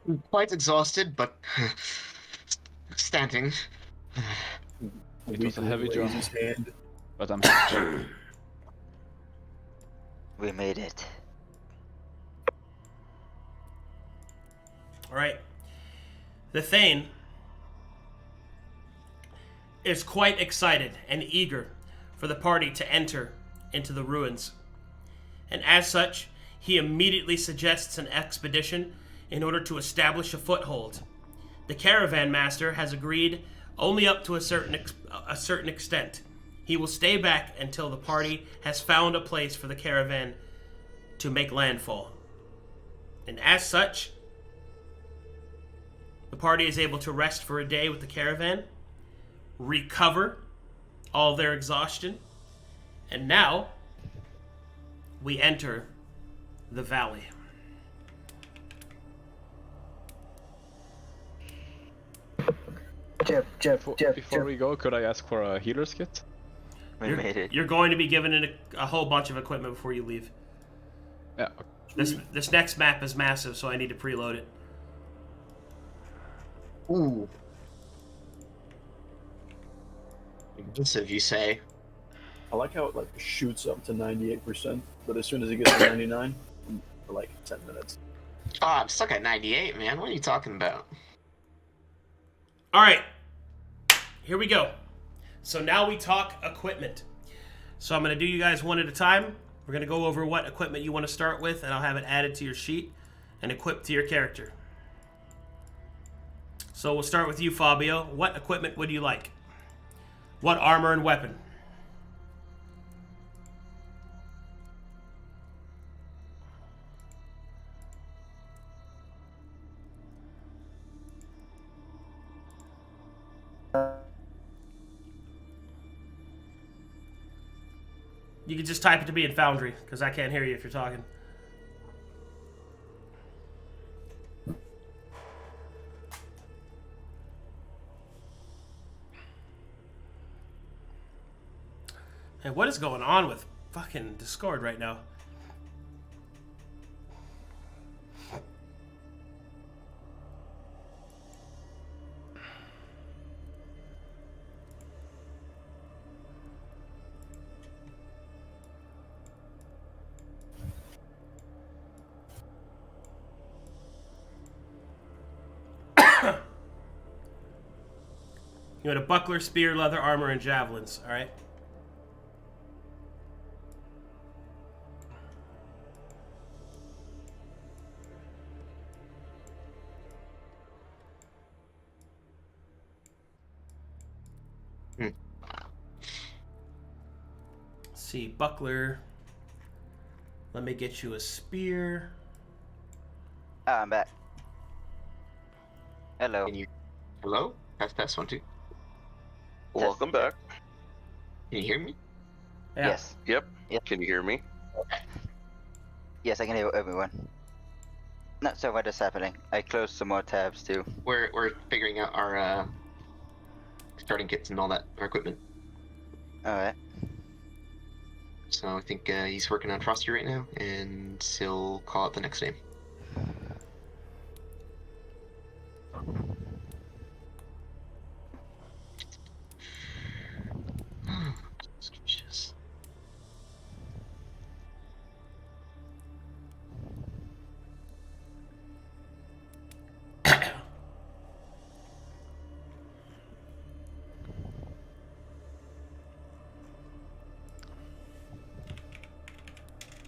I'm quite exhausted, but standing. It was a heavy Raise jump, his hand. but I'm happy. We made it. All right. The Thane is quite excited and eager for the party to enter into the ruins. And as such, he immediately suggests an expedition in order to establish a foothold. The Caravan Master has agreed only up to a certain extent. He will stay back until the party has found a place for the caravan to make landfall. And as such, the party is able to rest for a day with the caravan, recover all their exhaustion, and now we enter the valley. Before we go, could I ask for a healer's kit? We made it. You're going to be given a whole bunch of equipment before you leave. Yeah. This next map is massive, so I need to preload it. Ooh. Impressive, you say? I like how it like shoots up to 98%, but as soon as it gets to 99, for like 10 minutes. Oh, I'm stuck at 98, man. What are you talking about? All right, here we go. So now we talk equipment. So I'm going to do you guys one at a time. We're going to go over what equipment you want to start with, and I'll have it added to your sheet and equipped to your character. So we'll start with you, Fabio. What equipment would you like? What armor and weapon? You can just type it to me in Foundry, because I can't hear you if you're talking. Hey, what is going on with fucking Discord right now? You had a buckler, spear, leather armor, and javelins, alright? See, buckler. Let me get you a spear. Ah, I'm back. Hello. Can you... Hello? Test 1 2. Welcome back. Can you hear me? Yeah. Yes. Yep. Yep. Can you hear me? Yes, I can hear everyone. Not sure what is happening. I closed some more tabs too. We're figuring out our starting kits and all that, our equipment. Alright. So I think he's working on Frosty right now, and he'll call it the next name.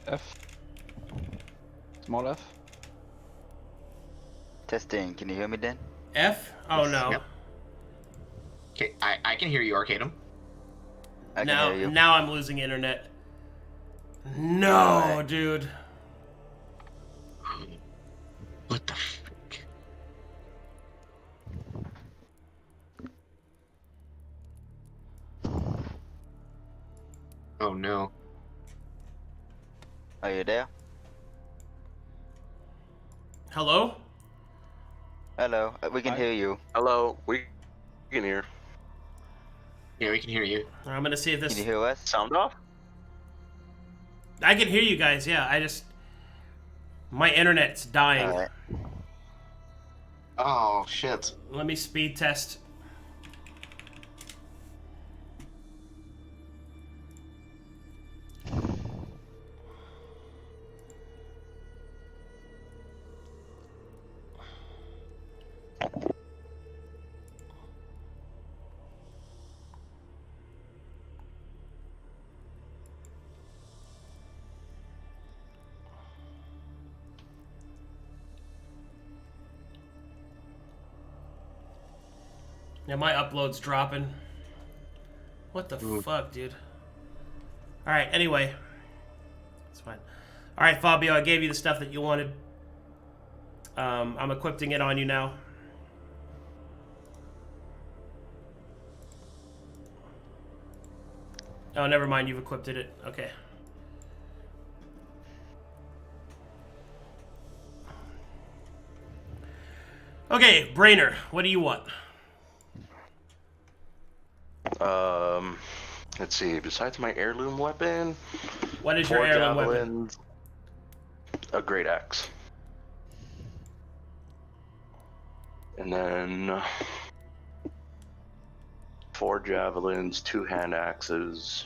F. Small F. Testing. Can you hear me then? F? Oh no. Yep. Okay, I can hear you, Arcadum. I can hear you. Now I'm losing internet. No, Alright. dude. What the frick? Oh no. Are you there? Hello? Hello. We can Hi. hear you. Hello, we can hear. Yeah, we can hear you. I'm gonna see if Can you this. hear us? Sound off? I can hear you guys. Yeah, my internet's dying. Alright. Oh shit. Let me speed test. Yeah, my upload's dropping. What the fuck, dude? Alright, anyway. It's fine. Alright, Fabio, I gave you the stuff that you wanted. I'm equipping it on you now. Oh, never mind, you've equipped it. Okay. Okay, Braynor, what do you want? Let's see. Besides my heirloom weapon, What is your 4 heirloom weapon? javelins, a great axe, and then 4 javelins, 2 hand axes,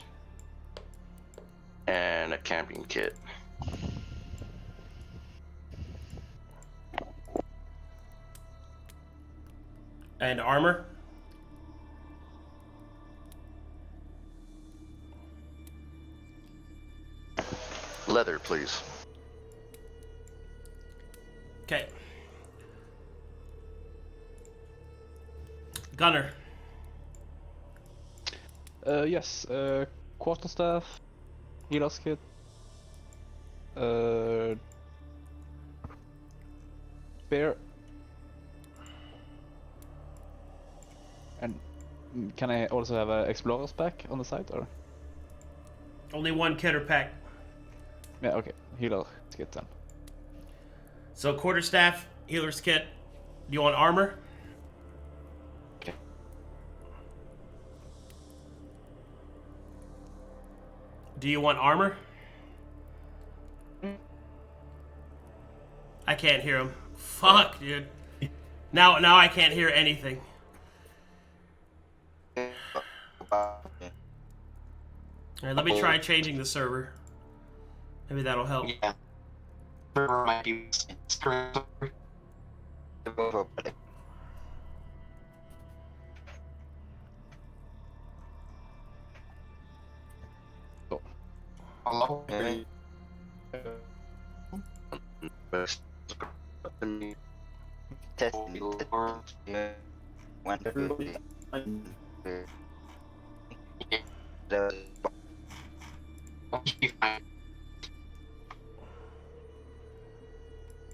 and a camping kit. And armor? Leather, please. Okay. Gunnar. Yes. Quarterstaff. Healer's kit. Spear. And can I also have a explorer's pack on the side, or? Only one kit or pack. Yeah. Okay. Healer's kit then. So quarterstaff, healer's kit. Do you want armor? Okay. Do you want armor? I can't hear him. Fuck, dude. Now I can't hear anything. Alright, let me try changing the server. Maybe that'll help. Yeah. Server might be Hello? Testing. Yeah. 150.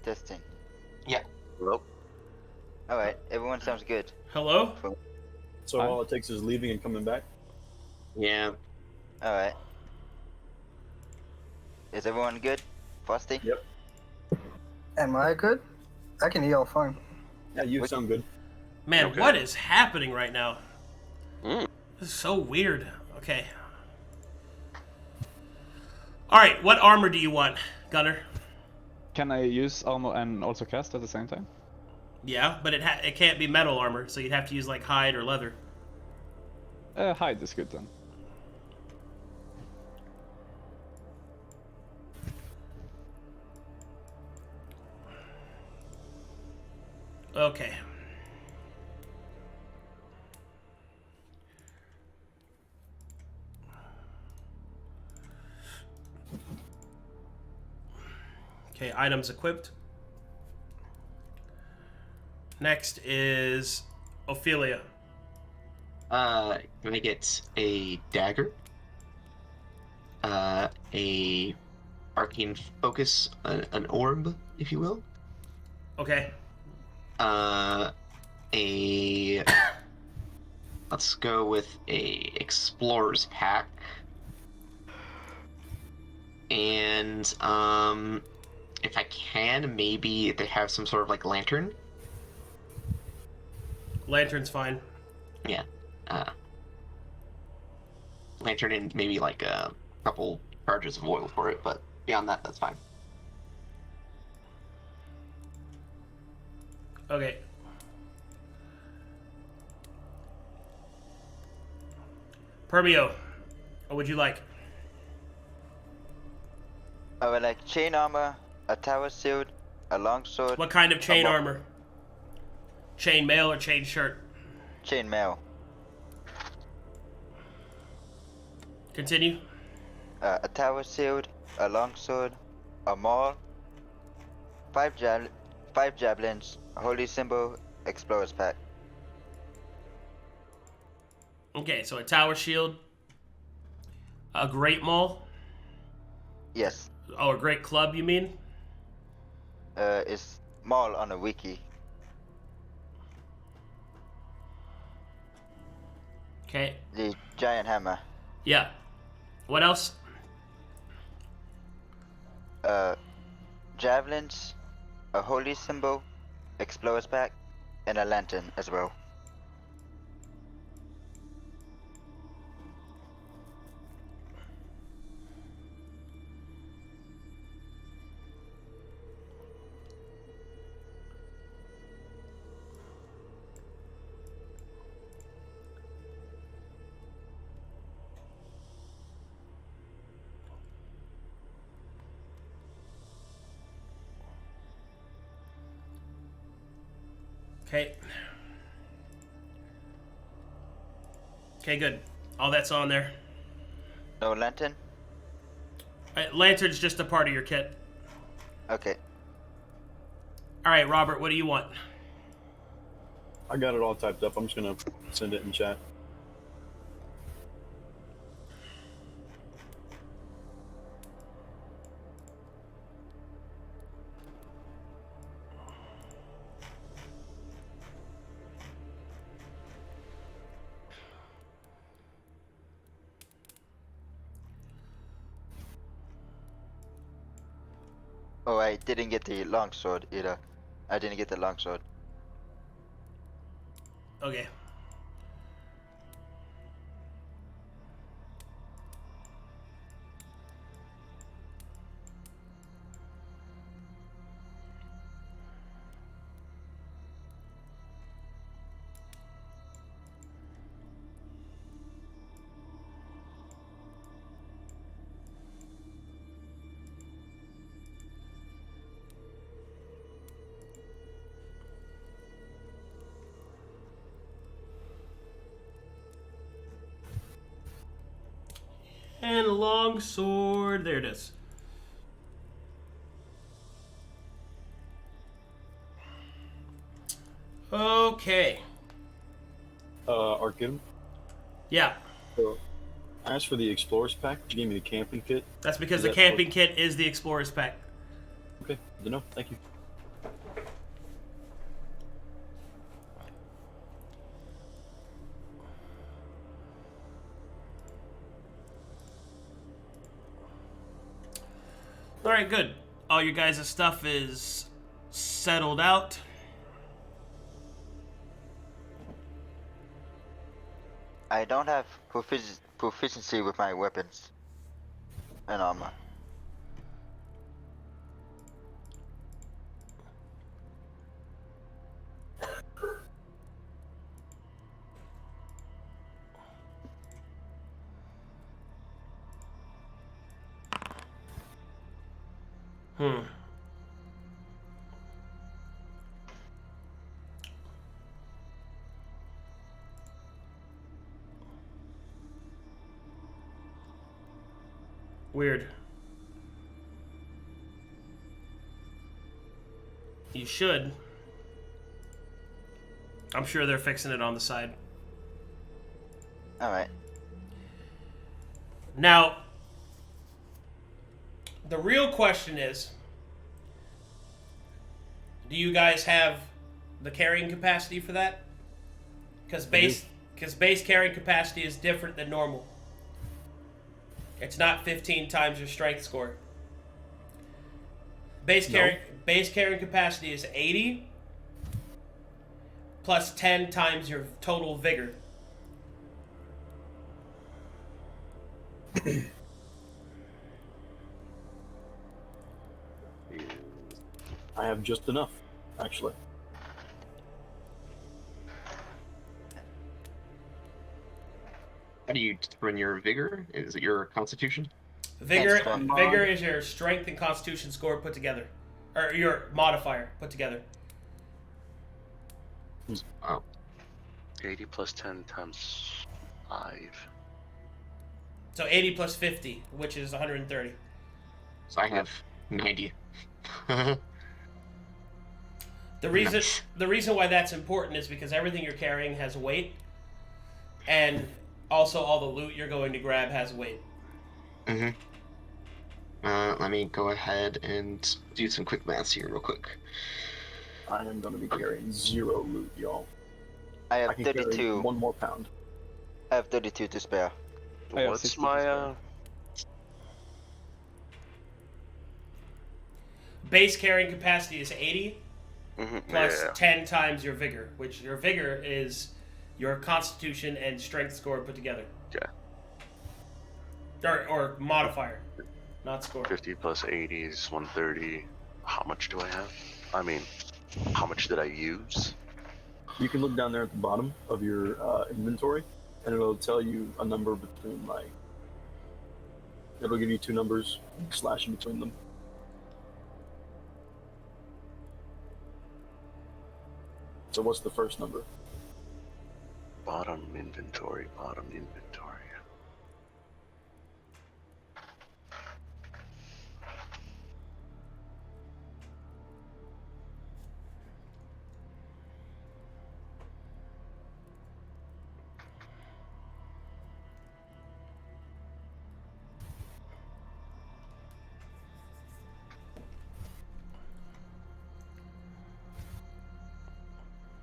Testing. Yeah. Hello? Alright, everyone sounds good. Hello? So all it takes is leaving and coming back. Yeah. Alright. Is everyone good? Frosty? Yep. Am I good? I can hear all fine. Yeah, you What- sound good. Man, Okay. what is happening right now? Mm. This is so weird. Okay. Alright, what armor do you want, Gunnar? Can I use armor and also cast at the same time? Yeah, but it can't be metal armor, so you'd have to use like hide or leather. Hide is good then. Okay. Okay, items equipped. Next is Ophelia. Can I get a dagger? A arcane focus, an orb, if you will. Okay. A let's go with a explorer's pack. And if I can, maybe they have some sort of like lantern. Lantern's fine. Yeah. Lantern and maybe like a couple charges of oil for it, but beyond that, that's fine. Okay. Permaneo, what would you like? I would like chain armor, a tower shield, a longsword. What kind of chain armor? Chain mail or chain shirt? Chain mail. Continue. A tower shield, a longsword, a maul, 5 javelins, a holy symbol, explorer's pack. Okay, so a tower shield, a great maul. Yes. Oh, a great club, you mean? It's maul on a wiki. Okay. The giant hammer. Yeah. What else? Javelins, a holy symbol, explorer's pack, and a lantern as well. Okay. Okay, good. All that's on there. No lantern? Lantern's just a part of your kit. Okay. All right, Robert, what do you want? I got it all typed up. I'm just gonna send it in chat. Oh, I didn't get the longsword either. I didn't get the longsword. Okay. And a long sword. There it is. Okay. Arcadum. Yeah. So, I asked for the Explorer's Pack. You gave me the camping kit. That's because Is the that camping kit is the Explorer's Pack. Okay, good to know. Thank you. Alright, good. All your guys' stuff is settled out. I don't have proficiency with my weapons and armor. Weird. You should. I'm sure they're fixing it on the side. Alright. Now, the real question is, do you guys have the carrying capacity for that? Because base carrying capacity is different than normal. It's not 15 times your strength score. Base carrying capacity is 80 plus 10 times your total vigor. I have just enough, actually. How do you determine your vigor? Is it your constitution? Vigor is your strength and constitution score put together. Or your modifier put together. Oh. 80 plus 10 times 5. So 80 plus 50, which is 130. So I have 90. The reason why that's important is because everything you're carrying has weight, and also all the loot you're going to grab has weight. Mm-hmm. Let me go ahead and do some quick maths here real quick. I am going to be carrying 0 loot, y'all. I have I can 32. carry 1 more pound. I have 32 to spare. I have What's 60 my Base carrying capacity is 80 plus yeah. 10 times your vigor, which your vigor is your constitution and strength score put together. Yeah. Or modifier, not score. 50 plus 80 is 130. How much do I have? I mean, how much did I use? You can look down there at the bottom of your inventory, and it'll tell you a number between, like, it'll give you 2 numbers, slash in between them. So what's the first number? Bottom inventory.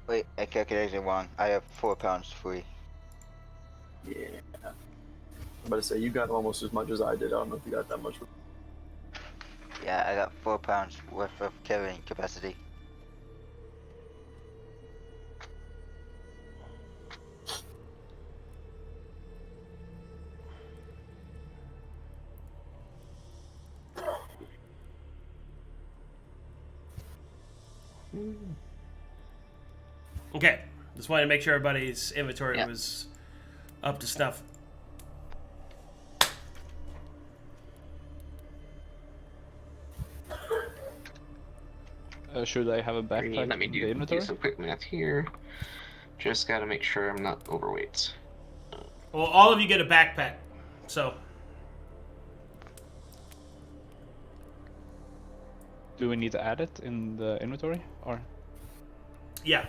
Wait, I calculated wrong. I have 4 pounds free. Yeah. I'm about to say, you got almost as much as I did. I don't know if you got that much. Yeah, I got 4 pounds worth of carrying capacity. Okay, just wanted to make sure everybody's inventory was up to snuff. Should I have a backpack Let me in the do inventory? some quick math here. Just gotta make sure I'm not overweight. Well, all of you get a backpack, so. Do we need to add it in the inventory, or? Yeah.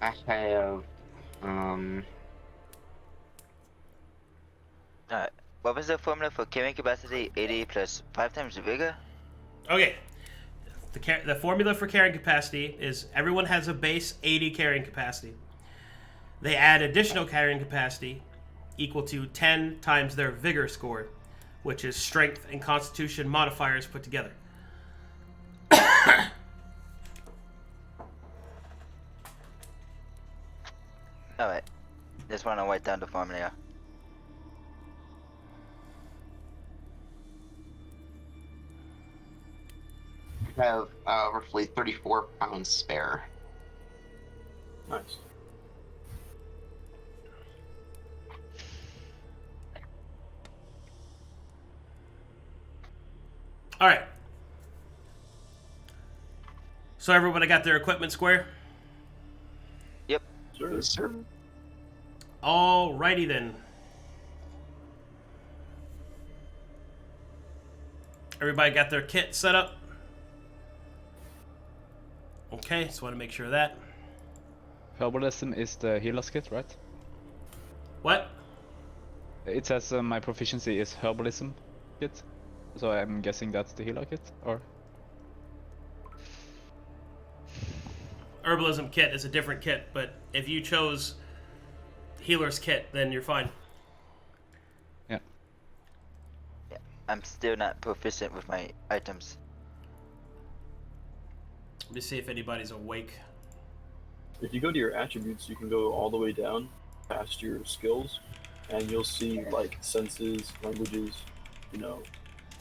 I have, Alright. What was the formula for carrying capacity? 80 plus 5 times the vigor? Okay. The formula for carrying capacity is everyone has a base 80 carrying capacity. They add additional carrying capacity equal to 10 times their vigor score, which is strength and constitution modifiers put together. Alright. Just want to write down the formula. I have roughly 34 pounds spare. Nice. All right. So everybody got their equipment square? Yep. Sure. Yes, sir. Alrighty then. Everybody got their kit set up? Okay, just want to make sure of that. Herbalism is the healer's kit, right? What? It says my proficiency is herbalism kit, so I'm guessing that's the healer kit, or? Herbalism kit is a different kit, but if you chose healer's kit, then you're fine. Yeah. Yeah, I'm still not proficient with my items. Let me see if anybody's awake. If you go to your attributes, you can go all the way down past your skills, and you'll see like senses, languages, you know,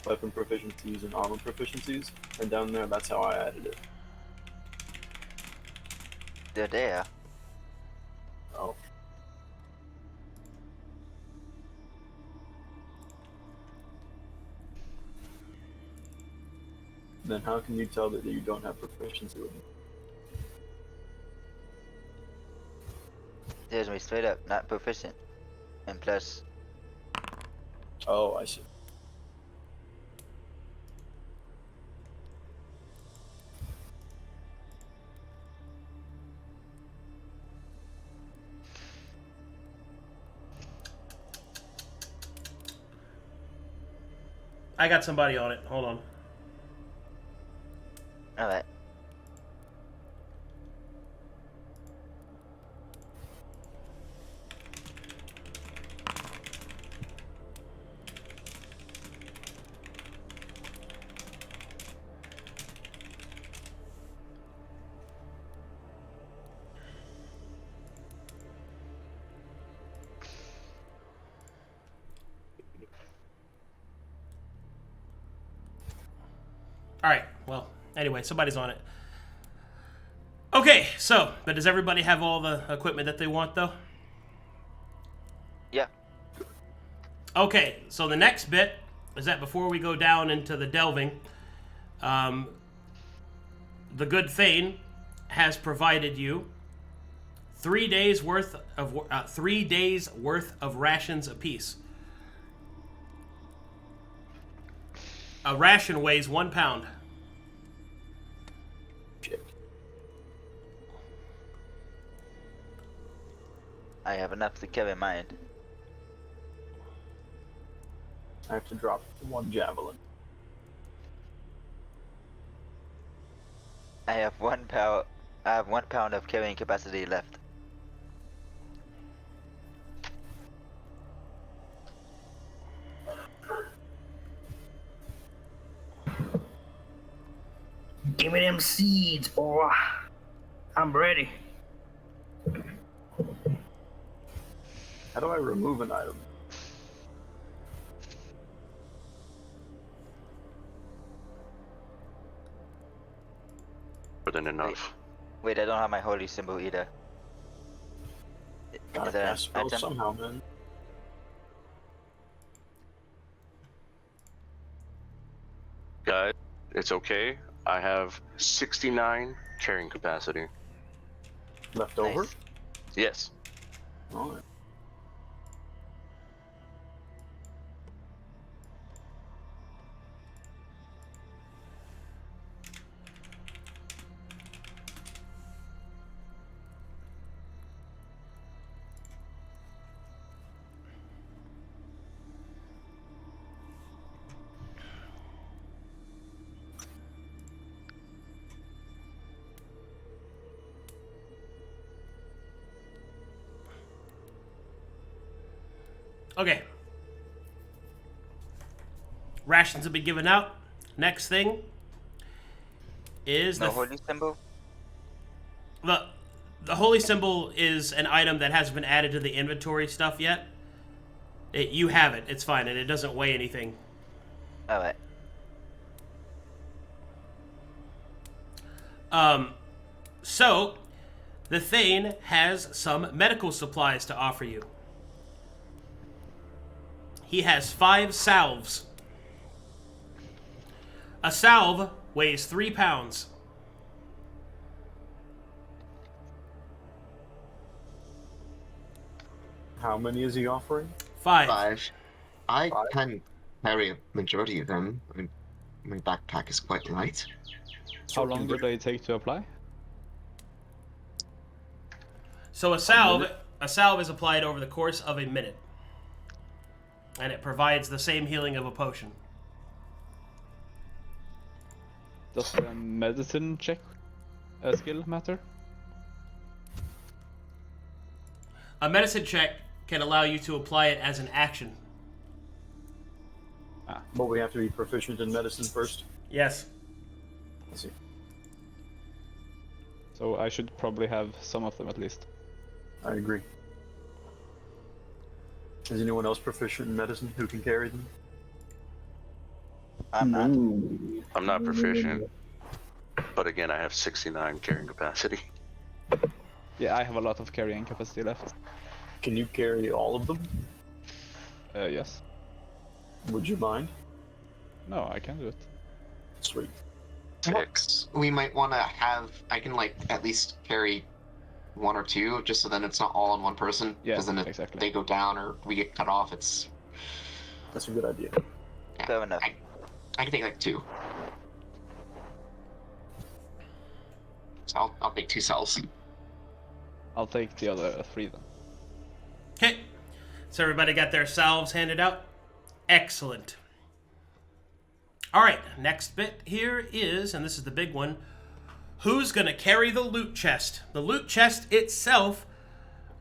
weapon proficiencies and armor proficiencies. And down there, that's how I added it. They're there. Oh. Then how can you tell that you don't have proficiency with them? There's me straight up, not proficient. And plus, Oh, I see. I got somebody on it. Hold on. alright. All right. Well, anyway, somebody's on it. Okay, so, but does everybody have all the equipment that they want, though? Yeah. Okay, so the next bit is that before we go down into the delving, the good Thane has provided you 3 days worth of rations apiece. A ration weighs 1 pound. Shit. I have enough to carry mine. I have to drop 1 javelin. I have 1 pound. I have 1 pound of carrying capacity left. Give me them seeds, boy. I'm ready. How do I remove an item? More than enough. Wait, I don't have my holy symbol either. Gotta Is that cast an spells item? somehow, man. Guys, it's okay. I have 69 carrying capacity. Left over? Nice. Yes. Alright. Okay. Rations have been given out. Next thing is No holy symbol? the holy symbol is an item that hasn't been added to the inventory stuff yet. You have it. It's fine, and it doesn't weigh anything. Alright. So, the Thane has some medical supplies to offer you. He has 5 salves. A salve weighs 3 pounds. How many is he offering? 5. 5. I Five? can carry a majority of them. I mean, my backpack is quite light. How long do they take to apply? So a salve is applied over the course of a minute. And it provides the same healing of a potion. Does the medicine check skill matter? A medicine check can allow you to apply it as an action. But we have to be proficient in medicine first. Yes. Let's see. So I should probably have some of them at least. I agree. Is anyone else proficient in medicine who can carry them? I'm not. I'm not proficient, but again, I have 69 carrying capacity. Yeah, I have a lot of carrying capacity left. Can you carry all of them? Yes. Would you mind? No, I can do it. Sweet. 6. We might want to have. I can like at least carry 1 or 2, just so then it's not all on one person. Yeah, Because then if exactly. they go down or we get cut off, it's. That's a good idea. Yeah, Fair enough. I can take like 2. So I'll take 2 cells. I'll take the other 3 then. Okay. So everybody got their salves handed out? Excellent. All right, next bit here is, and this is the big one, who's going to carry the loot chest? The loot chest itself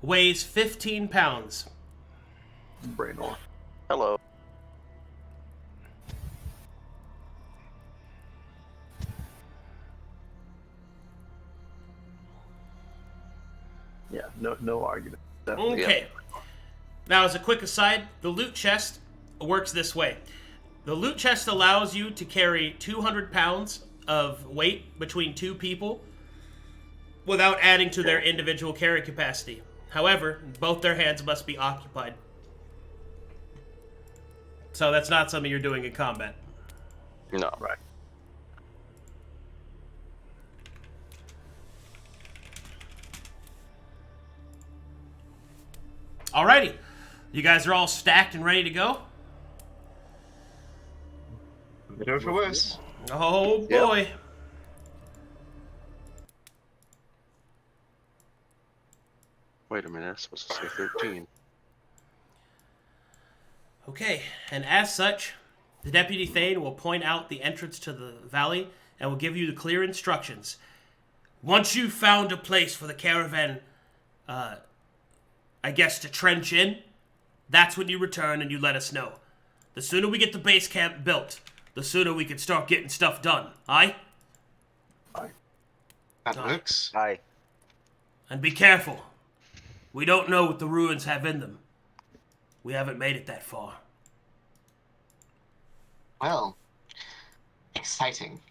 weighs 15 pounds. Braynor. Hello. Yeah, no argument. Definitely. Okay. Now, as a quick aside, the loot chest works this way. The loot chest allows you to carry 200 pounds of weight between 2 people without adding to their individual carry capacity. However, both their hands must be occupied. So that's not something you're doing in combat. No. Right. Alrighty. You guys are all stacked and ready to go? Better for worse. Oh boy. Wait a minute, I'm supposed to say 13. Okay, and as such, the Deputy Thane will point out the entrance to the valley and will give you the clear instructions. Once you've found a place for the caravan, I guess, to trench in, that's when you return and you let us know. The sooner we get the base camp built, the sooner we can start getting stuff done, aye? That works. Aye. And be careful. We don't know what the ruins have in them. We haven't made it that far. Well, exciting.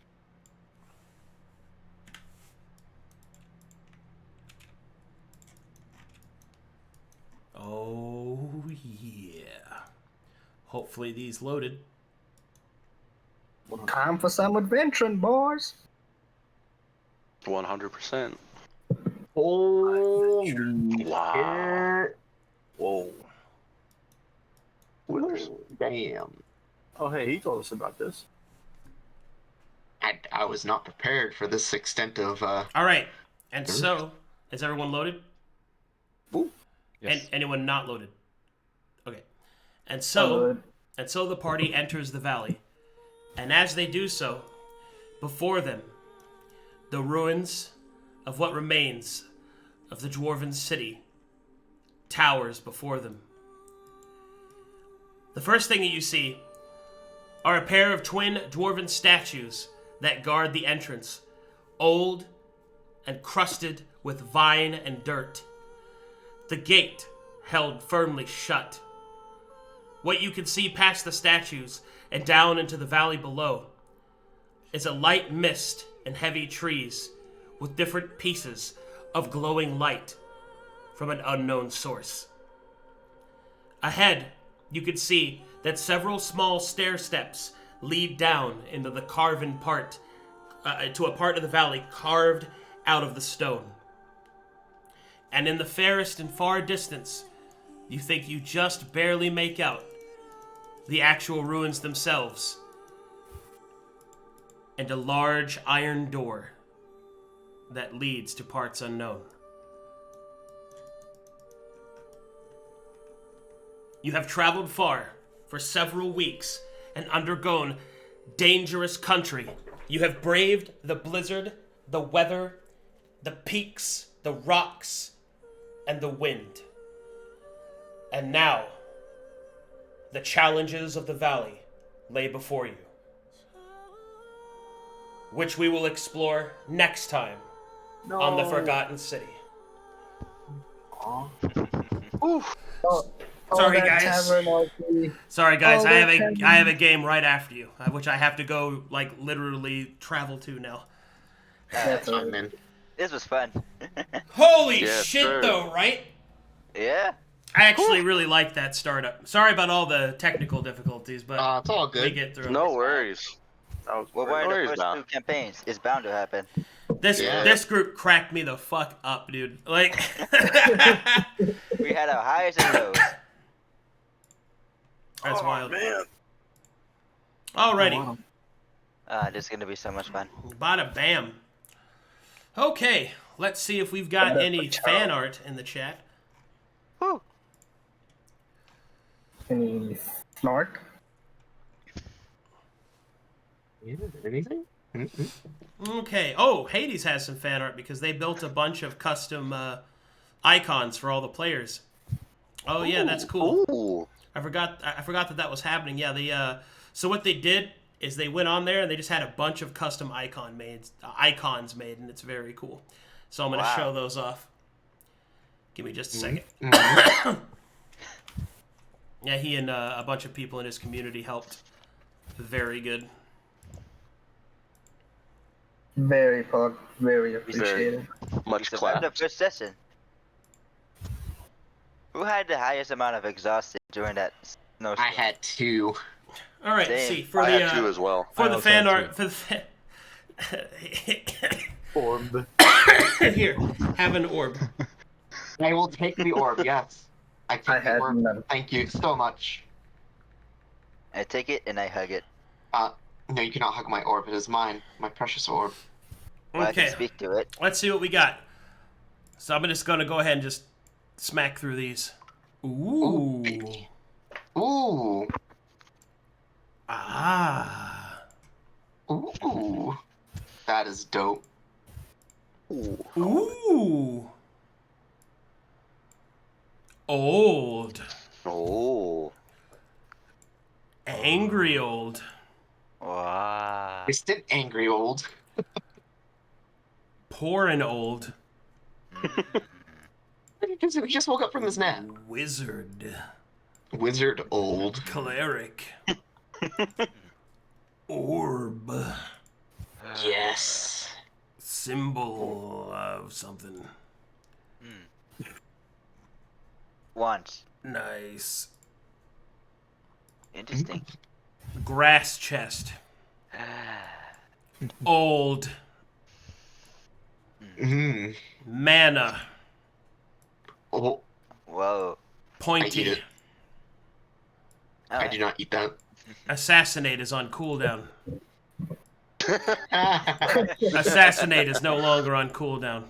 Oh, yeah. Hopefully these loaded. Time for some adventuring, boys. 100%. Oh, Wow. Whoa. damn. Oh, hey, he told us about this. I was not prepared for this extent of. Alright, and so, is everyone loaded? Ooh. Yes. And anyone not loaded? Okay. And I'm so, good. the party enters the valley. And as they do so, before them, the ruins of what remains of the dwarven city towers before them. The first thing that you see are a pair of twin dwarven statues that guard the entrance, old and crusted with vine and dirt. The gate held firmly shut. What you can see past the statues and down into the valley below is a light mist and heavy trees with different pieces of glowing light from an unknown source. Ahead, you can see that several small stair steps lead down into the carven part, to a part of the valley carved out of the stone. And in the farthest and far distance, you think you just barely make out the actual ruins themselves, and a large iron door that leads to parts unknown. You have traveled far for several weeks and undergone dangerous country. You have braved the blizzard, the weather, the peaks, the rocks, and the wind. And now, the challenges of the valley lay before you, which we will explore next time on the Forgotten City. Sorry, guys. Sorry, guys. I have a game right after you, which I have to go like literally travel to now. That's fine, man. This was fun. Holy Yes, shit, sir. though, right? Yeah. I actually really like that startup. Sorry about all the technical difficulties, but It's all we good. get through. No worries. Well, No we're in the worries, first man. 2 campaigns. It's bound to happen. This group cracked me the fuck up, dude. Like, We had our highs and lows. that's wild. Man. Alrighty, This is gonna be so much fun. bada bam. Okay, let's see if we've got any fan art in the chat. Whew. Any snark? Anything? Okay. Oh, Hades has some fan art because they built a bunch of custom icons for all the players. Oh yeah, that's cool. Ooh. I forgot that was happening. Yeah, so what they did is they went on there and they just had a bunch of custom icons made, and it's very cool. So I'm gonna Wow. show those off. Give me just a second. Yeah, he and a bunch of people in his community helped. Very good. Very pog, very appreciated. Much The clapped. first session. Who had the highest amount of exhausted during that snowstorm? I had 2. All right, Same. see for I the had 2 as well. for I the also fan had art for the Orb. here, have an orb. I will take the orb, yes. I take I the had orb. none. Thank you so much. I take it and I hug it. No, you cannot hug my orb. It is mine. My precious orb. Well, I Okay, can speak to it. let's see what we got. So I'm just gonna go ahead and just smack through these. Ooh. baby. Ooh. Ah. Ooh. That is dope. Ooh. Old. Oh. Angry old. Wow. Distant angry old. Poor and old. We just woke up from his nap. Wizard. Wizard old. Cleric. Orb. Yes. Symbol of something. Once. Nice. Interesting. Grass chest. Old. Mm. Mana. Oh, Whoa. I eat Pointy. it. I do not eat that. Assassinate is on cooldown. Assassinate is no longer on cooldown.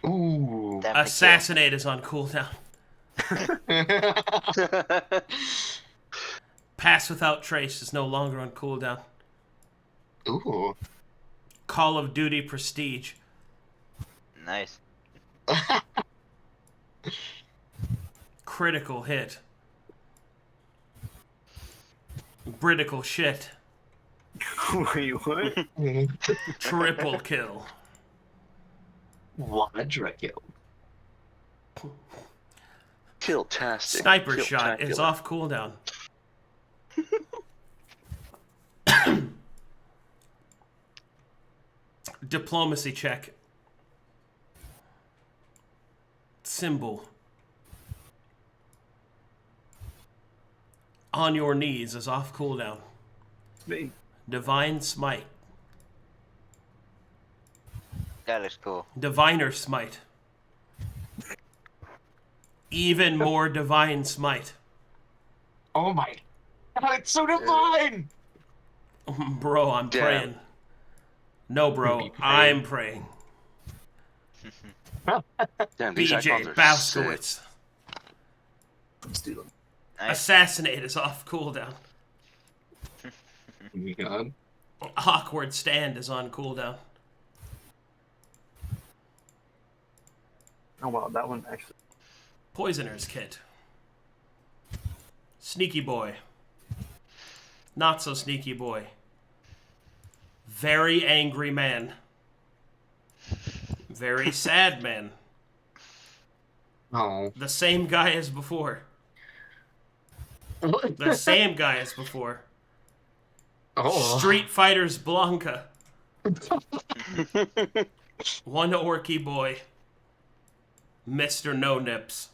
Ooh. Damn the Assassinate is on cooldown. Pass without trace is no longer on cooldown. Ooh. Call of Duty Prestige. kill. Nice. Critical hit. Britical shit. Wait, what? Triple kill. Quadra kill. Kill-tastic. Sniper shot is Kill-tacular. off cooldown. Diplomacy check. Symbol. On your knees is off cooldown. Me. Divine smite. That looks cool. Diviner smite. Even more divine smite. Oh my god, it's so divine! Bro, I'm Damn. praying. No, bro, Be praying. I'm praying. Damn, these BJ icons are sick. Bauskowitz. Let's do them. Nice. Assassinate is off cooldown. Oh my god. Awkward stand is on cooldown. Oh wow, that one actually. Poisoner's Kit. Sneaky boy. Not so sneaky boy. Very angry man. Very sad man. Oh. The same guy as before. The same guy as before. Oh. Street Fighters Blanca. One orky boy. Mr. No Nips.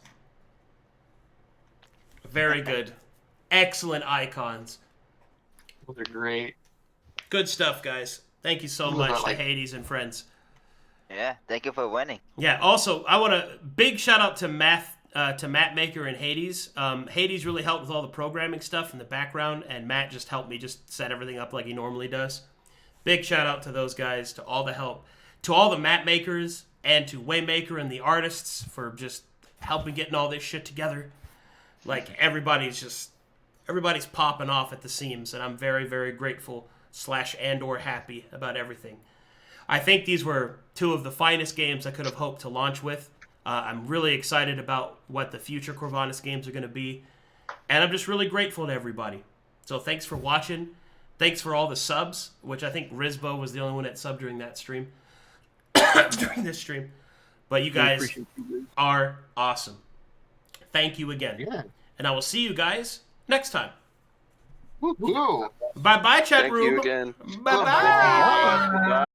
Very good. Excellent icons. They're great. Good stuff, guys. Thank you so much to Hades and friends. Yeah, thank you for winning. Yeah, also, I want a big shout out to Matt Maker and Hades. Hades really helped with all the programming stuff in the background, and Matt just helped me just set everything up like he normally does. Big shout out to those guys, to all the help, to all the map makers, and to Waymaker and the artists for just helping getting all this shit together. Like, everybody's popping off at the seams, and I'm very, very grateful /and/or happy about everything. I think these were two of the finest games I could have hoped to launch with. I'm really excited about what the future Corvinus games are going to be, and I'm just really grateful to everybody. So thanks for watching. Thanks for all the subs, which I think Rizbo was the only one that subbed during that stream. During this stream. But you guys are awesome. Thank you again. Yeah. And I will see you guys next time. Woo-hoo. Bye-bye, chat Thank room. you again. Bye-bye. Bye.